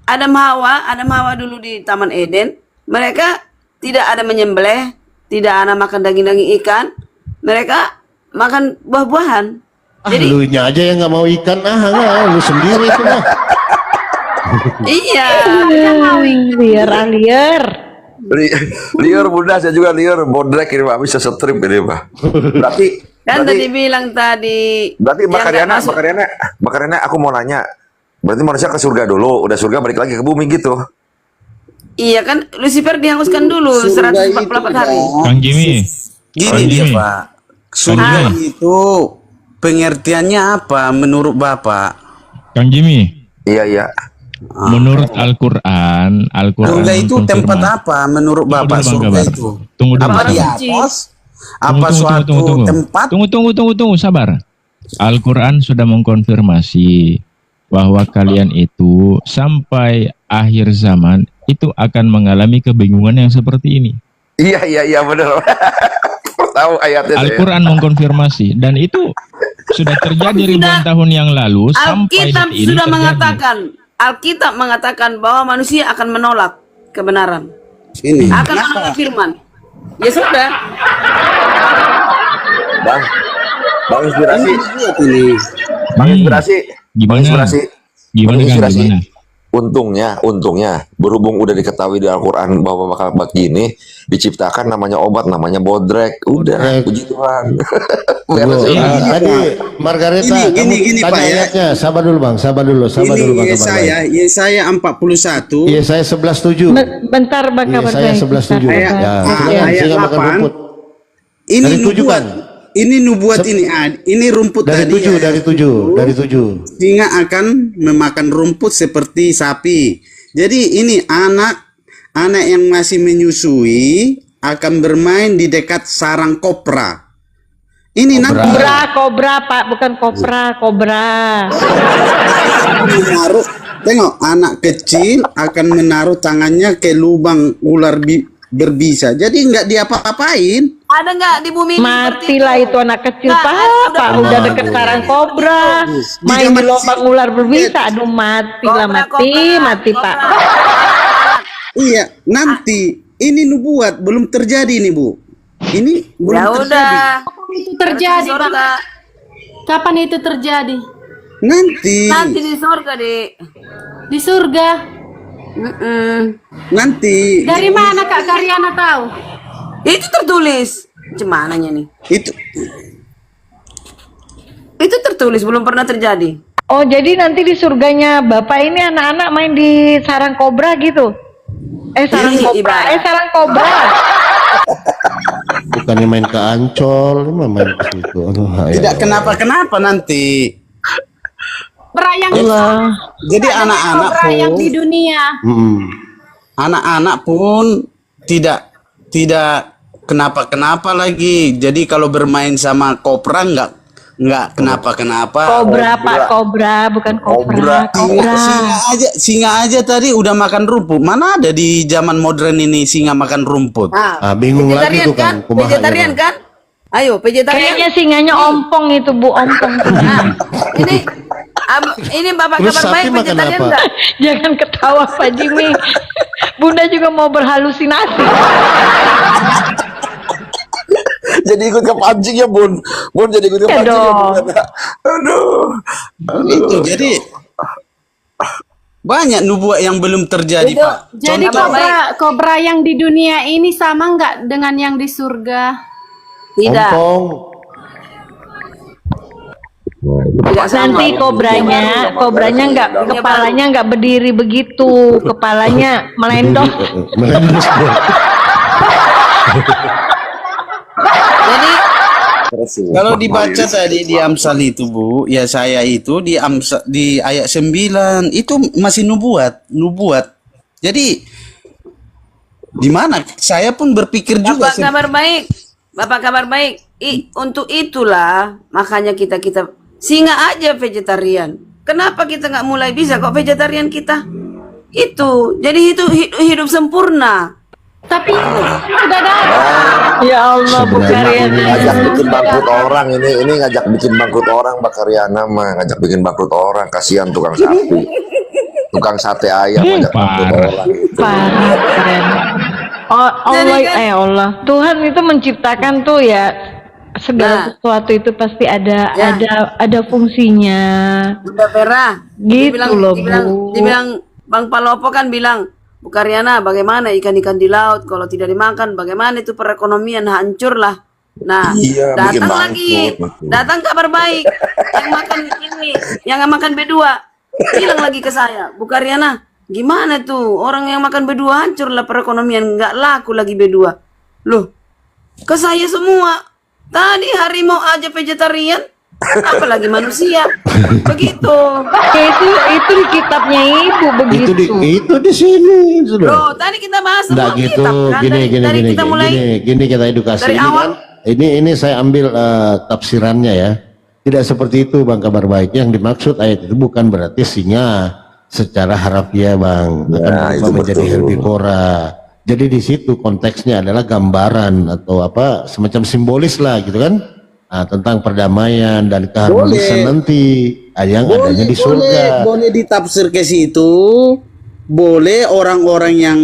[SPEAKER 5] Adam Hawa dulu di Taman Eden. Mereka tidak ada menyembelih, tidak ada makan daging-daging ikan. Mereka makan buah-buahan. Jadi
[SPEAKER 4] Lu nya aja yang nggak mau ikan, lu sendiri itu mah.
[SPEAKER 5] iya,
[SPEAKER 1] Liar.
[SPEAKER 7] Liar bunda, saya juga liar. Bodrek ini Pak, bisa strip ini Pak.
[SPEAKER 5] kan tadi bilang tadi.
[SPEAKER 7] Berarti Mbak
[SPEAKER 5] yang nggak
[SPEAKER 7] Karyana,
[SPEAKER 5] masuk-
[SPEAKER 7] Mbak Karyana, aku mau nanya. Berarti manusia ke surga dulu, udah surga balik lagi ke bumi gitu.
[SPEAKER 5] Iya kan, Lucifer dihanguskan dulu
[SPEAKER 6] Surga
[SPEAKER 5] 144
[SPEAKER 6] itu,
[SPEAKER 5] hari.
[SPEAKER 3] Kang Jimmy,
[SPEAKER 6] Gini dia
[SPEAKER 3] Jimmy.
[SPEAKER 6] Pak, surga itu pengertiannya apa menurut Bapak?
[SPEAKER 3] Kang Jimmy,
[SPEAKER 7] Iya.
[SPEAKER 3] menurut Al-Quran
[SPEAKER 6] Surga itu tempat
[SPEAKER 3] mengkonfirmasi.
[SPEAKER 6] apa menurut
[SPEAKER 3] Tunggu
[SPEAKER 6] Bapak
[SPEAKER 3] dulu, Bang
[SPEAKER 6] surga
[SPEAKER 3] Kabar.
[SPEAKER 6] itu?
[SPEAKER 3] Tunggu dulu,
[SPEAKER 6] Apa di
[SPEAKER 3] sabar.
[SPEAKER 6] atas? Apa suatu tempat?
[SPEAKER 3] Tunggu, sabar. Al-Quran sudah mengkonfirmasi bahwa kalian itu sampai akhir zaman itu akan mengalami kebingungan yang seperti ini.
[SPEAKER 7] Iya benar. Tahu ayatnya.
[SPEAKER 3] Al-Quran mengkonfirmasi dan itu sudah terjadi ribuan tahun yang lalu sampai
[SPEAKER 5] Alkitab
[SPEAKER 3] detik ini
[SPEAKER 5] sudah
[SPEAKER 3] terjadi.
[SPEAKER 5] mengatakan, Alkitab mengatakan bahwa manusia akan menolak kebenaran,
[SPEAKER 6] Ini.
[SPEAKER 5] akan menolak firman. Ya sudah,
[SPEAKER 7] Bang inspirasi.
[SPEAKER 6] Ini.
[SPEAKER 7] Bang inspirasi.
[SPEAKER 3] Gimana? Gimana, Kang?
[SPEAKER 7] Inspirasi.
[SPEAKER 3] Gimana?
[SPEAKER 7] Untungnya berhubung udah diketahui di Al-Quran bahwa bakal begini, diciptakan namanya obat, namanya bodrek. Udah,
[SPEAKER 4] Bodrek.
[SPEAKER 7] puji Tuhan.
[SPEAKER 4] Tadi Margareta,
[SPEAKER 6] Gini,
[SPEAKER 4] kamu tanya
[SPEAKER 6] Pak, ya.
[SPEAKER 4] ayatnya. Sabar dulu Bang.
[SPEAKER 6] Ini Yesaya 41.
[SPEAKER 4] Iya, saya 11:7.
[SPEAKER 1] Bentar Bang
[SPEAKER 4] Iya,
[SPEAKER 1] Kabar
[SPEAKER 4] saya
[SPEAKER 1] Baik.
[SPEAKER 4] 11:7.
[SPEAKER 6] Ayat-
[SPEAKER 4] Ya,
[SPEAKER 6] ayat
[SPEAKER 4] singa makan
[SPEAKER 6] 8.
[SPEAKER 4] rumput.
[SPEAKER 6] Ini
[SPEAKER 4] Dari 7
[SPEAKER 6] nubuat.
[SPEAKER 4] kan?
[SPEAKER 6] Ini nubuat ini. Ini rumput
[SPEAKER 4] Dari
[SPEAKER 6] tadi.
[SPEAKER 4] 7,
[SPEAKER 6] ya.
[SPEAKER 4] dari 7.
[SPEAKER 6] Singa akan memakan rumput seperti sapi. Jadi ini anak yang masih menyusui akan bermain di dekat sarang kobra. Ini nanti
[SPEAKER 1] Kobra Pak, bukan kobra.
[SPEAKER 6] menaruh. Tengok, anak kecil akan menaruh tangannya ke lubang ular berbisa. Jadi nggak diapa-apain.
[SPEAKER 5] ada nggak di bumi ini seperti
[SPEAKER 1] Matilah itu anak kecil
[SPEAKER 5] Nah,
[SPEAKER 1] Pak, udah deket sarang kobra, main di
[SPEAKER 6] zaman
[SPEAKER 1] lubang ular berbisa, aduh matilah mati Pak.
[SPEAKER 6] Iya, nanti ini nubuat belum terjadi nih Bu. Ini belum
[SPEAKER 5] Ya
[SPEAKER 6] terjadi.
[SPEAKER 5] udah,
[SPEAKER 2] Itu terjadi, Bang.
[SPEAKER 5] surga.
[SPEAKER 2] Kapan itu terjadi?
[SPEAKER 5] Nanti di surga deh.
[SPEAKER 2] Di surga.
[SPEAKER 6] Nanti
[SPEAKER 2] Dari mana Kak Karyana tahu?
[SPEAKER 5] Itu tertulis. Cemananya nih.
[SPEAKER 6] itu
[SPEAKER 5] tertulis, belum pernah terjadi.
[SPEAKER 1] Oh jadi nanti di surganya Bapak ini anak-anak main di sarang kobra gitu? Sarang kobra.
[SPEAKER 4] Bukannya main ke Ancol, ini main ke situ. Aduh,
[SPEAKER 6] tidak kenapa-kenapa nanti.
[SPEAKER 2] Berayang
[SPEAKER 6] Jadi anak-anak
[SPEAKER 2] berayang
[SPEAKER 6] pun
[SPEAKER 2] di dunia.
[SPEAKER 6] anak-anak pun tidak kenapa-kenapa lagi. Jadi kalau bermain sama kobra nggak kenapa-kenapa.
[SPEAKER 1] Kobra Pak, kobra bukan kobra.
[SPEAKER 6] Singa aja tadi udah makan rumput. Mana ada di zaman modern ini singa makan rumput?
[SPEAKER 4] Bingung lagi tuh kan.
[SPEAKER 5] Vegetarian kan? Ayo, vegetarian.
[SPEAKER 1] Kayaknya singanya ompong itu Bu, ompong.
[SPEAKER 5] Ini Bapak
[SPEAKER 4] Terus
[SPEAKER 5] Kabar
[SPEAKER 4] sapi
[SPEAKER 5] Baik
[SPEAKER 4] makan
[SPEAKER 5] vegetarian
[SPEAKER 4] apa?
[SPEAKER 5] enggak?
[SPEAKER 1] Jangan ketawa Pak Jimmy. Bunda juga mau berhalusinasi.
[SPEAKER 7] Jadi ikut ke pancing ya Bun. Bun jadi ikut ke
[SPEAKER 1] Ya
[SPEAKER 7] pancing ya
[SPEAKER 1] dong.
[SPEAKER 7] Bun. Aduh.
[SPEAKER 6] Itu jadi banyak nubuat yang belum terjadi
[SPEAKER 5] Itu,
[SPEAKER 6] Pak.
[SPEAKER 2] Jadi kobra yang di dunia ini sama nggak dengan yang di surga?
[SPEAKER 5] Tidak.
[SPEAKER 4] Ompong.
[SPEAKER 5] Tidak sama.
[SPEAKER 1] Nanti kobranya nggak, kepalanya nggak berdiri begitu, kepalanya melendong.
[SPEAKER 4] Melendung.
[SPEAKER 5] Jadi
[SPEAKER 6] Kalau dibaca tadi di Amsal itu Bu, ya saya itu di ayat 9 itu masih nubuat. Jadi di mana saya pun berpikir juga
[SPEAKER 5] Bapak Kabar Baik, untuk itulah makanya kita singa aja vegetarian. Kenapa kita nggak mulai bisa kok vegetarian kita? Itu jadi hidup sempurna.
[SPEAKER 2] Tapi sudah ada.
[SPEAKER 1] Ya Allah, Bu
[SPEAKER 7] Sebenarnya
[SPEAKER 1] Karyana.
[SPEAKER 7] ngajak bikin bangkrut orang ini ngajak bikin bangkrut orang Mbak Karyana mah, ngajak bikin bangkrut orang, kasihan tukang sapi. Tukang sate ayam ngajak bangkrut
[SPEAKER 3] parah.
[SPEAKER 7] orang.
[SPEAKER 1] Parah, keren. Oh, Allah,
[SPEAKER 5] Jadi kan-
[SPEAKER 1] Allah. Tuhan itu menciptakan tuh ya segala
[SPEAKER 5] Nah.
[SPEAKER 1] sesuatu itu pasti ada
[SPEAKER 5] Ya.
[SPEAKER 1] ada fungsinya.
[SPEAKER 5] Bunda Vera,
[SPEAKER 1] Gitu loh, Bu.
[SPEAKER 5] dibilang Bang Palopo kan bilang, Bu Karyana, bagaimana ikan-ikan di laut kalau tidak dimakan, bagaimana itu perekonomian hancur lah. Nah,
[SPEAKER 7] Iya, bikin
[SPEAKER 5] datang lagi,
[SPEAKER 7] bangkrut.
[SPEAKER 5] datang Kabar Baik yang makan ini, yang makan B2, bilang lagi ke saya, Bu Karyana, gimana tuh orang yang makan B2 hancur lah perekonomian, nggak laku lagi B2. Loh, ke saya semua. Tadi harimau aja vegetarian, apalagi manusia. Begitu.
[SPEAKER 1] Ya, itu di kitabnya Ibu begitu.
[SPEAKER 4] Itu di sini sudah.
[SPEAKER 5] Loh, tadi kita bahas
[SPEAKER 4] Nggak
[SPEAKER 5] semua
[SPEAKER 4] gitu,
[SPEAKER 5] kitab kan.
[SPEAKER 4] gini,
[SPEAKER 5] Kita mulai
[SPEAKER 4] gini kita edukasi
[SPEAKER 5] dari
[SPEAKER 4] ini
[SPEAKER 5] awal.
[SPEAKER 4] kan. Ini saya ambil tafsirannya ya. Tidak seperti itu Bang Kabar Baik. Yang dimaksud ayat itu bukan berarti singa secara harafiah Bang akan
[SPEAKER 7] Ya, itu
[SPEAKER 4] berubah menjadi
[SPEAKER 7] betul.
[SPEAKER 4] herbivora. Jadi di situ konteksnya adalah gambaran atau apa semacam simbolis lah gitu kan. Nah, tentang perdamaian dan keharmonisan nanti yang adanya di surga.
[SPEAKER 6] Boleh ditafsir ke situ. Boleh orang-orang yang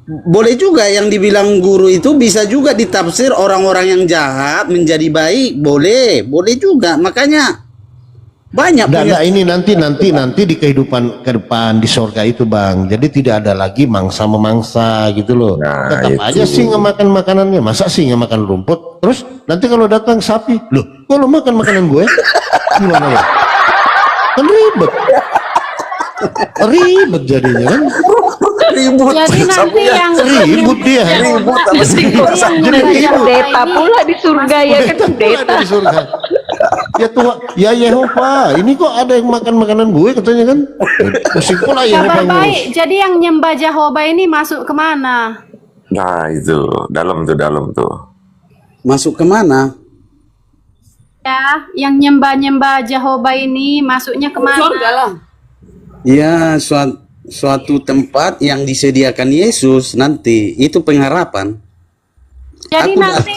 [SPEAKER 6] boleh juga yang dibilang guru itu bisa juga ditafsir orang-orang yang jahat menjadi baik. Boleh juga. Makanya banyak
[SPEAKER 4] Nah, ini nanti di kehidupan ke depan di surga itu Bang. Jadi tidak ada lagi mangsa memangsa gitu loh.
[SPEAKER 7] Nah,
[SPEAKER 4] Tetap
[SPEAKER 7] itu.
[SPEAKER 4] aja sih ngemakan makanannya. Masa sih ngemakan rumput? Terus nanti kalau datang sapi, loh, kok lo makan makanan gue? Gimana ya? Kan ribet jadinya kan.
[SPEAKER 6] ribut.
[SPEAKER 2] Jadi nanti yang
[SPEAKER 4] Ribut dia.
[SPEAKER 6] Ribut sama si
[SPEAKER 1] Jadi pendeta pula di surga ya kan pendeta.
[SPEAKER 4] Di surga. Ya Tuhan, ya Yehova, ini kok ada yang makan makanan gue katanya kan? Pusing pula Yehova
[SPEAKER 2] Kabar
[SPEAKER 4] ngurus.
[SPEAKER 2] Baik. Jadi yang nyembah Jehovah ini masuk kemana?
[SPEAKER 7] Nah, itu dalam tuh.
[SPEAKER 6] Masuk kemana?
[SPEAKER 2] Ya, yang nyembah Jehovah ini masuknya kemana?
[SPEAKER 5] surga lah.
[SPEAKER 6] Ya, suatu tempat yang disediakan Yesus nanti. Itu pengharapan.
[SPEAKER 2] Jadi
[SPEAKER 6] Aku
[SPEAKER 2] nanti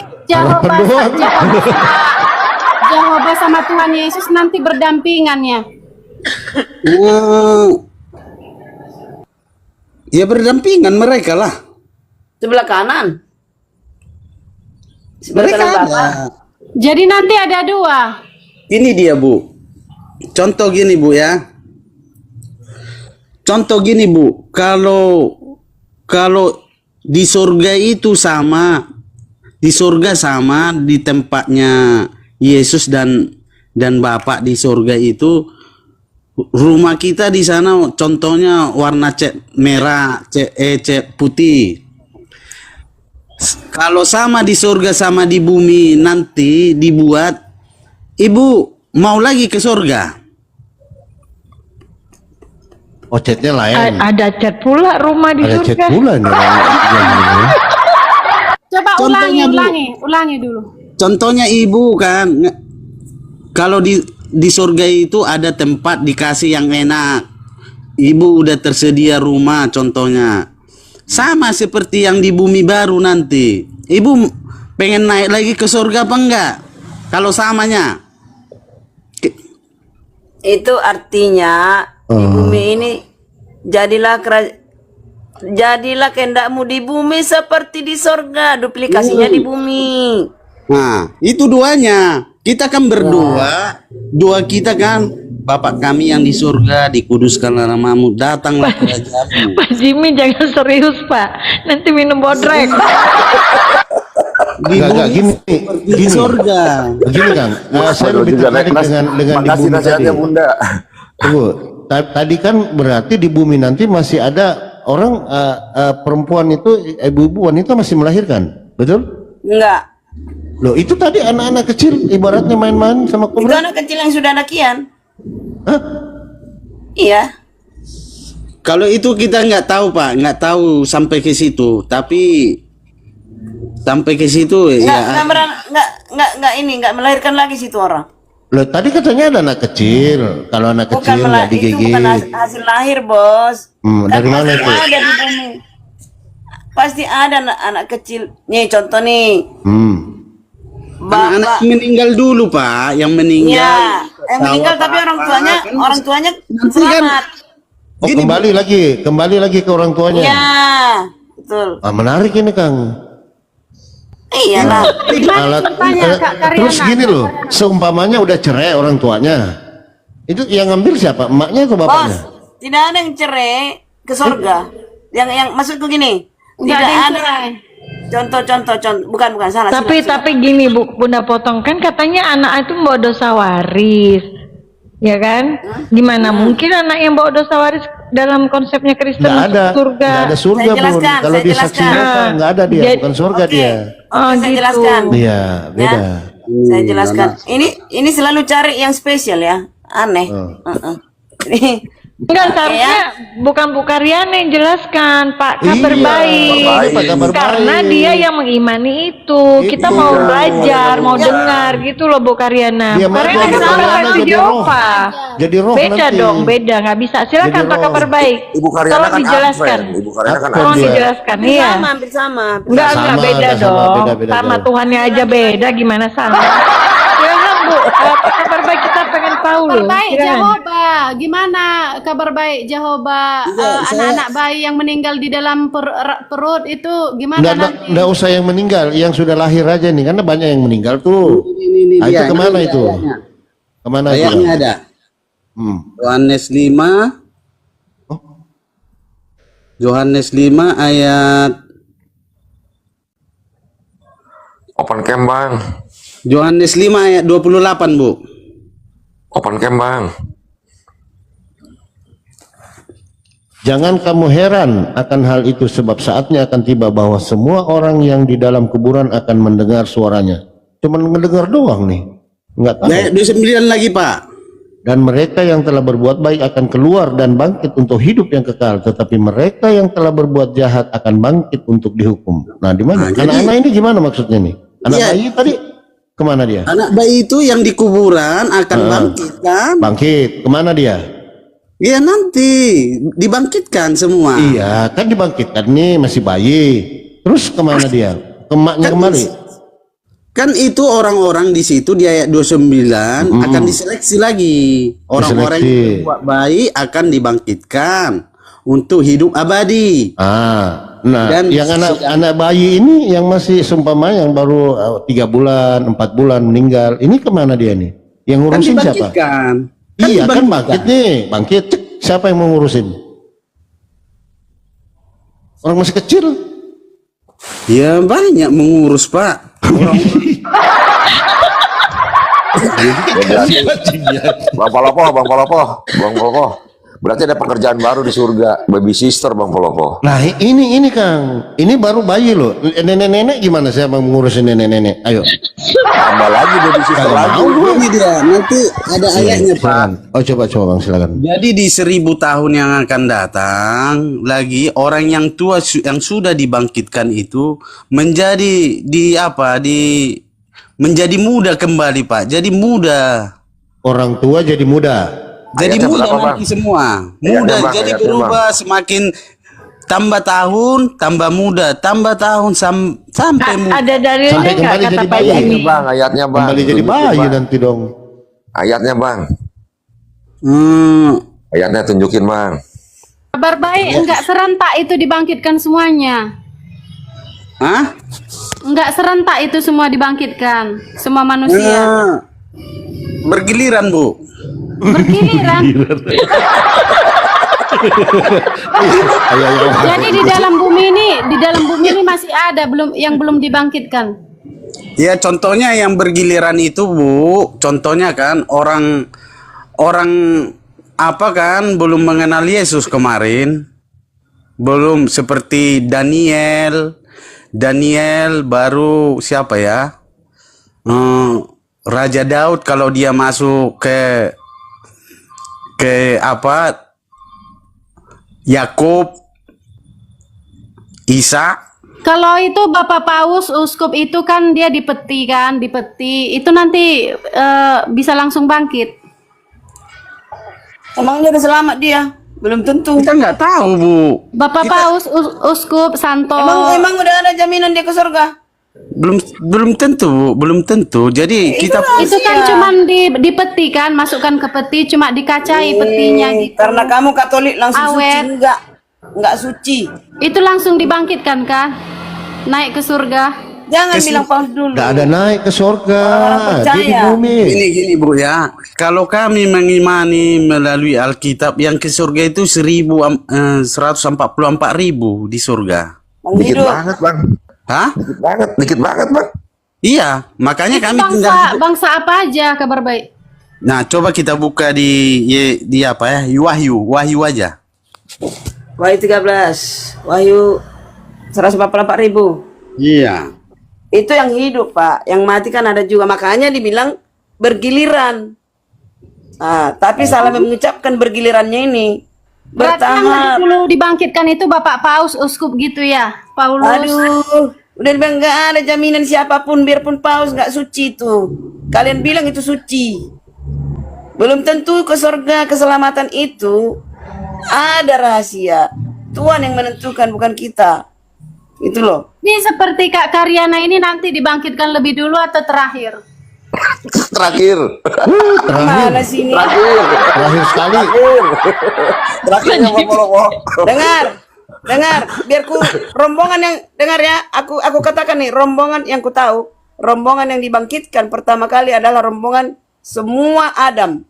[SPEAKER 2] Jehovah sama Tuhan Yesus nanti berdampingan ya.
[SPEAKER 6] Ya berdampingan mereka lah.
[SPEAKER 5] Sebelah kanan. Sebelah
[SPEAKER 6] Mereka
[SPEAKER 5] kanan
[SPEAKER 6] ada.
[SPEAKER 5] Bapak.
[SPEAKER 2] Jadi nanti ada dua.
[SPEAKER 6] Ini dia Bu. Contoh gini Bu ya. Contoh gini Bu. Kalau di surga itu sama. Di surga sama di tempatnya Yesus dan Bapak di surga itu. Rumah kita di sana contohnya warna cat merah, cat putih. Kalau sama di surga sama di bumi nanti dibuat, Ibu mau lagi ke surga?
[SPEAKER 4] Oh, catnya lain.
[SPEAKER 1] Ada cat pula rumah di
[SPEAKER 4] Ada
[SPEAKER 1] surga.
[SPEAKER 4] cat pula nih.
[SPEAKER 2] Coba
[SPEAKER 6] Contohnya, Bu.
[SPEAKER 2] ulangi dulu.
[SPEAKER 6] Contohnya Ibu kan, kalau di surga itu ada tempat dikasih yang enak. Ibu udah tersedia rumah contohnya. Sama seperti yang di bumi baru nanti. Ibu pengen naik lagi ke surga apa enggak? Kalau samanya.
[SPEAKER 5] Itu artinya di bumi ini jadilah kehendakmu di bumi seperti di sorga, duplikasinya di bumi.
[SPEAKER 6] Nah, itu duanya. Kita kan berdoa, doa kita kan, Bapak kami yang di surga, dikuduskanlah namamu, datanglah kerajaanmu.
[SPEAKER 1] Pak Jimmy jangan serius Pak, nanti minum bodrek.
[SPEAKER 6] Di
[SPEAKER 4] Enggak,
[SPEAKER 6] bumi
[SPEAKER 4] gini,
[SPEAKER 6] di surga.
[SPEAKER 4] Begini Kang, saya
[SPEAKER 7] Waduh,
[SPEAKER 4] lebih
[SPEAKER 7] juga
[SPEAKER 4] tertarik dengan di
[SPEAKER 7] makasih
[SPEAKER 4] bumi tadi.
[SPEAKER 7] nasihatnya Bunda.
[SPEAKER 4] Tunggu, tadi kan berarti di bumi nanti masih ada orang perempuan itu, ibu-ibu wanita masih melahirkan, betul?
[SPEAKER 5] Enggak.
[SPEAKER 4] Loh itu tadi anak-anak kecil ibaratnya main-main sama
[SPEAKER 5] Itu
[SPEAKER 4] kobra.
[SPEAKER 5] anak kecil yang sudah anakian.
[SPEAKER 4] Hah?
[SPEAKER 5] Iya.
[SPEAKER 6] Kalau itu kita nggak tahu Pak, nggak tahu sampai ke situ. Tapi sampai ke situ ya.
[SPEAKER 5] Enggak melahirkan lagi situ orang.
[SPEAKER 4] Loh, tadi katanya ada anak kecil. Kalau anak
[SPEAKER 5] Bukan
[SPEAKER 4] kecil nggak
[SPEAKER 5] itu
[SPEAKER 4] digigit.
[SPEAKER 5] bukan hasil lahir, Bos.
[SPEAKER 4] Dari mana
[SPEAKER 5] pasti
[SPEAKER 4] itu?
[SPEAKER 5] ada di bumi. Pasti ada anak kecil. Nih contoh nih.
[SPEAKER 6] Anak meninggal dulu Pak, yang meninggal.
[SPEAKER 5] Ya, meninggal tapi orang tuanya selamat.
[SPEAKER 4] Oh, kembali lagi ke orang tuanya.
[SPEAKER 5] Iya, betul.
[SPEAKER 4] Menarik ini Kang.
[SPEAKER 5] Iyalah.
[SPEAKER 4] Terus gini loh, seumpamanya udah cerai orang tuanya, itu yang ngambil siapa? Emaknya atau bapaknya?
[SPEAKER 5] Bos, tidak ada yang cerai ke surga. Yang maksudku gini,
[SPEAKER 2] Nggak
[SPEAKER 5] tidak
[SPEAKER 2] ada yang
[SPEAKER 5] ada.
[SPEAKER 2] cerai.
[SPEAKER 5] Contoh, bukan salah.
[SPEAKER 1] Tapi gini Bunda potong, kan katanya anak itu bawa dosa waris, ya kan? Gimana mungkin anak yang bawa dosa waris dalam konsepnya Kristen
[SPEAKER 4] Nggak ada,
[SPEAKER 1] masuk surga?
[SPEAKER 4] nggak ada surga
[SPEAKER 5] Saya
[SPEAKER 4] Bun.
[SPEAKER 5] jelaskan,
[SPEAKER 4] Kalau
[SPEAKER 5] saya
[SPEAKER 4] di saksi
[SPEAKER 5] jelaskan.
[SPEAKER 4] nyata nggak ada dia,
[SPEAKER 1] Jadi-
[SPEAKER 4] bukan surga dia.
[SPEAKER 5] Saya
[SPEAKER 1] gitu.
[SPEAKER 5] jelaskan.
[SPEAKER 4] Iya, beda.
[SPEAKER 5] Ya, saya jelaskan. Ini selalu cari yang spesial ya, aneh. Ini
[SPEAKER 1] Enggak, seharusnya bukan Bu Karyana yang jelaskan, Pak Kabar
[SPEAKER 4] Iya,
[SPEAKER 1] Baik.
[SPEAKER 4] Pak Kabar
[SPEAKER 1] Karena
[SPEAKER 4] Baik.
[SPEAKER 1] dia yang mengimani itu. Kita
[SPEAKER 4] Itu.
[SPEAKER 1] mau belajar, mau dengar gitu loh Bu Karyana.
[SPEAKER 4] Dia
[SPEAKER 1] Bu Karyana
[SPEAKER 4] mati,
[SPEAKER 1] kan
[SPEAKER 4] Bu
[SPEAKER 1] orang
[SPEAKER 4] Karyana
[SPEAKER 1] versi
[SPEAKER 4] jadi
[SPEAKER 1] Jehova.
[SPEAKER 4] Jadi roh
[SPEAKER 1] Beda
[SPEAKER 4] nanti.
[SPEAKER 1] dong, beda, nggak bisa. Silakan
[SPEAKER 4] Jadi
[SPEAKER 1] Pak
[SPEAKER 4] roh.
[SPEAKER 1] Kabar Baik.
[SPEAKER 7] Ibu Karyana
[SPEAKER 1] Tolong
[SPEAKER 7] kan
[SPEAKER 1] dijelaskan.
[SPEAKER 7] Advent. Ibu Karyana kan
[SPEAKER 1] Tolong
[SPEAKER 4] dia.
[SPEAKER 1] dijelaskan, iya.
[SPEAKER 5] hampir sama.
[SPEAKER 1] Enggak,
[SPEAKER 4] Sama,
[SPEAKER 1] beda
[SPEAKER 4] nggak sama,
[SPEAKER 1] dong.
[SPEAKER 4] beda
[SPEAKER 1] Sama
[SPEAKER 4] jauh.
[SPEAKER 1] Tuhannya aja beda, gimana sama? Silakan Bu, Pak Kabar Baik, kita pengen tahu
[SPEAKER 2] Kabar
[SPEAKER 1] loh.
[SPEAKER 2] baik
[SPEAKER 1] Silakan.
[SPEAKER 2] Jehovah, gimana kabar baik Jehovah? Anak-anak bayi yang meninggal di dalam perut itu gimana nanti?
[SPEAKER 4] Nggak usah yang meninggal, yang sudah lahir aja nih, karena banyak yang meninggal tuh.
[SPEAKER 6] Ini
[SPEAKER 4] Ah, itu
[SPEAKER 6] dia,
[SPEAKER 4] kemana
[SPEAKER 6] ini
[SPEAKER 4] itu?
[SPEAKER 6] ayatnya.
[SPEAKER 4] Kemana itu?
[SPEAKER 6] Ayatnya ada. Yohanes 5. Yohanes 5 ayat
[SPEAKER 7] Open cam Bang.
[SPEAKER 6] Yohanes 5 ayat 28, Bu.
[SPEAKER 7] Open cam Bang.
[SPEAKER 4] Jangan kamu heran akan hal itu, sebab saatnya akan tiba bahwa semua orang yang di dalam kuburan akan mendengar suaranya. Cuman mendengar doang nih, nggak tahu.
[SPEAKER 6] Ayat 29 lagi, Pak.
[SPEAKER 4] Dan mereka yang telah berbuat baik akan keluar dan bangkit untuk hidup yang kekal, tetapi mereka yang telah berbuat jahat akan bangkit untuk dihukum. Nah, di mana?
[SPEAKER 6] Nah, jadi-
[SPEAKER 4] Anak-anak ini gimana maksudnya nih? Anak
[SPEAKER 6] Iya.
[SPEAKER 4] bayi tadi kemana dia?
[SPEAKER 6] Anak bayi itu yang di kuburan akan bangkit kan?
[SPEAKER 4] Bangkit, kemana dia?
[SPEAKER 6] Iya, nanti dibangkitkan semua.
[SPEAKER 4] Iya, kan dibangkitkan nih, masih bayi. Terus kemana dia? Ke emaknya
[SPEAKER 6] Kan
[SPEAKER 4] kembali?
[SPEAKER 6] Kan itu orang-orang di situ di ayat 29 akan diseleksi lagi. Orang-orang yang
[SPEAKER 4] Diseleksi.
[SPEAKER 6] berbuat baik akan dibangkitkan untuk hidup abadi.
[SPEAKER 4] Nah,
[SPEAKER 6] Dan
[SPEAKER 4] yang anak bayi ini yang masih seumpama yang baru 3 bulan, 4 bulan meninggal, ini kemana dia nih? Yang
[SPEAKER 6] Kan
[SPEAKER 4] ngurusin siapa?
[SPEAKER 6] dibangkitkan.
[SPEAKER 4] Iya kan
[SPEAKER 6] dibangkitkan.
[SPEAKER 4] bangkit nih, bangkit. Cek, siapa yang mau ngurusin? Orang masih kecil.
[SPEAKER 6] Ya banyak mengurus, Pak.
[SPEAKER 7] Bang Palopo. Berarti ada pekerjaan baru di surga, baby sister Bang Palopo.
[SPEAKER 4] Nah ini Kang, ini baru bayi loh. Nenek-nenek gimana siapa yang mengurusin nenek-nenek? Ayo.
[SPEAKER 7] Tambah lagi baby sister lagi.
[SPEAKER 6] Ini dia, nanti ada ayatnya, Pak.
[SPEAKER 4] Silakan. Oh coba Bang, silakan.
[SPEAKER 6] Jadi di 1000 tahun yang akan datang lagi orang yang tua yang sudah dibangkitkan itu menjadi menjadi muda kembali, Pak. Jadi muda.
[SPEAKER 4] Orang tua jadi muda.
[SPEAKER 6] Jadi
[SPEAKER 7] Ayatnya
[SPEAKER 6] muda
[SPEAKER 7] berapa, Bang?
[SPEAKER 6] nanti semua.
[SPEAKER 7] Ayatnya,
[SPEAKER 6] Muda
[SPEAKER 7] Bang,
[SPEAKER 6] jadi
[SPEAKER 7] ayatnya,
[SPEAKER 6] berubah semakin tambah tahun, tambah muda, tambah tahun sampai muda.
[SPEAKER 1] Ada dalilnya
[SPEAKER 4] Sampai
[SPEAKER 1] nggak
[SPEAKER 4] kembali
[SPEAKER 1] kata
[SPEAKER 4] jadi
[SPEAKER 1] Pak
[SPEAKER 4] bayi.
[SPEAKER 1] Jimmy?
[SPEAKER 7] Bang, ayatnya Bang.
[SPEAKER 4] Kembali jadi
[SPEAKER 7] Tunjukin,
[SPEAKER 4] bayi
[SPEAKER 7] Bang.
[SPEAKER 4] nanti dong.
[SPEAKER 7] Ayatnya Bang.
[SPEAKER 6] Hmm,
[SPEAKER 7] Ayatnya tunjukin Bang.
[SPEAKER 2] Kabar baik enggak serentak itu dibangkitkan semuanya.
[SPEAKER 6] hah?
[SPEAKER 2] Enggak serentak itu semua dibangkitkan, semua manusia.
[SPEAKER 6] Bergiliran, Bu.
[SPEAKER 2] Bergiliran. Jadi di dalam bumi ini masih ada belum dibangkitkan.
[SPEAKER 6] Ya contohnya yang bergiliran itu, Bu. Contohnya kan orang apa kan belum mengenal Yesus kemarin. Belum seperti Daniel baru siapa ya? Raja Daud kalau dia masuk ke Yakub, Isa,
[SPEAKER 2] Kalau itu Bapak Paus Uskup itu kan dia dipeti kan, dipeti. Itu nanti bisa langsung bangkit.
[SPEAKER 5] Emangnya udah selamat dia? Belum tentu.
[SPEAKER 6] Kita nggak tahu, Bu.
[SPEAKER 2] Bapak Paus Uskup Santo.
[SPEAKER 5] Emang udah ada jaminan dia ke surga?
[SPEAKER 6] Belum tentu, Bu. Belum tentu. Jadi kita
[SPEAKER 2] Itu kan cuman dipeti kan, masukkan ke peti, cuma dikacai petinya gitu.
[SPEAKER 5] Karena kamu Katolik langsung
[SPEAKER 2] Awet.
[SPEAKER 5] suci, enggak suci.
[SPEAKER 2] Itu langsung dibangkitkan kan? Naik ke surga.
[SPEAKER 5] Jangan bilang paus dulu.
[SPEAKER 4] Nggak ada naik ke surga,
[SPEAKER 5] percaya.
[SPEAKER 4] dia di bumi.
[SPEAKER 6] gini Bu ya. Kalau kami mengimani melalui Alkitab yang ke surga itu 144.000 di surga.
[SPEAKER 7] Dikit banget, Bang.
[SPEAKER 6] Hah?
[SPEAKER 7] Dikit banget, Bang.
[SPEAKER 6] Iya, makanya
[SPEAKER 2] Itu
[SPEAKER 6] kami tinggal.
[SPEAKER 2] bangsa apa aja kabar baik?
[SPEAKER 6] Nah, coba kita buka di apa ya? Wahyu aja.
[SPEAKER 5] Wahyu 13. Wahyu 144.000.
[SPEAKER 6] Iya.
[SPEAKER 5] Itu yang hidup, Pak. Yang mati kan ada juga. Makanya dibilang bergiliran. Nah, tapi salah mengucapkan bergilirannya ini.
[SPEAKER 2] Berarti yang
[SPEAKER 5] Bertahap.
[SPEAKER 2] dulu dibangkitkan itu Bapak Paus Uskup gitu ya, Paulus.
[SPEAKER 5] Aduh, udah bilang nggak ada jaminan siapapun, biarpun paus nggak suci tuh. Kalian bilang itu suci. Belum tentu ke surga keselamatan itu ada rahasia. Tuhan yang menentukan, bukan kita. Itu loh.
[SPEAKER 2] Ini seperti Kak Karyana ini nanti dibangkitkan lebih dulu atau terakhir?
[SPEAKER 7] Terakhir.
[SPEAKER 5] Mana sini?
[SPEAKER 4] Terakhir sekali.
[SPEAKER 7] Terakhirnya
[SPEAKER 5] Dengar, biarku rombongan yang dengar ya. Aku katakan nih, rombongan yang ku tahu, rombongan yang dibangkitkan pertama kali adalah rombongan semua Adam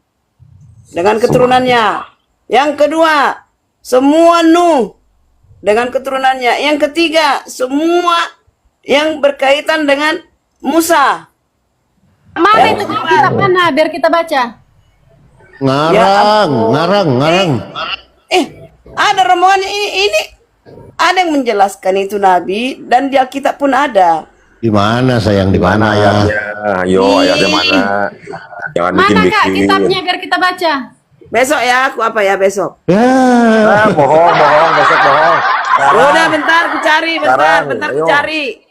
[SPEAKER 5] dengan keturunannya. Yang kedua, semua Nuh dengan keturunannya. Yang ketiga, semua yang berkaitan dengan Musa.
[SPEAKER 2] Mana itu kitab mana biar kita baca?
[SPEAKER 4] Ngarang.
[SPEAKER 5] Ada rombongan ini ada yang menjelaskan itu Nabi dan di Alkitab pun ada.
[SPEAKER 4] Di mana sayang, di mana?
[SPEAKER 7] ayatnya? Ayo, ayatnya mana? Jangan
[SPEAKER 2] Mana Kak
[SPEAKER 7] bikin-bikin.
[SPEAKER 2] kitabnya biar kita baca?
[SPEAKER 5] Besok ya, aku apa ya besok?
[SPEAKER 4] Ya.
[SPEAKER 7] Bohong, besok bohong.
[SPEAKER 5] Udah bentar ku cari, bentar ku
[SPEAKER 7] ayo.
[SPEAKER 5] cari.